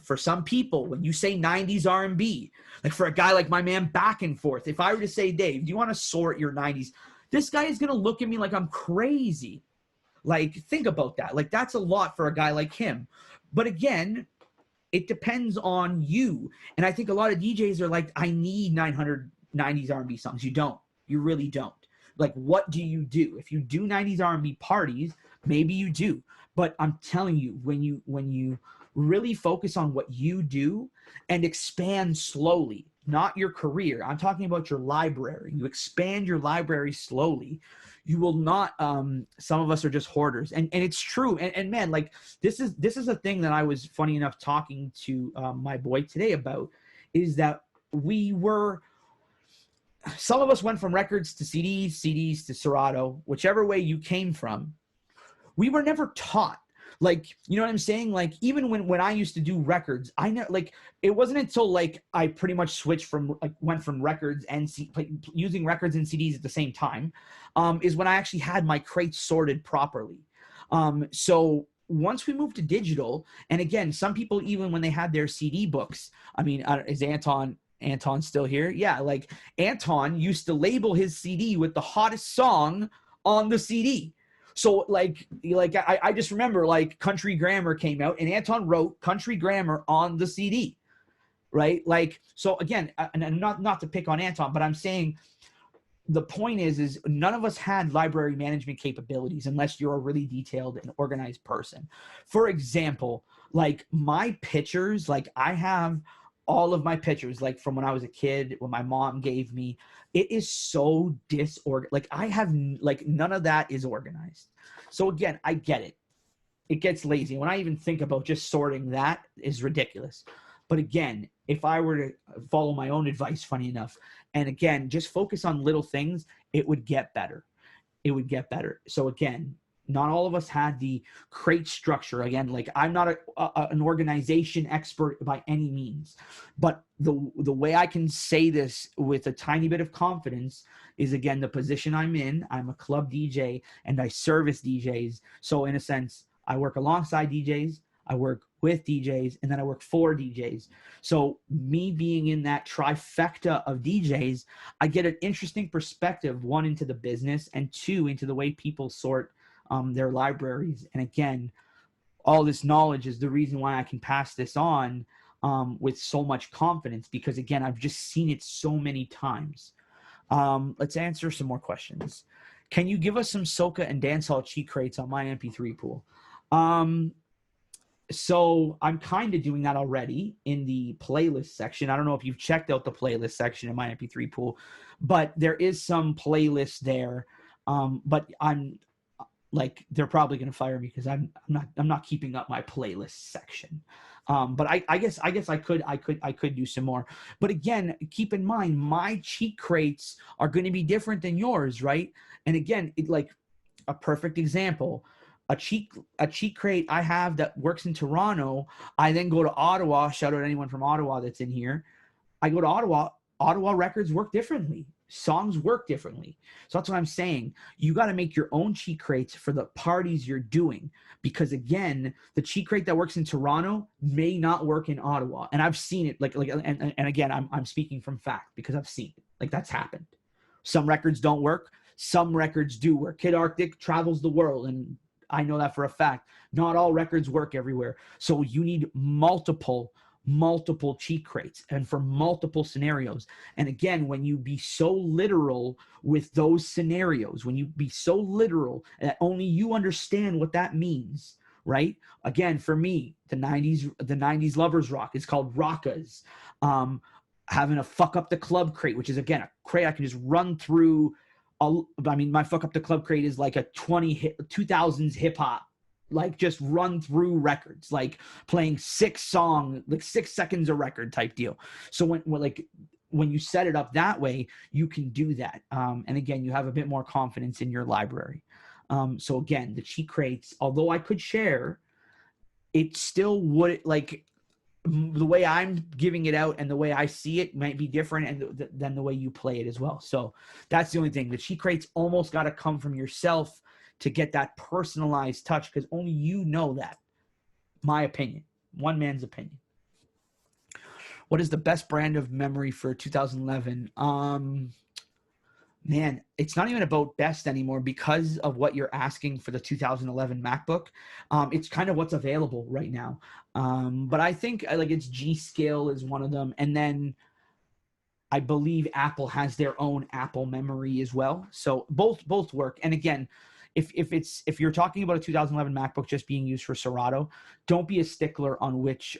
for some people, when you say 90s R&B, like for a guy like my man Back and Forth, if I were to say, Dave, do you want to sort your 90s? This guy is going to look at me like I'm crazy. Like, think about that. Like, that's a lot for a guy like him. But again, it depends on you. And I think a lot of DJs are like, I need 900 90s R&B songs. You don't. You really don't. Like, what do you do? If you do 90s R&B parties, maybe you do. But I'm telling you, when you really focus on what you do and expand slowly, not your career. I'm talking about your library. You expand your library slowly. You will not, some of us are just hoarders. And it's true. And man, like, this is a thing that I was, funny enough, talking to my boy today about, is that some of us went from records to CDs to Serato, whichever way you came from. We were never taught. Like, you know what I'm saying? Like, even when I used to do records, I know, like, it wasn't until like I pretty much switched from, like, went from records and using records and CDs at the same time, is when I actually had my crates sorted properly. So once we moved to digital, and again, some people, even when they had their CD books, I mean, is Anton still here? Yeah, like, Anton used to label his CD with the hottest song on the CD. So like I just remember, like, Country Grammar came out and Anton wrote Country Grammar on the CD, right? Like, so again, and not to pick on Anton, but I'm saying the point is none of us had library management capabilities unless you're a really detailed and organized person. For example, like, my pictures, like, I have all of my pictures, like, from when I was a kid, when my mom gave me, it is so disorganized. Like, I have, like, none of that is organized. So again, I get it. It gets lazy. When I even think about just sorting, that is ridiculous. But again, if I were to follow my own advice, funny enough, and again, just focus on little things, it would get better. It would get better. So again, not all of us had the crate structure. Again, like, I'm not an organization expert by any means, but the way I can say this with a tiny bit of confidence is, again, the position I'm in. I'm a club DJ and I service DJs. So in a sense, I work alongside DJs, I work with DJs, and then I work for DJs. So me being in that trifecta of DJs, I get an interesting perspective, one, into the business, and two, into the way people sort their libraries. And again, all this knowledge is the reason why I can pass this on with so much confidence, because again, I've just seen it so many times. Let's answer some more questions. Can you give us some soca and dancehall cheat crates on my MP3 pool? So I'm kind of doing that already in the playlist section. I don't know if you've checked out the playlist section in my MP3 pool, but there is some playlist there. But I'm like, they're probably going to fire me because I'm not keeping up my playlist section. But I guess I could do some more. But again, keep in mind, my cheat crates are going to be different than yours, right? And again, like a perfect example, a cheat crate I have that works in Toronto. I then go to Ottawa. Shout out anyone from Ottawa that's in here. I go to Ottawa. Ottawa records work differently. Songs work differently. So that's what I'm saying. You got to make your own cheat crates for the parties you're doing, because again, the cheat crate that works in Toronto may not work in Ottawa. And I've seen it. And again, I'm speaking from fact because I've seen it. Like, that's happened. Some records don't work. Some records do work. Kid Arctic travels the world, and I know that for a fact. Not all records work everywhere. So you need multiple cheat crates and for multiple scenarios. And again, when you be so literal with those scenarios, when you be so literal that only you understand what that means, right? Again, for me, the 90s lovers rock is called Rockas. Having a fuck up the club crate, which is again a crate I can just run through. I mean, my fuck up the club crate is like a 2000s hip hop, like just run through records, like playing 6 songs, like 6 seconds a record type deal. So when you set it up that way, you can do that. And again, you have a bit more confidence in your library. So again, the cheat crates, although I could share, it still would, like, the way I'm giving it out and the way I see it might be different than the way you play it as well. So that's the only thing. The cheat crates almost got to come from yourself to get that personalized touch, because only you know that. My opinion. One man's opinion. What is the best brand of memory for 2011? Man, it's not even about best anymore because of what you're asking for the 2011 MacBook. It's kind of what's available right now. But I think like it's G.Skill is one of them. And then I believe Apple has their own Apple memory as well. So both work. And again, if you're talking about a 2011 MacBook just being used for Serato, don't be a stickler on which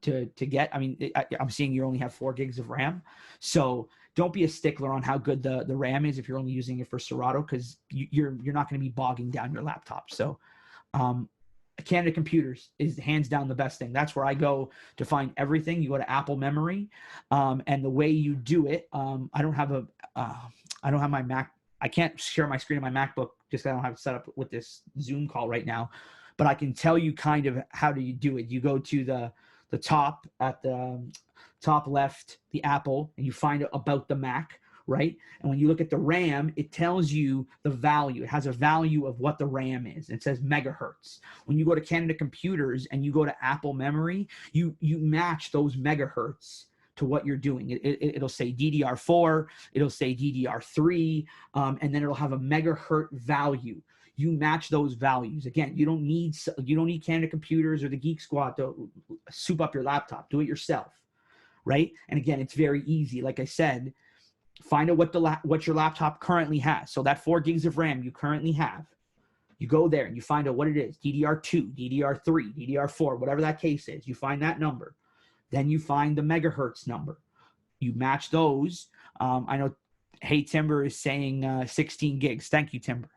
to get. I mean, I'm seeing you only have 4 gigs of RAM, so don't be a stickler on how good the RAM is if you're only using it for Serato, because you're not going to be bogging down your laptop. So Canada Computers is hands down the best thing. That's where I go to find everything. You go to Apple Memory, and the way you do it, I don't have my Mac. I can't share my screen on my MacBook just because I don't have it set up with this Zoom call right now. But I can tell you kind of how do you do it. You go to the top at the top left, the Apple, and you find out about the Mac, right? And when you look at the RAM, it tells you the value. It has a value of what the RAM is. It says megahertz. When you go to Canada Computers and you go to Apple Memory, you match those megahertz to what you're doing. It'll say DDR4, it'll say DDR3, and then it'll have a megahertz value. You match those values. Again, you don't need Canada Computers or the Geek Squad to soup up your laptop. Do it yourself, right? And again, it's very easy. Like I said, find out what your laptop currently has. So that 4 gigs of RAM you currently have, you go there and you find out what it is: DDR2, DDR3, DDR4, whatever that case is. You find that number. Then you find the megahertz number. You match those. I know, hey, Timber is saying 16 gigs. Thank you, Timber.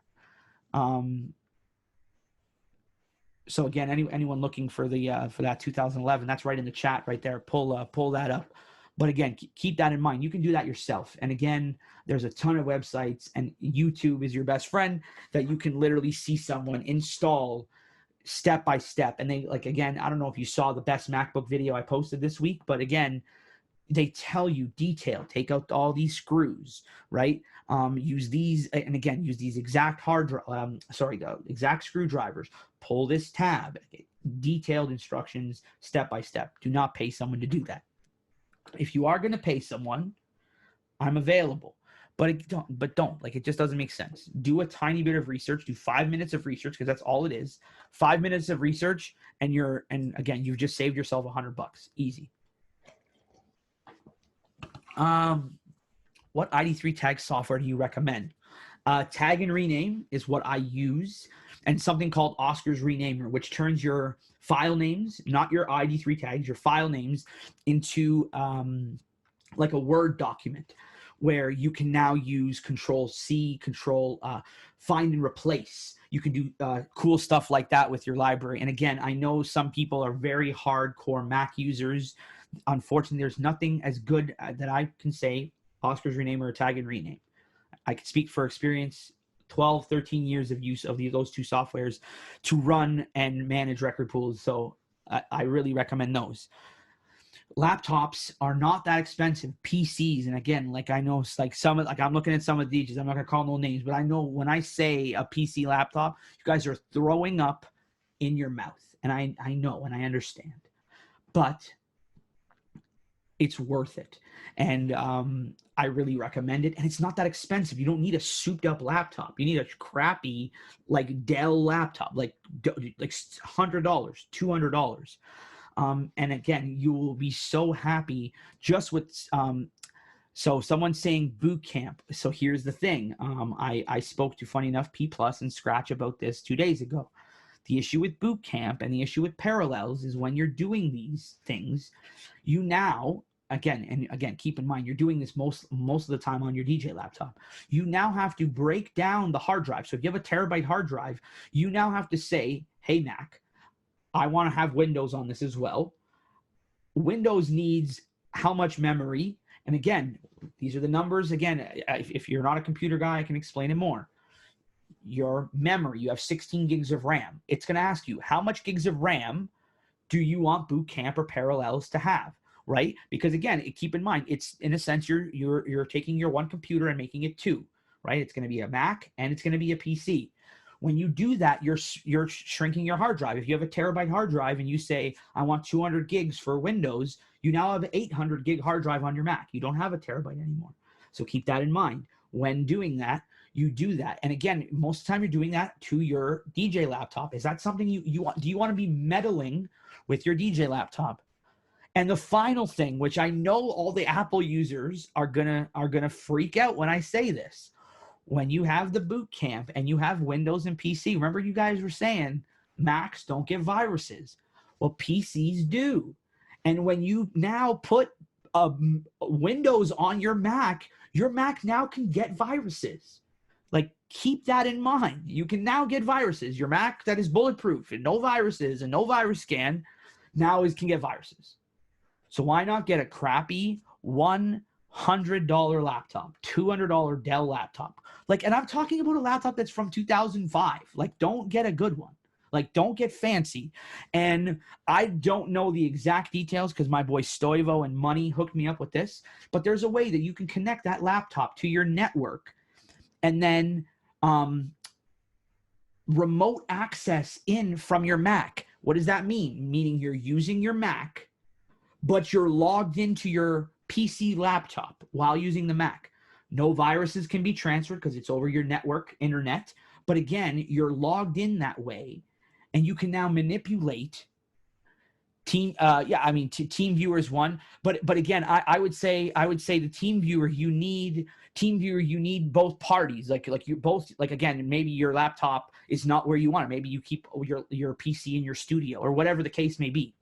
So again, anyone looking for that 2011, that's right in the chat right there. Pull that up. But again, keep that in mind. You can do that yourself. And again, there's a ton of websites, and YouTube is your best friend, that you can literally see someone install step by step. And they, like, again, I don't know if you saw the best MacBook video I posted this week, but again, they tell you detail. Take out all these screws, right? Use these, and again, use these exact the exact screwdrivers. Pull this tab. Detailed instructions, step by step. Do not pay someone to do that. If you are going to pay someone, I'm available. But don't. Like, it just doesn't make sense. Do a tiny bit of research. Do 5 minutes of research, because that's all it is. 5 minutes of research, and again, you've just saved yourself $100. Easy. What ID3 tag software do you recommend? Tag and rename is what I use. and something called Oscar's Renamer, which turns your file names, not your ID3 tags, your file names into like a Word document where you can now use Control C, Control find and replace. You can do cool stuff like that with your library. And again, I know some people are very hardcore Mac users. Unfortunately, there's nothing as good that I can say Oscar's Renamer or Tag and Rename. I can speak for experience, 12, 13 years of use of those two softwares to run and manage record pools. So I really recommend those. Laptops are not that expensive. PCs, and again, like I know, like I'm looking at some of these. I'm not gonna call no names, but I know when I say a PC laptop, you guys are throwing up in your mouth, and I know and I understand, but it's worth it, and I really recommend it. And it's not that expensive. You don't need a souped up laptop. You need a crappy like Dell laptop, like $100, $200. And again, you will be so happy just with, so someone's saying boot camp. So here's the thing. I spoke to, funny enough, P Plus and Scratch about this 2 days ago. The issue with boot camp and the issue with parallels is when you're doing these things, you now, again, keep in mind, you're doing this most of the time on your DJ laptop. You now have to break down the hard drive. So if you have a terabyte hard drive, you now have to say, hey, Mac, I want to have Windows on this as well. Windows needs how much memory? And again, these are the numbers. Again, if you're not a computer guy, I can explain it more. Your memory, you have 16 gigs of RAM. It's going to ask you, how much gigs of RAM do you want boot camp or parallels to have, right? Because again, keep in mind, it's in a sense, you're taking your one computer and making it two, right? It's going to be a Mac and it's going to be a PC. When you do that, you're shrinking your hard drive. If you have a terabyte hard drive and you say, I want 200 gigs for Windows, you now have an 800 gig hard drive on your Mac. You don't have a terabyte anymore. So keep that in mind. When doing that, you do that. And again, most of the time you're doing that to your DJ laptop. Is that something you want? Do you want to be meddling with your DJ laptop? And the final thing, which I know all the Apple users are gonna freak out when I say this. When you have the boot camp and you have Windows and PC, remember you guys were saying Macs don't get viruses. Well, PCs do. And when you now put Windows on your Mac now can get viruses. Like, keep that in mind. You can now get viruses. Your Mac that is bulletproof and no viruses and no virus scan now can get viruses. So why not get a crappy $100 laptop, $200 Dell laptop? Like, and I'm talking about a laptop that's from 2005. Like, don't get a good one. Like, don't get fancy. And I don't know the exact details because my boy Stoivo and Money hooked me up with this. But there's a way that you can connect that laptop to your network and then remote access in from your Mac. What does that mean? Meaning you're using your Mac, but you're logged into your PC laptop while using the Mac. No viruses can be transferred because it's over your network, internet. But again, you're logged in that way, and you can now manipulate team. Team viewer is one, but again, I would say the team viewer you need both parties. Like you both, like, again, maybe your laptop is not where you want it. Maybe you keep your PC in your studio or whatever the case may be.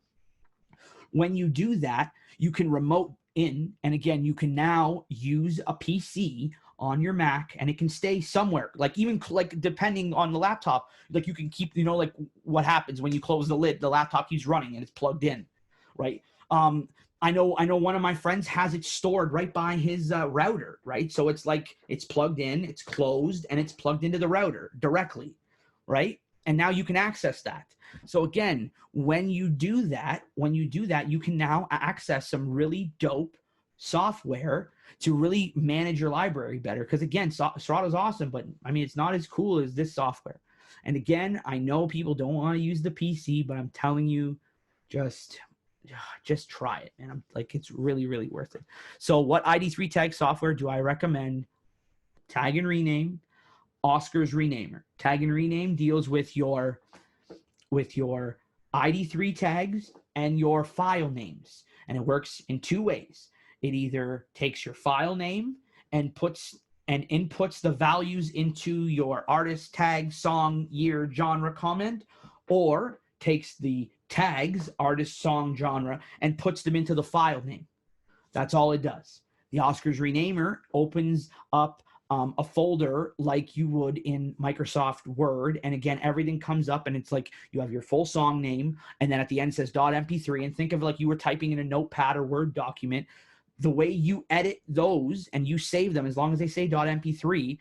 When you do that, you can remote in, and again, you can now use a PC on your Mac, and it can stay somewhere. Like, even like depending on the laptop, like you can keep, like what happens when you close the lid, the laptop keeps running and it's plugged in, right? I know one of my friends has it stored right by his router, right? So it's like it's plugged in, it's closed, and it's plugged into the router directly, right? And now you can access that. So again, when you do that, you can now access some really dope software to really manage your library better. Because again, Serato's awesome, but I mean, it's not as cool as this software. And again, I know people don't want to use the PC, but I'm telling you, just try it. And I'm like, it's really, really worth it. So what ID3 tag software do I recommend? Tag and Rename, Oscar's Renamer. Tag and Rename deals with your ID3 tags and your file names. And it works in two ways. It either takes your file name and puts and inputs the values into your artist, tag, song, year, genre, comment, or takes the tags, artist, song, genre, and puts them into the file name. That's all it does. The Oscars Renamer opens up a folder like you would in Microsoft Word. And again, everything comes up and it's like you have your full song name. And then at the end it says .mp3. And think of it like you were typing in a notepad or Word document. The way you edit those and you save them, as long as they say .mp3,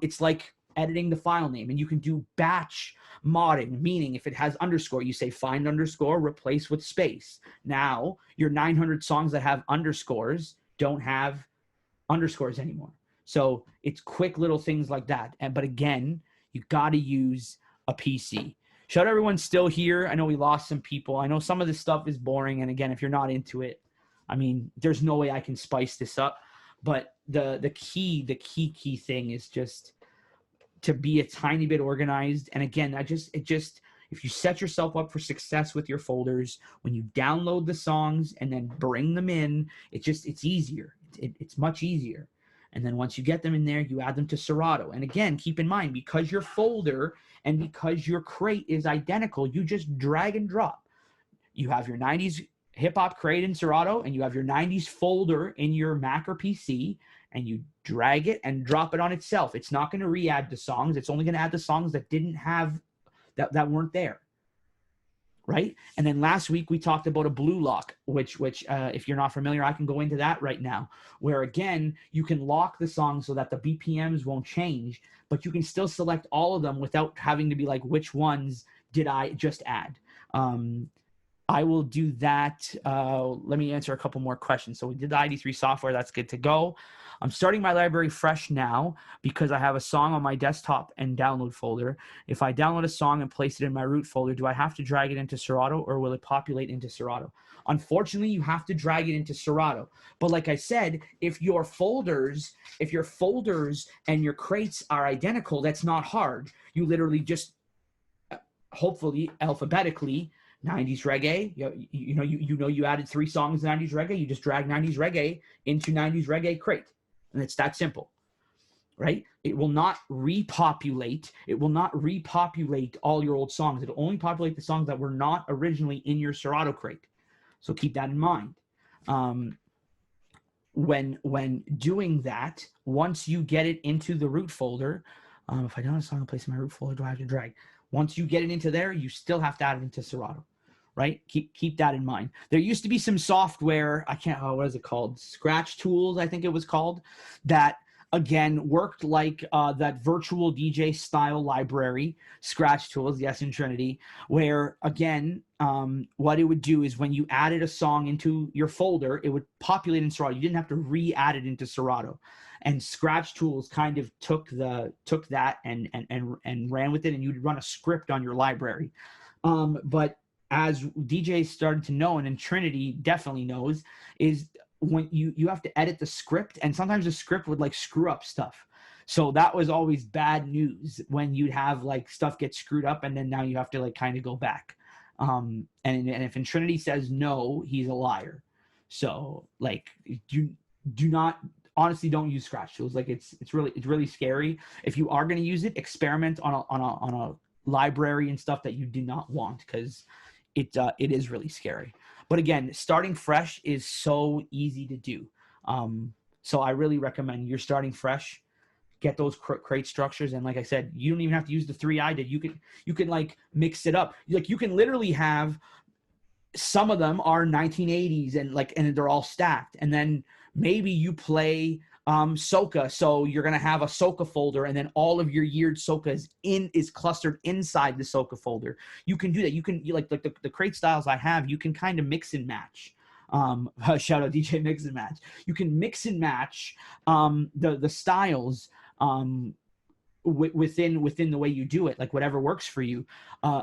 it's like editing the file name. And you can do batch modding, meaning if it has underscore, you say find underscore, replace with space. Now, your 900 songs that have underscores don't have underscores anymore. So it's quick little things like that. But again, you got to use a PC. Shout out everyone still here. I know we lost some people. I know some of this stuff is boring. And again, if you're not into it, I mean, there's no way I can spice this up. But the key thing is just to be a tiny bit organized. And again, if you set yourself up for success with your folders, when you download the songs and then bring them in, it's easier. It's much easier. And then once you get them in there, you add them to Serato. And again, keep in mind, because your folder and because your crate is identical, you just drag and drop. You have your 90s hip hop crate in Serato and you have your 90s folder in your Mac or PC, and you drag it and drop it on itself. It's not going to re-add the songs. It's only going to add the songs that didn't have, that weren't there. Right? And then last week we talked about a blue lock, which if you're not familiar, I can go into that right now, where again, you can lock the songs so that the BPMs won't change, but you can still select all of them without having to be like, which ones did I just add? I will do that. Let me answer a couple more questions. So we did the ID3 software. That's good to go. I'm starting my library fresh now because I have a song on my desktop and download folder. If I download a song and place it in my root folder, do I have to drag it into Serato or will it populate into Serato? Unfortunately, you have to drag it into Serato. But like I said, if your folders and your crates are identical, that's not hard. You literally just, hopefully alphabetically, 90s reggae, you added 3 songs in 90s reggae, you just drag 90s reggae into 90s reggae crate. And it's that simple, right? It will not repopulate. It will not repopulate all your old songs. It'll only populate the songs that were not originally in your Serato crate. So keep that in mind. When doing that, once you get it into the root folder, if I don't have a song in place in my root folder, do I have to drag? Once you get it into there, you still have to add it into Serato, right? Keep that in mind. There used to be some software, what is it called? Scratch Tools, I think it was called, that again worked like that virtual DJ style library, Scratch Tools, yes, in Trinity, where again, what it would do is when you added a song into your folder, it would populate in Serato. You didn't have to re-add it into Serato. And Scratch Tools kind of took that and ran with it, and you'd run a script on your library. But as DJs started to know, and in Trinity definitely knows, is when you have to edit the script, and sometimes the script would like screw up stuff. So that was always bad news when you'd have like stuff get screwed up, and then now you have to like kind of go back. And if in Trinity says no, he's a liar. So like do not. Honestly, don't use Scratch Tools. Like it's really scary. If you are going to use it, experiment on a library and stuff that you do not want, because it is really scary. But again, starting fresh is so easy to do. So I really recommend you're starting fresh. Get those crate structures, and like I said, you don't even have to use the 3 I did. You can like mix it up. Like you can literally have some of them are 1980s and they're all stacked, and then maybe you play soca, so you're going to have a soca folder, and then all of your yeared soca is clustered inside the soca folder. You can do that. You like the crate styles I have, you can kind of mix and match. Shout out DJ Mix and Match. You can mix and match the styles within the way you do it, like whatever works for you.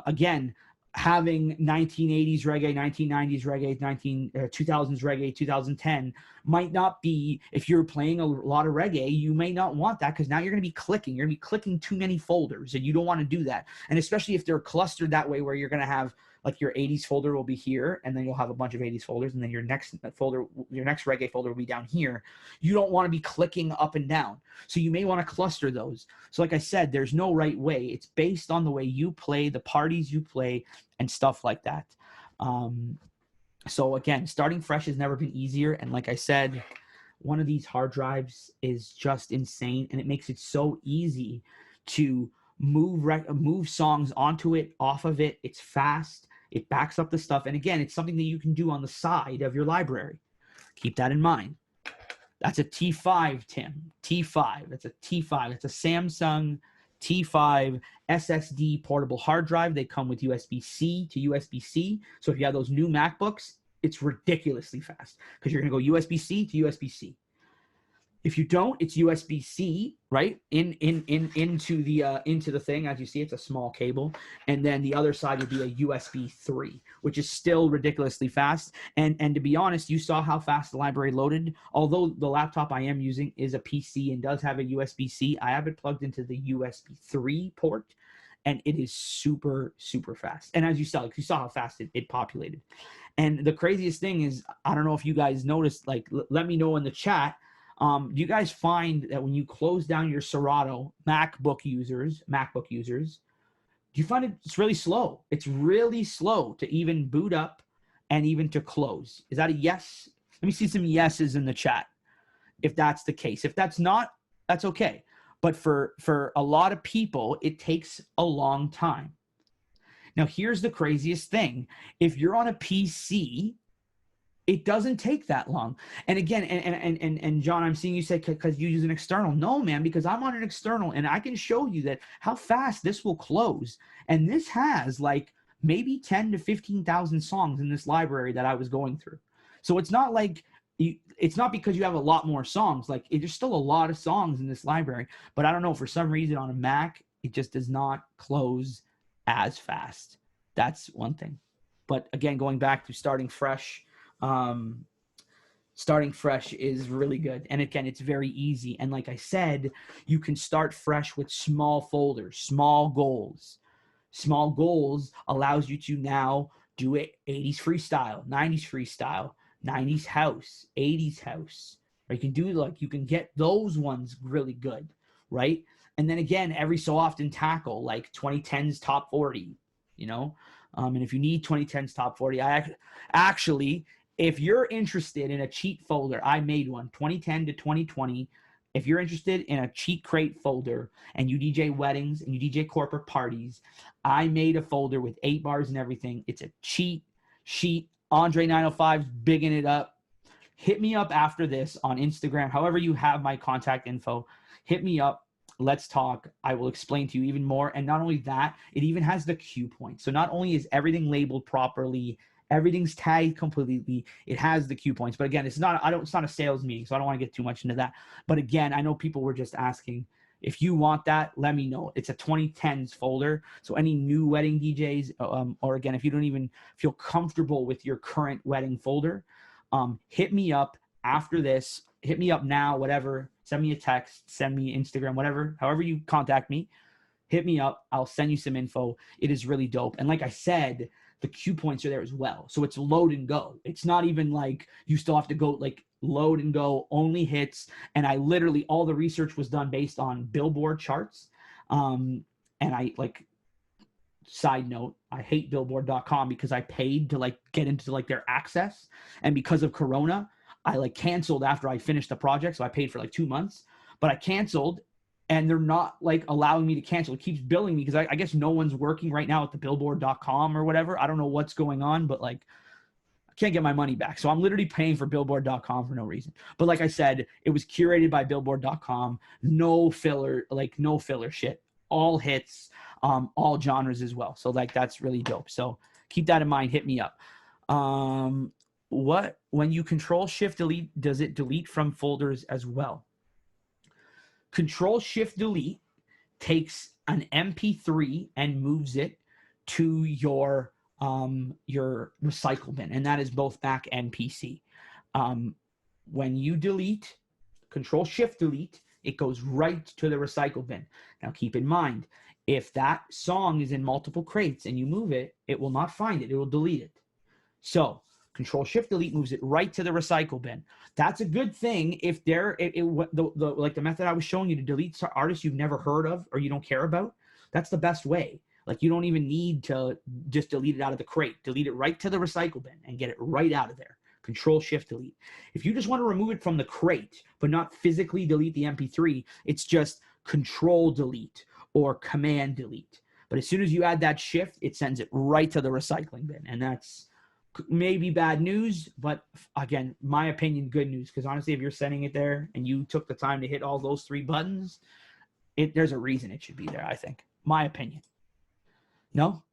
Again, having 1980s reggae, 1990s reggae, 2000s reggae, 2010 might not be, if you're playing a lot of reggae, you may not want that, because now you're going to be clicking. You're going to be clicking too many folders, and you don't want to do that. And especially if they're clustered that way, where you're going to have Like your 80s folder will be here, and then you'll have a bunch of 80s folders, and then your next folder, your next reggae folder will be down here. You don't want to be clicking up and down. So you may want to cluster those. So like I said, there's no right way. It's based on the way you play, the parties you play, and stuff like that. So again, starting fresh has never been easier. And like I said, one of these hard drives is just insane, and it makes it so easy to move songs onto it, off of it. It's fast. It backs up the stuff. And again, it's something that you can do on the side of your library. Keep that in mind. That's a T5, Tim. T5. That's a T5. It's a Samsung T5 SSD portable hard drive. They come with USB-C to USB-C. So if you have those new MacBooks, it's ridiculously fast because you're going to go USB-C to USB-C. If you don't, it's USB-C, right? Into the thing. As you see, it's a small cable. And then the other side would be a USB 3, which is still ridiculously fast. And to be honest, you saw how fast the library loaded. Although the laptop I am using is a PC and does have a USB-C, I have it plugged into the USB 3 port, and it is super, super fast. And as you saw how fast it populated. And the craziest thing is, I don't know if you guys noticed, like, let me know in the chat, do you guys find that when you close down your Serato, MacBook users, do you find it's really slow? It's really slow to even boot up and even to close. Is that a yes? Let me see some yeses in the chat if that's the case. If that's not, that's okay. But for a lot of people, it takes a long time. Now, here's the craziest thing. If you're on a PC, it doesn't take that long. And again, and John, I'm seeing you say because you use an external. No, man, because I'm on an external, and I can show you that how fast this will close. And this has like maybe 10 to 15,000 songs in this library that I was going through. So it's not like it's not because you have a lot more songs. Like there's still a lot of songs in this library, but I don't know, for some reason on a Mac, it just does not close as fast. That's one thing. But again, going back to starting fresh, starting fresh is really good. And again, it's very easy. And like I said, you can start fresh with small folders, small goals. Small goals allows you to now do it 80s freestyle, 90s freestyle, 90s house, 80s house. Or you can do like, you can get those ones really good, right? And then again, every so often tackle like 2010s top 40, you know? And if you need 2010s top 40, actually, if you're interested in a cheat folder, I made one, 2010 to 2020. If you're interested in a cheat crate folder and you DJ weddings and you DJ corporate parties, I made a folder with 8 bars and everything. It's a cheat sheet. Andre 905's bigging it up. Hit me up after this on Instagram. However you have my contact info, hit me up. Let's talk. I will explain to you even more. And not only that, it even has the cue point. So not only is everything labeled properly, everything's tagged completely, it has the cue points. But again, it's not a sales meeting, so I don't want to get too much into that. But again, I know people were just asking. If you want that, let me know. It's a 2010s folder. So any new wedding DJs, or again, if you don't even feel comfortable with your current wedding folder, hit me up after this. Hit me up now, whatever. Send me a text, send me Instagram, whatever. However you contact me, hit me up. I'll send you some info. It is really dope. And like I said, the cue points are there as well. So it's load and go. It's not even like you still have to go like load and go, only hits. And I literally, all the research was done based on Billboard charts. And I like, side note, I hate billboard.com because I paid to like get into like their access. And because of Corona, I like canceled after I finished the project. So I paid for like 2 months, but I canceled and they're not like allowing me to cancel. It keeps billing me because I guess no one's working right now at the billboard.com or whatever. I don't know what's going on, but like I can't get my money back. So I'm literally paying for billboard.com for no reason. But like I said, it was curated by billboard.com. No filler shit. All hits, all genres as well. So like that's really dope. So keep that in mind. Hit me up. When you control shift delete, does it delete from folders as well? Control shift delete takes an MP3 and moves it to your recycle bin, and that is both Mac and PC. When you delete, control shift delete, it goes right to the recycle bin. Now keep in mind, If that song is in multiple crates and you move it, it will not find it. It will delete it. So Control-Shift-Delete moves it right to the recycle bin. That's a good thing if like the method I was showing you to delete artists you've never heard of or you don't care about. That's the best way. Like, you don't even need to just delete it out of the crate. Delete it right to the recycle bin and get it right out of there. Control-Shift-Delete. If you just want to remove it from the crate but not physically delete the MP3, it's just Control-Delete or Command-Delete. But as soon as you add that shift, it sends it right to the recycling bin. And that's maybe bad news, but again, my opinion, good news. Because honestly, if you're sending it there and you took the time to hit all those 3 buttons, there's a reason it should be there, I think. My opinion. No?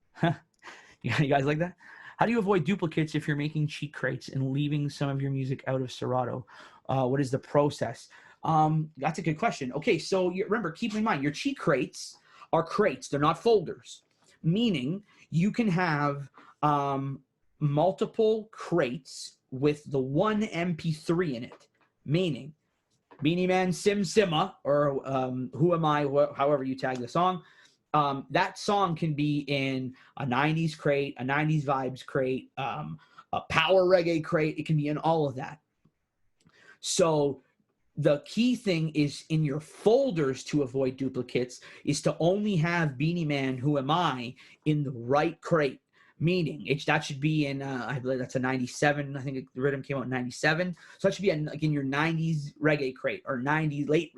You guys like that? How do you avoid duplicates if you're making cheat crates and leaving some of your music out of Serato? What is the process? That's a good question. Okay, so remember, keep in mind, your cheat crates are crates. They're not folders, meaning you can have multiple crates with the one MP3 in it, meaning Beanie Man Sim Sima, or Who Am I, however you tag the song. That song can be in a 90s crate, a 90s vibes crate, a power reggae crate. It can be in all of that. So the key thing is in your folders to avoid duplicates is to only have Beanie Man Who Am I in the right crate. Meaning that should be in, I believe that's a 97. I think the rhythm came out in 97. So that should be in your 90s reggae crate or late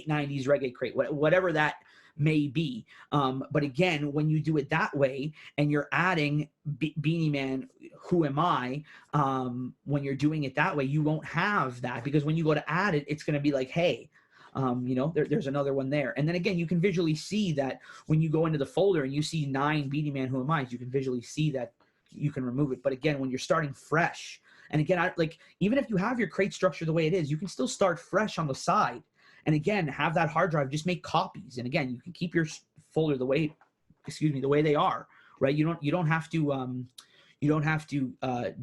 90s reggae crate, whatever that may be. But again, when you do it that way and you're adding Beanie Man Who Am I, when you're doing it that way, you won't have that, because when you go to add it, it's going to be like, hey, there's another one there. And then again, you can visually see that when you go into the folder and you see 9 Beanie Man Who Am I, you can visually see that you can remove it. But again, when you're starting fresh, and again, even if you have your crate structure the way it is, you can still start fresh on the side. And again, have that hard drive, just make copies. And again, you can keep your folder the way they are, right? You don't have to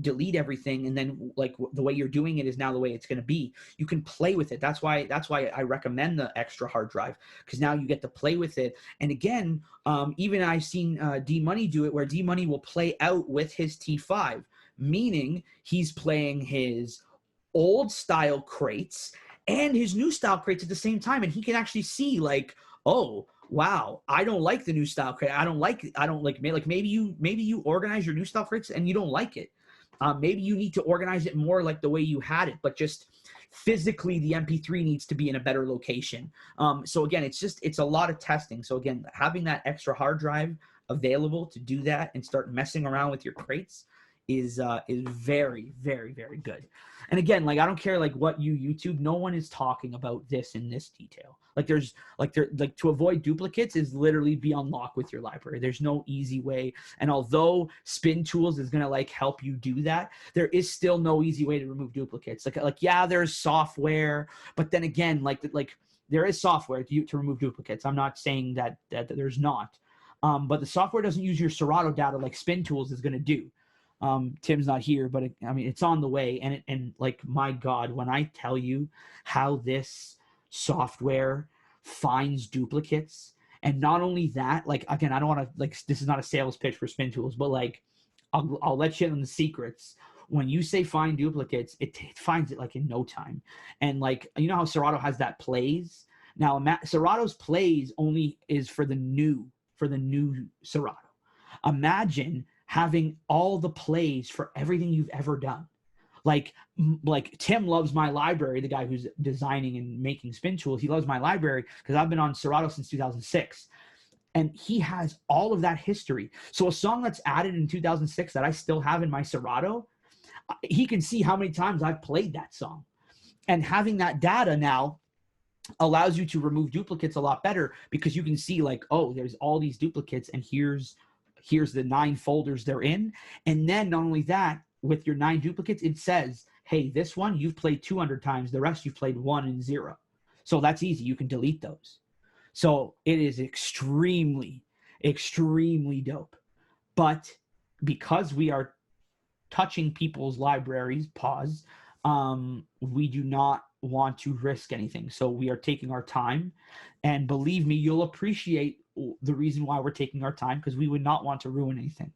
delete everything, and then like the way you're doing it is now the way it's going to be. You can play with it. That's why I recommend the extra hard drive, because now you get to play with it. And again, even I've seen D Money do it, where D Money will play out with his T5, meaning he's playing his old style crates and his new style crates at the same time, and he can actually see like, oh wow, I don't like the new style crate. Maybe you organize your new style crates and you don't like it. Maybe you need to organize it more like the way you had it, but just physically the MP3 needs to be in a better location. So again, it's a lot of testing. So again, having that extra hard drive available to do that and start messing around with your crates is very, very, very good. And again, like, I don't care like what YouTube, no one is talking about this in this detail. To avoid duplicates is literally be on lock with your library. There's no easy way. And although Spin Tools is going to like help you do that, there is still no easy way to remove duplicates. Yeah, there's software, but then again, like there is software to remove duplicates. I'm not saying that there's not. But the software doesn't use your Serato data like Spin Tools is going to do. Tim's not here, but it's on the way. And like, my God, when I tell you how this software finds duplicates, and not only that, like, again, I don't want to, like, this is not a sales pitch for Spin Tools, but like, I'll let you in on the secrets. When you say find duplicates, it finds it like in no time. And like, you know how Serato has that plays? Now, Serato's plays only is for the new Serato. Imagine having all the plays for everything you've ever done. Like Tim loves my library, the guy who's designing and making Spin Tools. He loves my library because I've been on Serato since 2006. And he has all of that history. So a song that's added in 2006 that I still have in my Serato, he can see how many times I've played that song. And having that data now allows you to remove duplicates a lot better, because you can see like, oh, there's all these duplicates, and here's the 9 folders they're in. And then not only that, with your 9 duplicates, it says, hey, this one you've played 200 times, the rest you've played 1 and 0. So that's easy. You can delete those. So it is extremely, extremely dope. But because we are touching people's libraries, we do not want to risk anything. So we are taking our time. And believe me, you'll appreciate the reason why we're taking our time, because we would not want to ruin anything.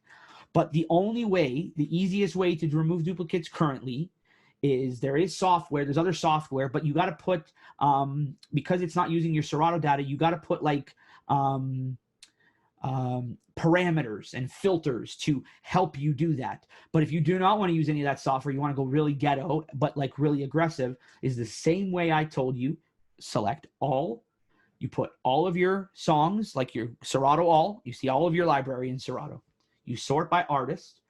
But the only way, the easiest way to remove duplicates currently is there is software, there's other software, but you got to put, because it's not using your Serato data, you got to put like parameters and filters to help you do that. But if you do not want to use any of that software, you want to go really ghetto, but like really aggressive, is the same way I told you. Select all. You put all of your songs, like your Serato all, you see all of your library in Serato. You sort by artist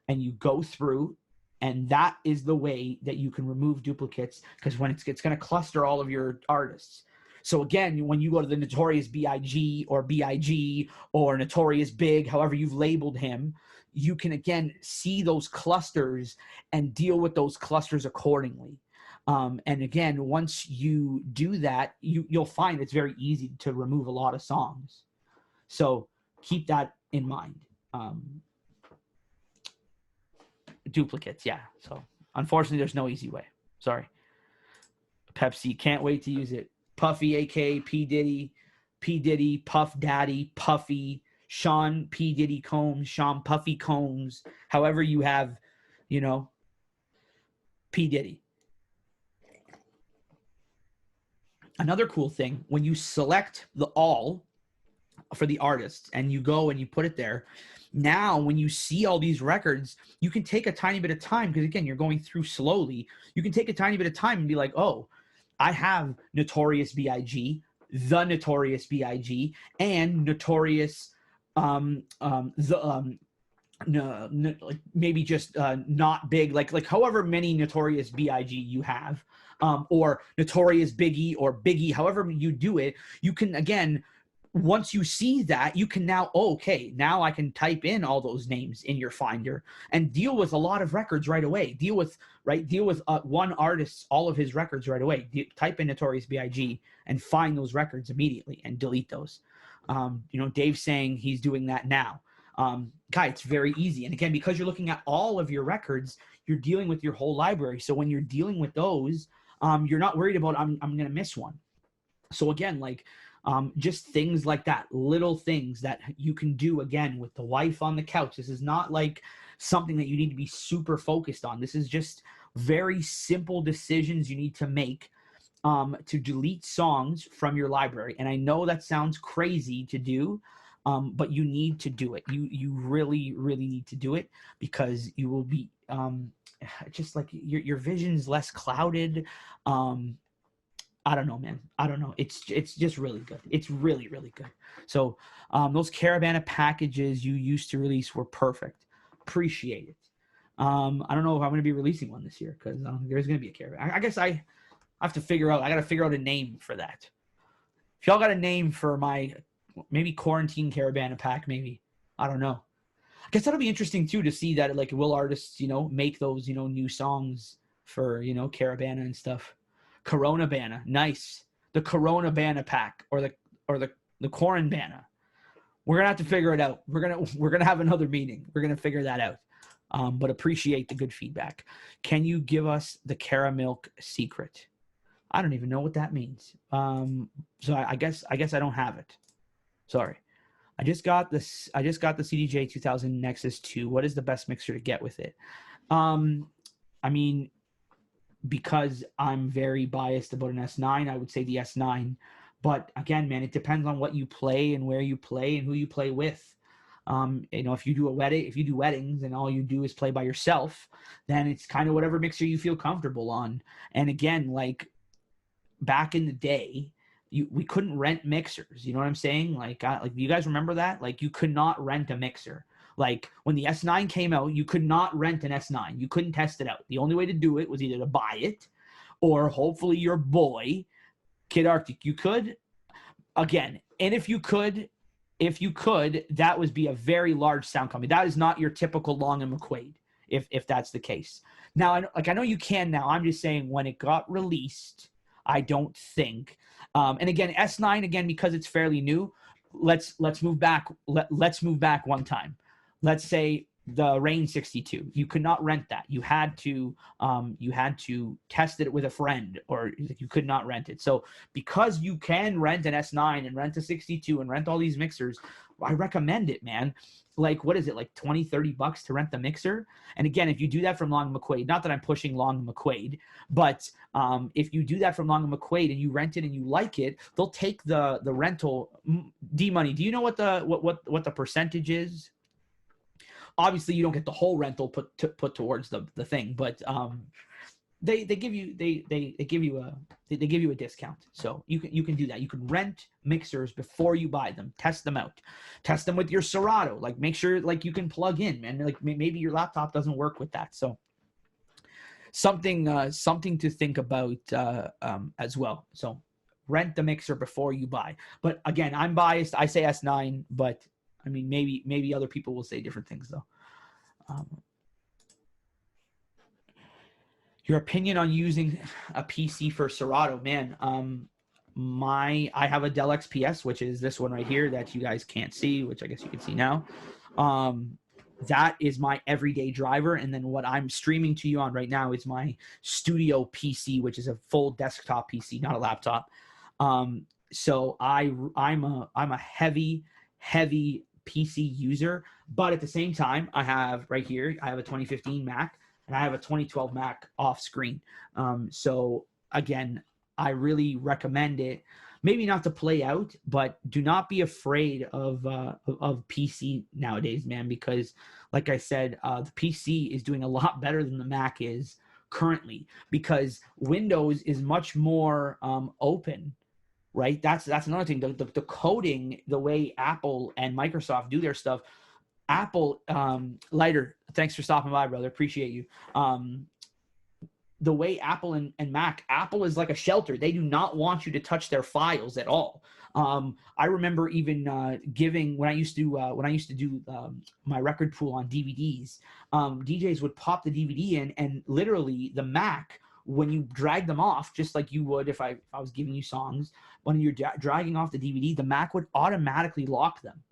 and you go through, and that is the way that you can remove duplicates, because when it's going to cluster all of your artists. So again, when you go to the Notorious B.I.G. or B.I.G. or Notorious Big, however you've labeled him, you can again see those clusters and deal with those clusters accordingly. And again, once you do that, you'll find it's very easy to remove a lot of songs. So keep that in mind. Duplicates, yeah. So unfortunately, there's no easy way. Sorry. Pepsi, can't wait to use it. Puffy, aka P. Diddy, Puff Daddy, Puffy, Sean P. Diddy Combs, Sean Puffy Combs, however you have, you know, P. Diddy. Another cool thing, when you select the all for the artist and you go and you put it there, now when you see all these records, you can take a tiny bit of time, because again, you're going through slowly. You can take a tiny bit of time and be like, oh, I have Notorious B.I.G., the Notorious B.I.G., and Notorious like maybe just not big, like however many Notorious B.I.G. you have, or Notorious Biggie or Biggie, however you do it, you can again, once you see that, you can now, okay, now I can type in all those names in your Finder and deal with a lot of records right away. Deal with one artist, all of his records right away. Type in Notorious B.I.G. and find those records immediately and delete those. Dave's saying he's doing that now. Guy, it's very easy. And again, because you're looking at all of your records, you're dealing with your whole library. So when you're dealing with those, you're not worried about, I'm going to miss one. So again, like, just things like that, little things that you can do again with the wife on the couch. This is not like something that you need to be super focused on. This is just very simple decisions you need to make to delete songs from your library. And I know that sounds crazy to do, but you need to do it. You really, really need to do it, because you will be just like your vision's less clouded. I don't know, man. I don't know. It's just really good. It's really, really good. So those Caravana packages you used to release were perfect. Appreciate it. I don't know if I'm going to be releasing one this year, because there's going to be a Caravan. I guess I have to figure out. I got to figure out a name for that. If y'all got a name for my maybe quarantine Caravana pack, maybe. I don't know. I guess that'll be interesting too to see that, like, will artists, make those, new songs for, Caravana and stuff. Corona Bana, nice. The Corona Bana pack, or the Corin Bana. We're gonna have to figure it out. We're gonna have another meeting. We're gonna figure that out. But appreciate the good feedback. Can you give us the Caramilk secret? I don't even know what that means. So I guess I don't have it. Sorry. I just got the CDJ 2000 Nexus 2. What is the best mixer to get with it? I mean, because I'm very biased about an S9, I would say the S9. But again, man, it depends on what you play and where you play and who you play with. If you do weddings and all you do is play by yourself, then it's kind of whatever mixer you feel comfortable on. And again, like back in the day, we couldn't rent mixers. You know what I'm saying? Like you guys remember that? Like you could not rent a mixer. Like when the S9 came out, you could not rent an S9. You couldn't test it out. The only way to do it was either to buy it, or hopefully your boy, Kid Arctic, you could. Again, and if you could, that would be a very large sound company. That is not your typical Long and McQuaid, if that's the case. Now, I know you can now. I'm just saying when it got released, I don't think. And again, S9, again, because it's fairly new, let's move back. Let's move back one time. Let's say the Rain 62. You could not rent that. You had to test it with a friend, or you could not rent it. So because you can rent an S9 and rent a 62 and rent all these mixers, I recommend it, man. Like, what is it, like $20-$30 to rent the mixer? And again, if you do that from Long McQuaid, not that I'm pushing Long McQuaid, but if you do that from Long McQuaid and you rent it and you like it, they'll take the rental. D Money, do you know what the percentage is? Obviously, you don't get the whole rental put towards the thing, but they give you a discount, so you can do that. You can rent mixers before you buy them, test them out, test them with your Serato, like make sure like you can plug in, man. Like maybe your laptop doesn't work with that, so something to think about as well. So rent the mixer before you buy. But again, I'm biased. I say S9, but I mean, maybe other people will say different things though. Your opinion on using a PC for Serato, man. I have a Dell XPS, which is this one right here that you guys can't see, which I guess you can see now. That is my everyday driver, and then what I'm streaming to you on right now is my studio PC, which is a full desktop PC, not a laptop. So I'm a heavy PC user, but at the same time, I have right here, I have a 2015 Mac and I have a 2012 Mac off screen. So again, I really recommend it. Maybe not to play out, but do not be afraid of PC nowadays, man, because like I said, the PC is doing a lot better than the Mac is currently, because Windows is much more open. Right, that's another thing. The coding, the way Apple and Microsoft do their stuff. Apple, Lighter, thanks for stopping by, brother. Appreciate you. The way Apple and Mac, Apple is like a shelter. They do not want you to touch their files at all. I remember even giving when I used to do my record pool on DVDs. DJs would pop the DVD in, and literally the Mac, when you drag them off, just like you would if I was giving you songs, when you're dragging off the DVD, the Mac would automatically lock them.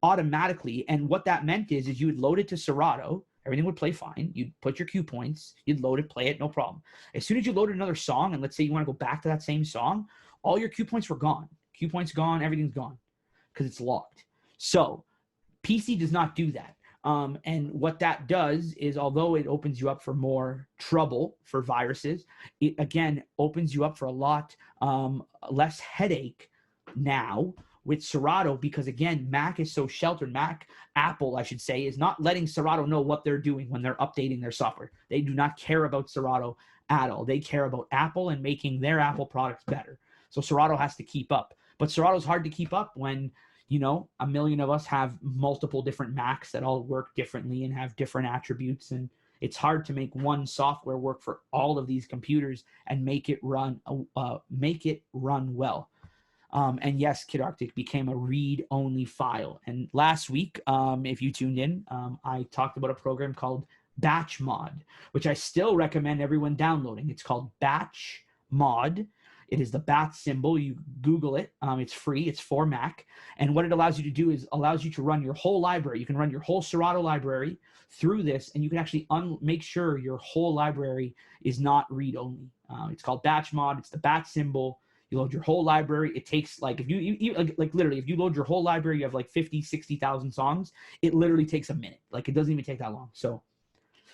Automatically. And what that meant is you would load it to Serato, everything would play fine. You'd put your cue points, you'd load it, play it, no problem. As soon as you loaded another song, and let's say you want to go back to that same song, all your cue points were gone. Cue points gone, everything's gone because it's locked. So PC does not do that. And what that does is, although it opens you up for more trouble for viruses, it again opens you up for a lot less headache now with Serato, because again, Mac is so sheltered. Apple, I should say, is not letting Serato know what they're doing when they're updating their software. They do not care about Serato at all. They care about Apple and making their Apple products better. So Serato has to keep up. But Serato's hard to keep up when, you know, a million of us have multiple different Macs that all work differently and have different attributes. And it's hard to make one software work for all of these computers and make it run well. And yes, Kid Arctic became a read-only file. And last week, if you tuned in, I talked about a program called Batch Mod, which I still recommend everyone downloading. It's called Batch Mod. It is the bat symbol. You Google it. It's free. It's for Mac. And what it allows you to do is allows you to run your whole library. You can run your whole Serato library through this, and you can actually make sure your whole library is not read-only. It's called Batch Mod. It's the bat symbol. You load your whole library. It takes, like, if you like literally, if you load your whole library, you have like 50, 60,000 songs. It literally takes a minute. Like, it doesn't even take that long. So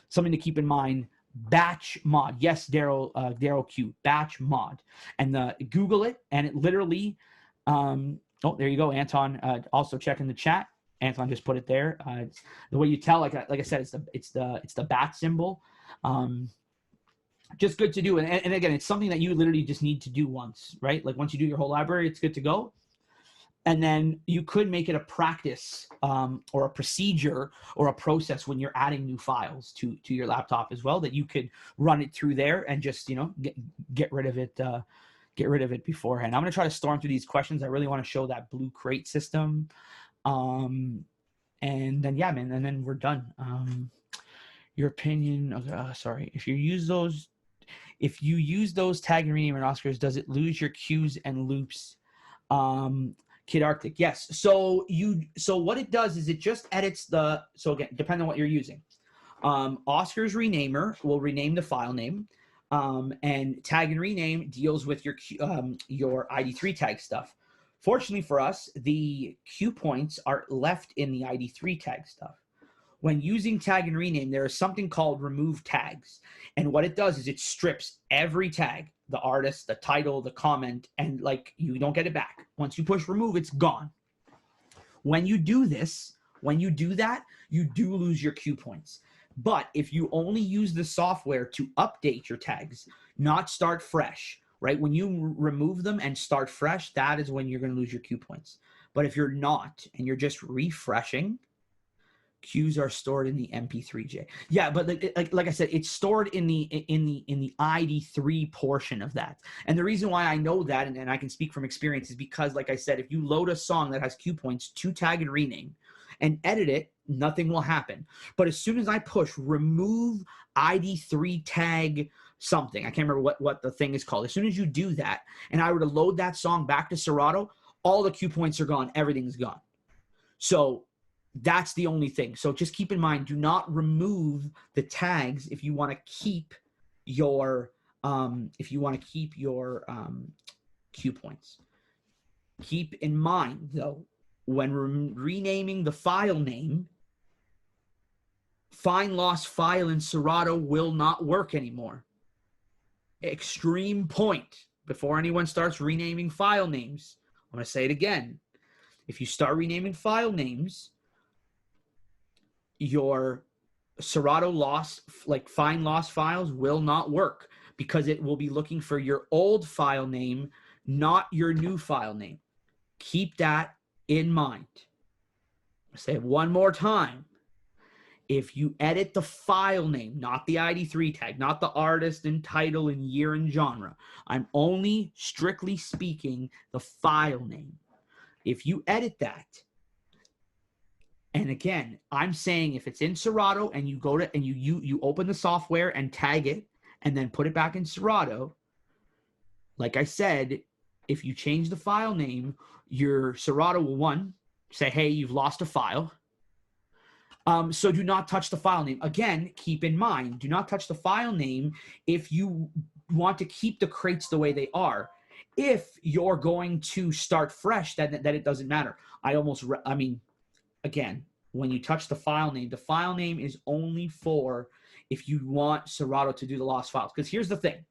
something to keep in mind. Batch Mod. Yes, Daryl Q. Batch Mod. And Google it, and it literally, oh, there you go, Anton. Also checking the chat. Anton just put it there. The way you tell, like I said, it's the bat symbol. Just good to do. And again, it's something that you literally just need to do once, right? Like once you do your whole library, it's good to go. And then you could make it a practice or a procedure or a process when you're adding new files to your laptop as well, that you could run it through there and just, you know, get rid of it. Get rid of it beforehand. I'm going to try to storm through these questions. I really want to show that blue crate system. And then, yeah, man, and then we're done. Your opinion, sorry. If you use those Tag Uranium and Oscars, does it lose your cues and loops? Kid Arctic, yes. So what it does is it just edits the, so again, depending on what you're using. Oscar's renamer will rename the file name, and tag and rename deals with your ID3 tag stuff. Fortunately for us, the Q points are left in the ID3 tag stuff. When using tag and rename, there is something called remove tags. And what it does is it strips every tag, the artist, the title, the comment, and like you don't get it back. Once you push remove, it's gone. When you do this, when you do that, you do lose your Q points. But if you only use the software to update your tags, not start fresh, right? When you remove them and start fresh, that is when you're going to lose your Q points. But if you're not, and you're just refreshing, Qs are stored in the MP3J. Yeah, but like I said, it's stored in the ID3 portion of that. And the reason why I know that, and I can speak from experience, is because, like I said, if you load a song that has Q points to tag and rename and edit it, nothing will happen. But as soon as I push remove ID3 tag something, I can't remember what the thing is called. As soon as you do that, and I were to load that song back to Serato, all the Q points are gone. Everything's gone. So that's the only thing. So just keep in mind, do not remove the tags if you want to keep your Q points. Keep in mind though, when renaming the file name, find lost file in Serato will not work anymore. Extreme point. Before anyone starts renaming file names, I'm going to say it again. If you start renaming file names, your Serato find lost files will not work, because it will be looking for your old file name, not your new file name. Keep that in mind. I'll say it one more time. If you edit the file name, not the ID3 tag, not the artist and title and year and genre, I'm only strictly speaking the file name. If you edit that, and again, I'm saying if it's in Serato and you go to and you open the software and tag it and then put it back in Serato, like I said, if you change the file name, your Serato will say, hey, you've lost a file. So do not touch the file name. Again, keep in mind, do not touch the file name if you want to keep the crates the way they are. If you're going to start fresh, then it doesn't matter. Again, when you touch the file name is only for if you want Serato to do the lost files. Because here's the thing.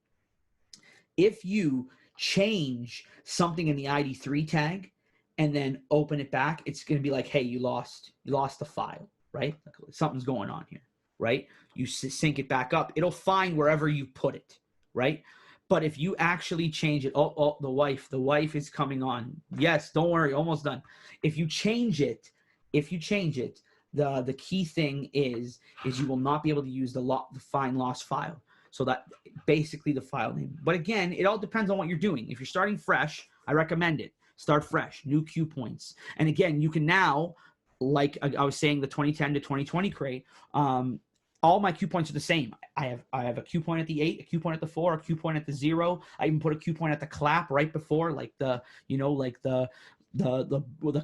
If you change something in the ID3 tag and then open it back, it's going to be like, hey, you lost the file, right? Something's going on here, right? You sync it back up. It'll find wherever you put it, right? But if you actually change it, the wife is coming on. Yes, don't worry, almost done. If you change it, the key thing is you will not be able to use the find lost file. So that basically the file name. But again, it all depends on what you're doing. If you're starting fresh, I recommend it. Start fresh, new Q points. And again, you can now, like I was saying, the 2010 to 2020 crate, all my Q points are the same. I have a Q point at the 8, a Q point at the 4, a Q point at the 0. I even put a Q point at the clap right before, like the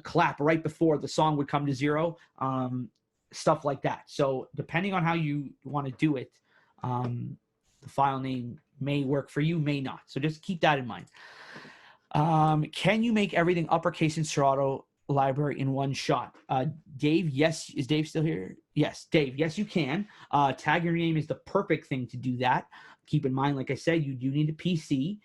clap right before the song would come to 0, stuff like that. So depending on how you want to do it, the file name may work for you, may not. So just keep that in mind. Can you make everything uppercase in Serato library in one shot? Dave, yes. Is Dave still here? Yes, Dave, yes, you can. Tag and rename is the perfect thing to do that. Keep in mind, like I said, you do need a PC.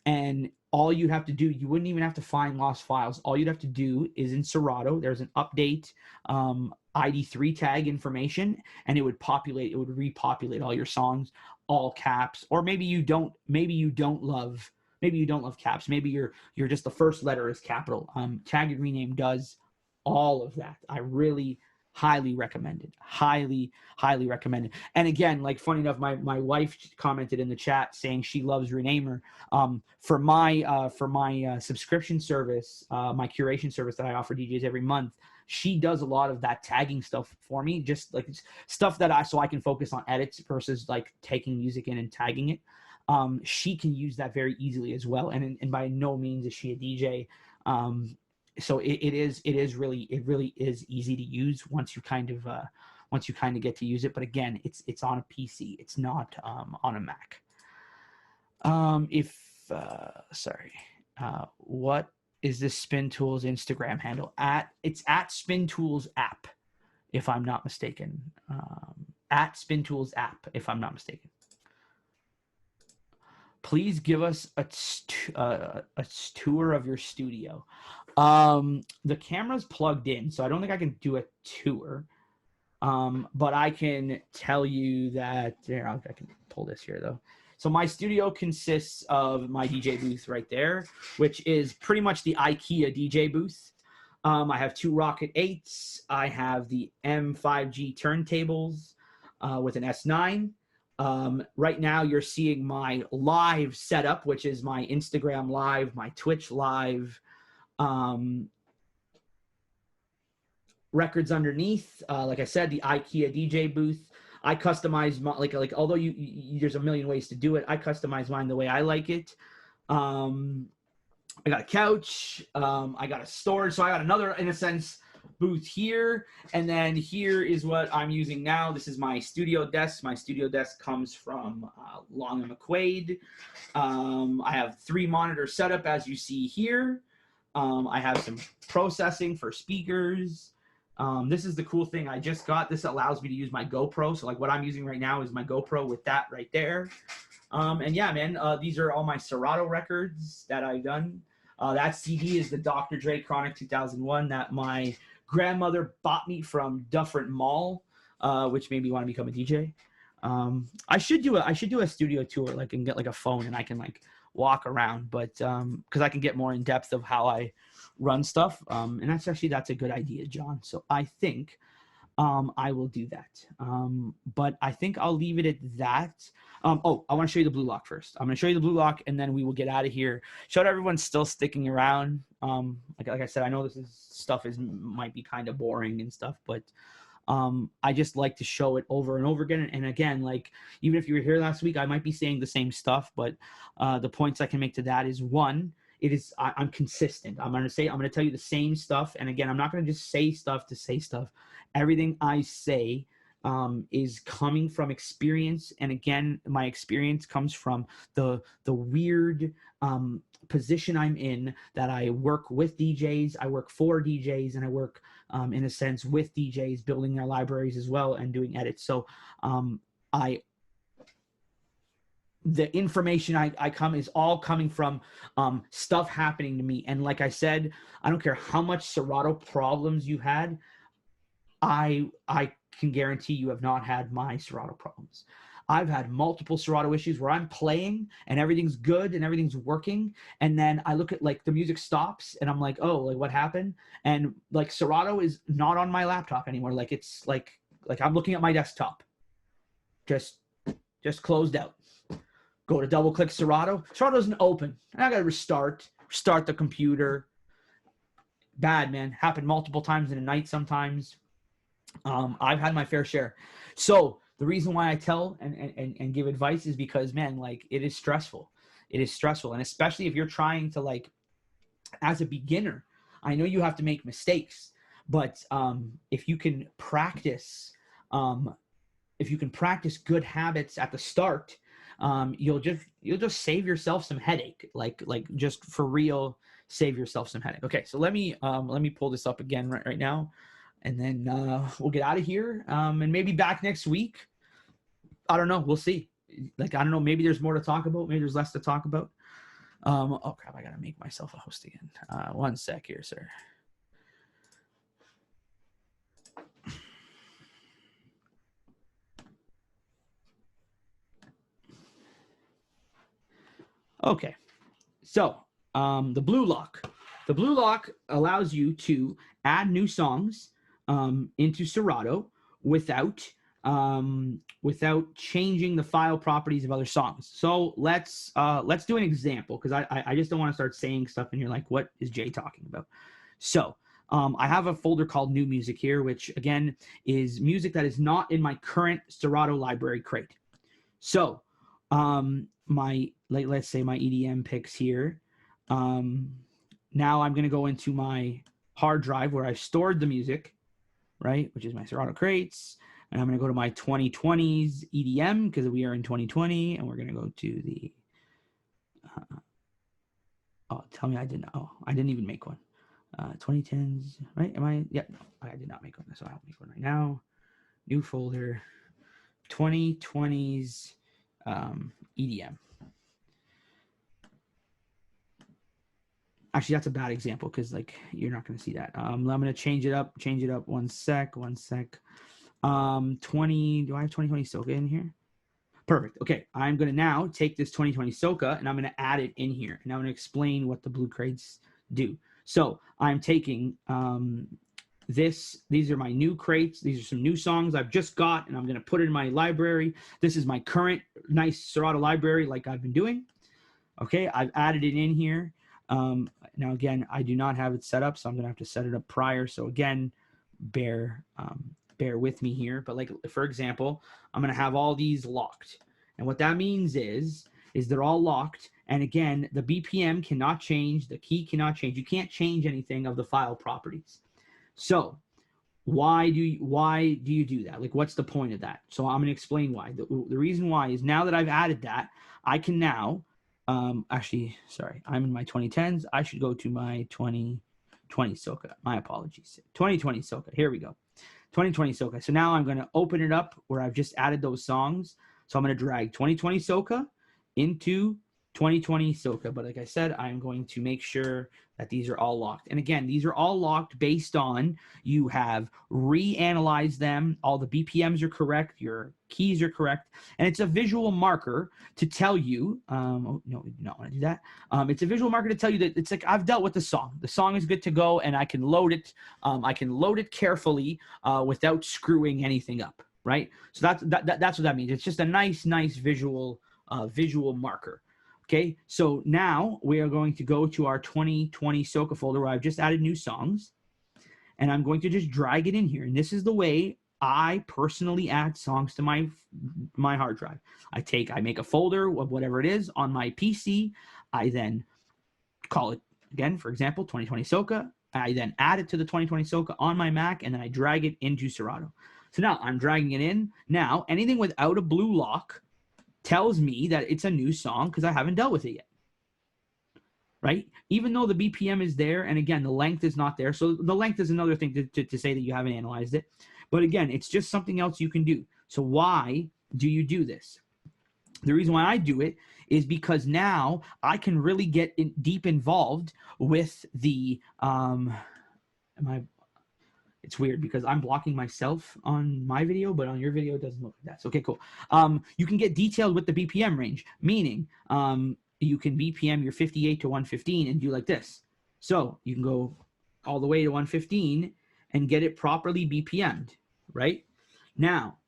And all you have to do, you wouldn't even have to find lost files. All you'd have to do is in Serato, there's an update ID3 tag information, and it would repopulate all your songs, all caps. Or maybe you don't love caps. Maybe you're just the first letter is capital. Tag and rename does all of that. I really highly recommend it. Highly recommend it. And again, like funny enough, my wife commented in the chat saying she loves Renamer. For my subscription service, my curation service that I offer DJs every month, she does a lot of that tagging stuff for me, just like stuff that so I can focus on edits versus like taking music in and tagging it. She can use that very easily as well. And by no means is she a DJ. So it really is easy to use once you kind of get to use it. But again, it's on a PC. It's not on a Mac. What is this Spin Tools Instagram handle? It's at Spin Tools app, if I'm not mistaken. At Spin Tools app, if I'm not mistaken. Please give us a tour of your studio. The camera's plugged in, so I don't think I can do a tour. But I can tell you that I can pull this here though. So my studio consists of my DJ booth right there, which is pretty much the IKEA DJ booth. I have 2 Rocket 8s. I have the M5G turntables with an S9. Right now you're seeing my live setup, which is my Instagram live, my Twitch live, records underneath. Like I said, the IKEA DJ booth. I customize my, like although there's a million ways to do it, I customize mine the way I like it. I got a couch. I got a storage. So I got another, in a sense, booth here. And then here is what I'm using now. This is my studio desk. My studio desk comes from Long & McQuaid. I have 3 monitors set up, as you see here. I have some processing for speakers. This is the cool thing I just got. This allows me to use my GoPro. So like what I'm using right now is my GoPro with that right there. And yeah, man, these are all my Serato records that I've done. That CD is the Dr. Dre Chronic 2001 that my grandmother bought me from Dufferin Mall, which made me want to become a DJ. I should do a studio tour, like, and get like a phone and I can like walk around, but because I can get more in depth of how I run stuff. And that's a good idea, John. So I think I will do that. But I think I'll leave it at that. I want to show you the Blue Lock first. I'm going to show you the Blue Lock and then we will get out of here. Shout out everyone's still sticking around. Like I said, I know stuff might be kind of boring and stuff, but I just like to show it over and over again. And again, like, even if you were here last week, I might be saying the same stuff, but the points I can make to that is, one, I'm consistent. I'm going to tell you the same stuff. And again, I'm not going to just say stuff to say stuff. Everything I say is coming from experience. And again, my experience comes from the weird position I'm in, that I work with DJs, I work for DJs, and I work in a sense with DJs, building their libraries as well and doing edits. So the information I come is all coming from stuff happening to me. And like I said, I don't care how much Serato problems you had, I can guarantee you have not had my Serato problems. I've had multiple Serato issues where I'm playing and everything's good and everything's working, and then I look at, like, the music stops and I'm like, oh, like, what happened? And like, Serato is not on my laptop anymore. Like, it's like I'm looking at my desktop, just closed out. Go to double click Serato doesn't open, and I gotta restart the computer. Bad, man. Happened multiple times in a night sometimes. I've had my fair share. So the reason why I tell and give advice is because, man, like, it is stressful. It is stressful. And especially if you're trying to, like, as a beginner, I know you have to make mistakes, but if you can practice good habits at the start, you'll just save yourself some headache, like just for real, save yourself some headache. Okay, so let me pull this up again right now, and then we'll get out of here, and maybe back next week. I don't know. We'll see. Like, I don't know. Maybe there's more to talk about. Maybe there's less to talk about. Oh crap! I gotta make myself a host again. 1 sec here, sir. Okay, so the Blue Lock. The Blue Lock allows you to add new songs into Serato without changing the file properties of other songs. So let's do an example, because I just don't want to start saying stuff and you're like, what is Jay talking about? So I have a folder called New Music here, which again is music that is not in my current Serato library crate. So let's say my EDM picks here. now I'm going to go into my hard drive where I've stored the music, right, which is my Serato crates. And I'm going to go to my 2020s EDM because we are in 2020. And we're going to go to the, oh, tell me I didn't, oh, I didn't even make one. 2010s, right? Am I? Yeah, no, I did not make one. So I'll make one right now. New folder, 2020s EDM. Actually, that's a bad example because like you're not going to see that. I'm going to change it up. One sec. 20. Do I have 2020 Soca in here? Perfect. Okay, I'm going to now take this 2020 Soca and I'm going to add it in here, and I'm going to explain what the blue crates do. So I'm taking these are my new crates. These are some new songs I've just got, and I'm going to put it in my library. This is my current nice Serato library like I've been doing. Okay, I've added it in here. Now, again, I do not have it set up, so I'm going to have to set it up prior. So, again, bear with me here. But, like, for example, I'm going to have all these locked. And what that means is they're all locked. And, again, the BPM cannot change. The key cannot change. You can't change anything of the file properties. So why do you do that? Like, what's the point of that? So I'm going to explain why. The reason why is now that I've added that, I can now actually, sorry, I'm in my 2010s. I should go to my 2020 Soca. My apologies. 2020 Soca. Here we go. 2020 Soca. So now I'm going to open it up where I've just added those songs. So I'm going to drag 2020 Soca into 2020 Soca. But like I said, I'm going to make sure that these are all locked. And again, these are all locked based on you have reanalyzed them. All the BPMs are correct. Your keys are correct. And it's a visual marker to tell you, oh, no, we do not want to do that. It's a visual marker to tell you that it's like I've dealt with the song. The song is good to go, and I can load it. I can load it carefully without screwing anything up, right? So that's what that means. It's just a nice visual marker. Okay, so now we are going to go to our 2020 Soca folder where I've just added new songs, and I'm going to just drag it in here. And this is the way I personally add songs to my hard drive. I make a folder of whatever it is on my PC. I then call it, again, for example, 2020 Soca. I then add it to the 2020 Soca on my Mac, and then I drag it into Serato. So now I'm dragging it in. Now, anything without a blue lock tells me that it's a new song because I haven't dealt with it yet, right? Even though the BPM is there, and again, the length is not there. So the length is another thing to say that you haven't analyzed it. But again, it's just something else you can do. So why do you do this? The reason why I do it is because now I can really get deep involved with the it's weird because I'm blocking myself on my video, but on your video, it doesn't look like that. So, okay, cool. You can get detailed with the BPM range, meaning you can BPM your 58 to 115 and do like this. So you can go all the way to 115 and get it properly BPM'd, right? Now,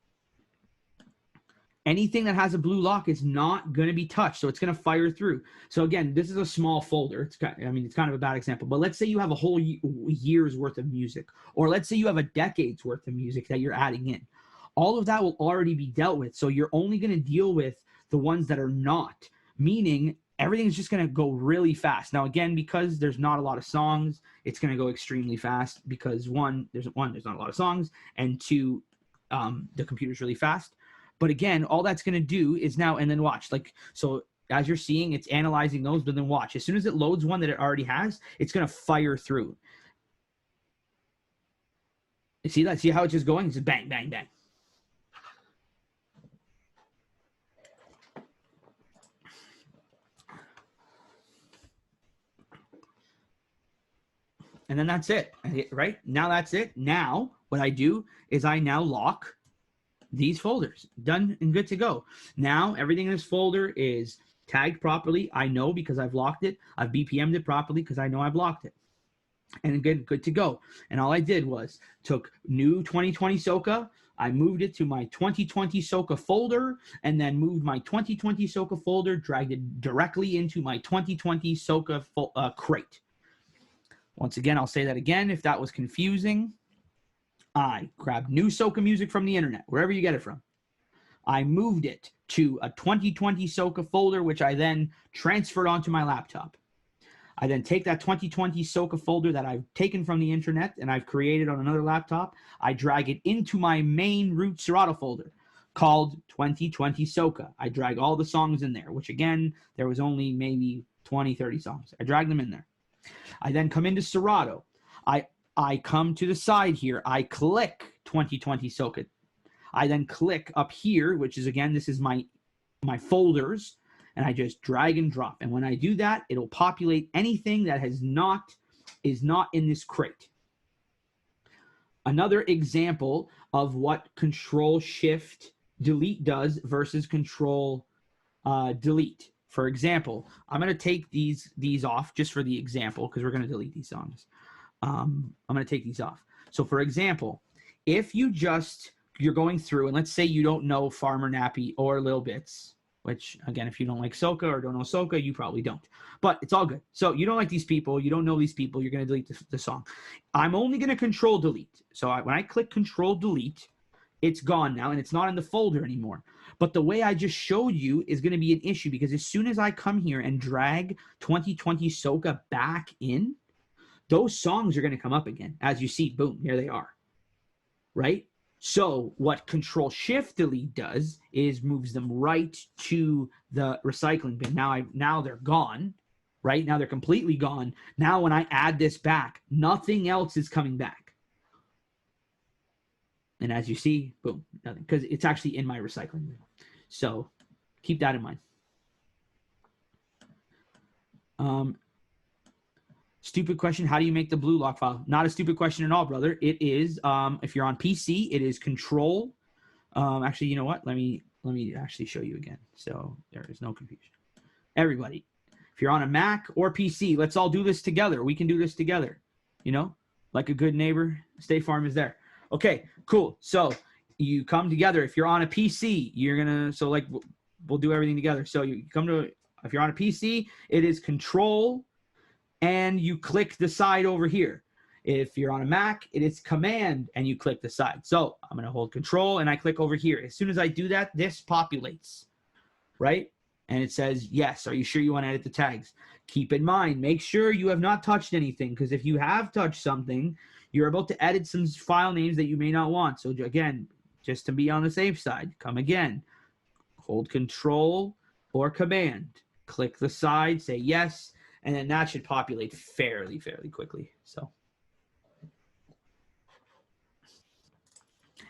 anything that has a blue lock is not going to be touched, so it's going to fire through. So again, this is a small folder. It's kind of a bad example, but let's say you have a whole year's worth of music, or let's say you have a decade's worth of music that you're adding in. All of that will already be dealt with, so you're only going to deal with the ones that are not, meaning everything's just going to go really fast. Now, again, because there's not a lot of songs, it's going to go extremely fast because there's not a lot of songs, and two, the computer's really fast. But again, all that's going to do is now, and then watch, like, so as you're seeing, it's analyzing those, but then watch. As soon as it loads one that it already has, it's going to fire through. You see that? See how it's just going? It's just bang, bang, bang. And then that's it, right? Now that's it. Now what I do is I now lock these folders. Done and good to go. Now everything in this folder is tagged properly. I know because I've locked it. I've BPM'd it properly because I know I've locked it. And good to go. And all I did was took new 2020 Soca, I moved it to my 2020 Soca folder, and then moved my 2020 Soca folder, dragged it directly into my 2020 Soca crate. Once again, I'll say that again if that was confusing. I grabbed new Soca music from the internet, wherever you get it from. I moved it to a 2020 Soca folder, which I then transferred onto my laptop. I then take that 2020 Soca folder that I've taken from the internet and I've created on another laptop. I drag it into my main root Serato folder called 2020 Soca. I drag all the songs in there, which again, there was only maybe 20, 30 songs. I drag them in there. I then come into Serato. I come to the side here. I click 2020 Soca. I then click up here, which is, again, this is my folders, and I just drag and drop. And when I do that, it'll populate anything that is not in this crate. Another example of what Control-Shift-Delete does versus Control-Delete. For example, I'm going to take these off just for the example because we're going to delete these songs. I'm going to take these off. So for example, if you're going through, and let's say you don't know Farmer Nappy or Lil Bits, which, again, if you don't like Soca or don't know Soca, you probably don't. But it's all good. So you don't like these people. You don't know these people. You're going to delete the song. I'm only going to Control-Delete. So when I click Control-Delete, it's gone now, and it's not in the folder anymore. But the way I just showed you is going to be an issue because as soon as I come here and drag 2020 Soca back in, those songs are going to come up again. As you see, boom, here they are, right? So what Control-Shift-Delete does is moves them right to the recycling bin. Now they're gone, right? Now they're completely gone. Now when I add this back, nothing else is coming back. And as you see, boom, nothing, because it's actually in my recycling bin. So keep that in mind. Stupid question, how do you make the blue lock file? Not a stupid question at all, brother. It is, if you're on PC, it is Control. Actually, you know what? Let me actually show you again. So there is no confusion. Everybody, if you're on a Mac or PC, let's all do this together. We can do this together. You know, like a good neighbor, State Farm is there. Okay, cool. So you come together. If you're on a PC, you're gonna, so like we'll do everything together. So you come to, if you're on a PC, it is Control, and you click the side over here. If you're on a Mac, it is Command, and you click the side. So I'm going to hold Control, and I click over here. As soon as I do that, this populates, right? And it says, yes, are you sure you want to edit the tags? Keep in mind, make sure you have not touched anything, because if you have touched something, you're about to edit some file names that you may not want. So again, just to be on the safe side, come again. Hold Control or Command. Click the side, say yes, and then that should populate fairly quickly. So,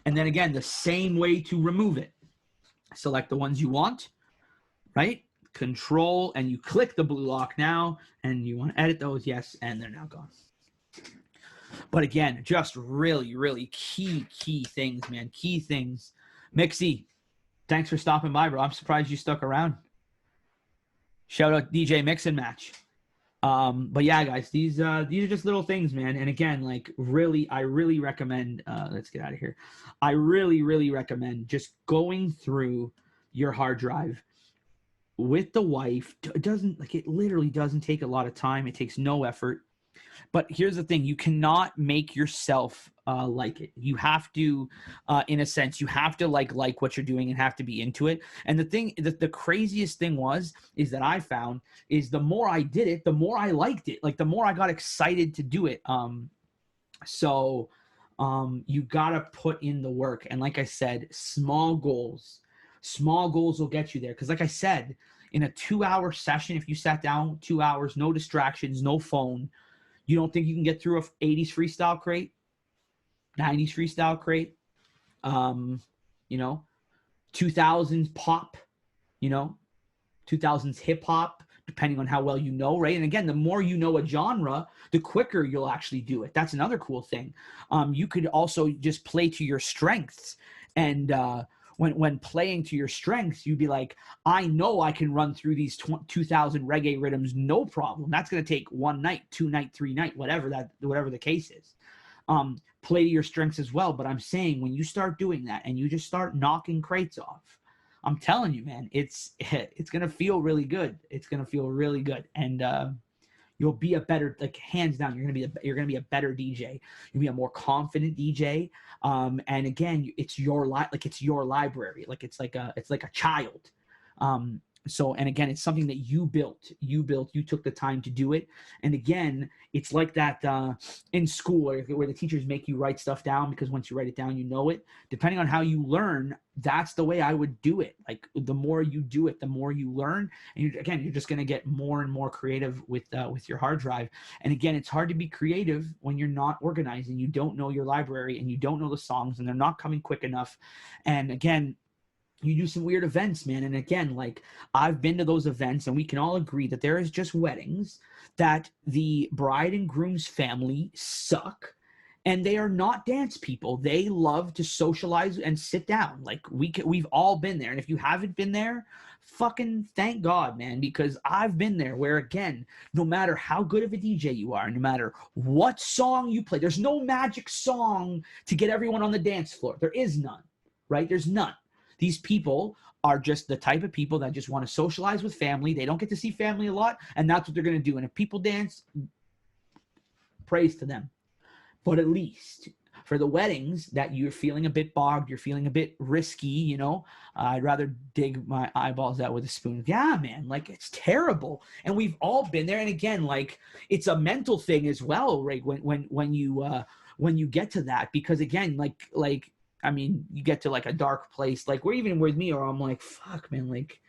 and then again, the same way to remove it. Select the ones you want, right? Control, and you click the blue lock now, and you want to edit those, yes, and they're now gone. But again, just really key things, man. Key things. Mixie, thanks for stopping by, bro. I'm surprised you stuck around. Shout out DJ Mix and Match. But yeah, guys, these are just little things, man. And again, like I really recommend, let's get out of here. I really recommend just going through your hard drive with the wife. It literally doesn't take a lot of time. It takes no effort. But here's the thing, you cannot make yourself like it. You have to, in a sense, you have to like what you're doing and have to be into it. And the craziest thing is that I found is the more I did it, the more I liked it. Like the more I got excited to do it. So you gotta put in the work. And like I said, small goals will get you there. Because like I said, in a 2-hour session, if you sat down 2 hours, no distractions, no phone, you don't think you can get through a 80s freestyle crate, 90s freestyle crate, 2000s pop, 2000s hip hop, depending on how well you know, right? And again, the more you know a genre, the quicker you'll actually do it. That's another cool thing. You could also just play to your strengths, and when playing to your strengths, you'd be like, I know I can run through these 2000 reggae rhythms, no problem. That's going to take 1 night, 2 night, 3 night, whatever the case is. Play to your strengths as well. But I'm saying when you start doing that and you just start knocking crates off, I'm telling you, man, it's going to feel really good. It's going to feel really good. And you'll be a better, like hands down, you're going to be a better DJ. You'll be a more confident DJ. And again, it's your library. Like it's like a child. So, and again, it's something that you took the time to do it. And again, it's like that in school where the teachers make you write stuff down, because once you write it down, you know it. Depending on how you learn, that's the way I would do it. Like, the more you do it, the more you learn. And again, you're just going to get more and more creative with your hard drive. And again, it's hard to be creative when you're not organized and you don't know your library and you don't know the songs and they're not coming quick enough. And again, you do some weird events, man. And again, like, I've been to those events, and we can all agree that there is just weddings that the bride and groom's family suck, and they are not dance people. They love to socialize and sit down. Like, we've all been there. And if you haven't been there, fucking thank God, man, because I've been there, where again, no matter how good of a DJ you are, no matter what song you play, there's no magic song to get everyone on the dance floor. There is none, right? There's none. These people are just the type of people that just want to socialize with family. They don't get to see family a lot, and that's what they're going to do. And if people dance, praise to them. But at least for the weddings that you're feeling a bit bogged, you're feeling a bit risky, you know, I'd rather dig my eyeballs out with a spoon. Yeah, man, like, it's terrible. And we've all been there. And again, like, it's a mental thing as well, right? When you get to that, because again, like, I mean, you get to like a dark place, like, where even with me, or I'm like, fuck, man, like,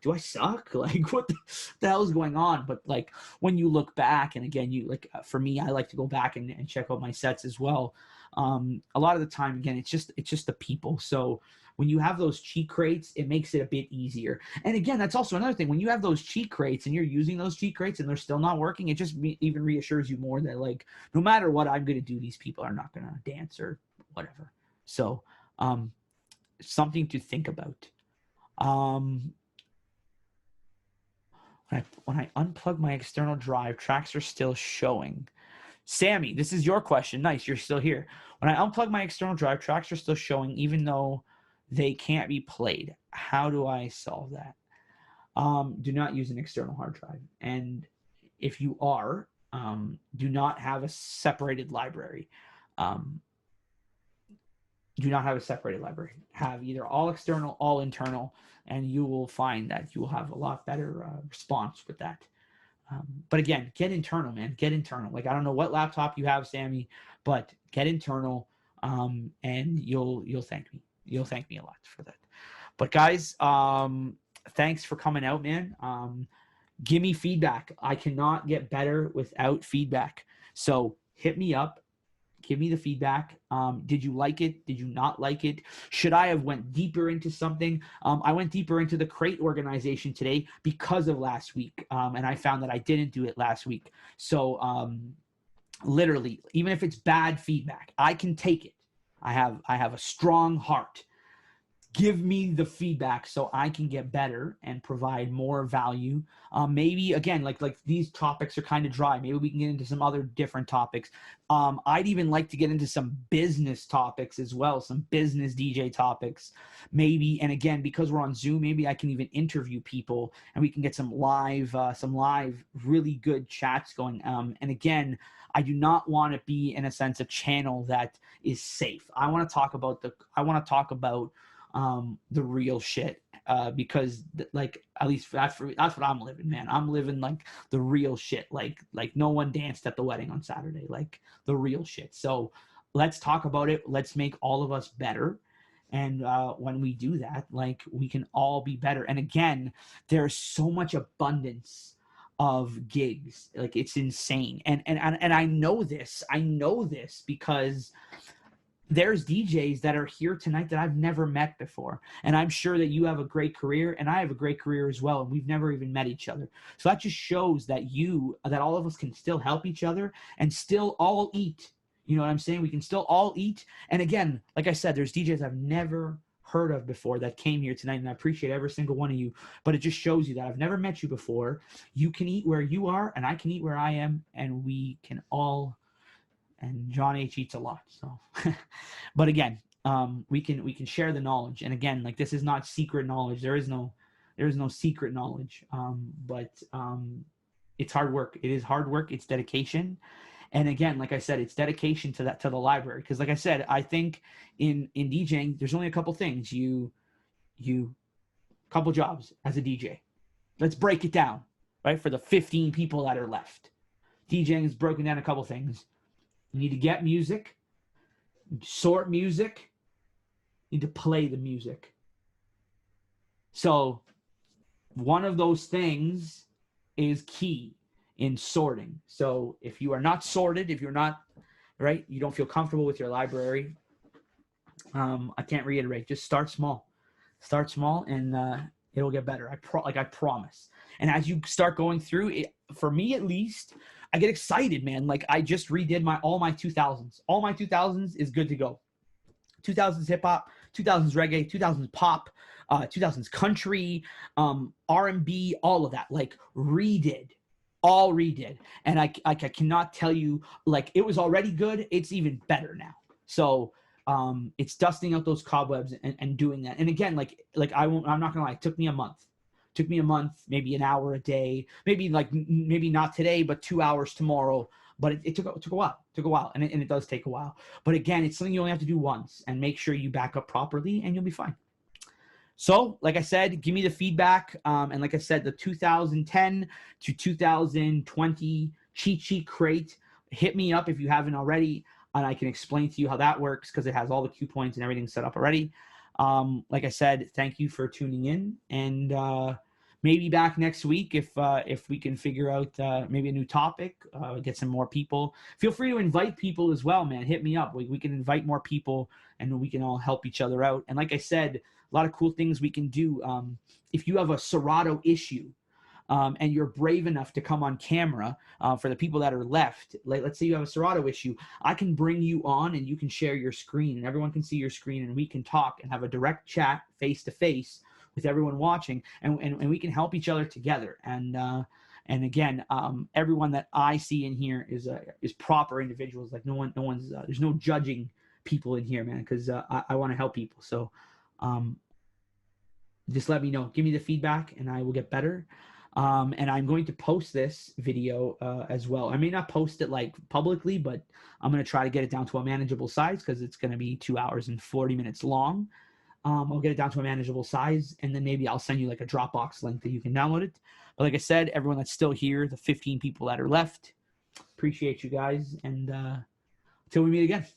do I suck? Like, what the hell is going on? But like, when you look back, and again, you like, for me, I like to go back and check out my sets as well. A lot of the time, again, it's just the people. So when you have those cheat crates, it makes it a bit easier. And again, that's also another thing. When you have those cheat crates and you're using those cheat crates and they're still not working, it just even reassures you more that, like, no matter what I'm going to do, these people are not going to dance or whatever. So, something to think about. When I unplug my external drive, tracks are still showing. Sammy, this is your question. Nice, you're still here. When I unplug my external drive, tracks are still showing, even though they can't be played. How do I solve that? Do not use an external hard drive. And if you are, do not have a separated library. Do not have a separated library. Have either all external, all internal, and you will find that you will have a lot better response with that. But again, get internal, man. Get internal. Like, I don't know what laptop you have, Sammy, but get internal, and you'll thank me. You'll thank me a lot for that. But guys, thanks for coming out, man. Give me feedback. I cannot get better without feedback. So hit me up. Give me the feedback. Did you like it? Did you not like it? Should I have went deeper into something? I went deeper into the crate organization today because of last week, and I found that I didn't do it last week. So literally, even if it's bad feedback, I can take it. I have a strong heart. Give me the feedback so I can get better and provide more value. Maybe again, like these topics are kind of dry. Maybe we can get into some other different topics. I'd even like to get into some business topics as well, some business DJ topics, maybe. And again, because we're on Zoom, maybe I can even interview people and we can get some live, really good chats going. And again, I do not want to be, in a sense, a channel that is safe. I want to talk about the real shit, because like, at least that's what I'm living, man. I'm living like the real shit. Like no one danced at the wedding on Saturday, like the real shit. So let's talk about it. Let's make all of us better. And when we do that, like, we can all be better. And again, there's so much abundance of gigs. Like, it's insane. And I know this because there's DJs that are here tonight that I've never met before. And I'm sure that you have a great career and I have a great career as well. And we've never even met each other. So that just shows that all of us can still help each other and still all eat. You know what I'm saying? We can still all eat. And again, like I said, there's DJs I've never heard of before that came here tonight, and I appreciate every single one of you. But it just shows you that I've never met you before. You can eat where you are and I can eat where I am, and we can all. And John H eats a lot. So, but again, we can share the knowledge. And again, like, this is not secret knowledge. There is no secret knowledge. But it's hard work. It is hard work. It's dedication. And again, like I said, it's dedication to the library. Because like I said, I think in DJing, there's only a couple things. You couple jobs as a DJ. Let's break it down, right? For the 15 people that are left. DJing is broken down a couple things. You need to get music, sort music, you need to play the music. So one of those things is key in sorting. So if you are not sorted, if you're not, right, you don't feel comfortable with your library, I can't reiterate, just start small. Start small and it'll get better. I promise. And as you start going through it, for me at least, I get excited, man. Like I just redid all my 2000s. All my 2000s is good to go. 2000s hip hop, 2000s reggae, 2000s pop, 2000s country, R&B, all of that. Like all redid. And I cannot tell you, like it was already good. It's even better now. So it's dusting out those cobwebs and doing that. And again, I'm not gonna lie, it took me a month. Took me a month, maybe an hour a day, maybe not today, but 2 hours tomorrow. But it took a while, and it does take a while. But again, it's something you only have to do once, and make sure you back up properly, and you'll be fine. So, like I said, give me the feedback. And like I said, the 2010 to 2020 cheat sheet crate, hit me up if you haven't already, and I can explain to you how that works because it has all the cue points and everything set up already. Like I said, thank you for tuning in, and maybe back next week if we can figure out maybe a new topic, get some more people. Feel free to invite people as well, man. Hit me up. We can invite more people, and we can all help each other out. And like I said, a lot of cool things we can do. If you have a Serato issue, and you're brave enough to come on camera, for the people that are left, let's say you have a Serato issue, I can bring you on and you can share your screen and everyone can see your screen and we can talk and have a direct chat face to face with everyone watching, and we can help each other together. And again, everyone that I see in here is proper individuals. Like no one's there's no judging people in here, man, because I want to help people. So just let me know, give me the feedback, and I will get better. And I'm going to post this video as well. I may not post it like publicly, but I'm going to try to get it down to a manageable size because it's going to be 2 hours and 40 minutes long. I'll get it down to a manageable size, and then maybe I'll send you like a Dropbox link that you can download it. But like I said, everyone that's still here, the 15 people that are left, appreciate you guys. And until we meet again.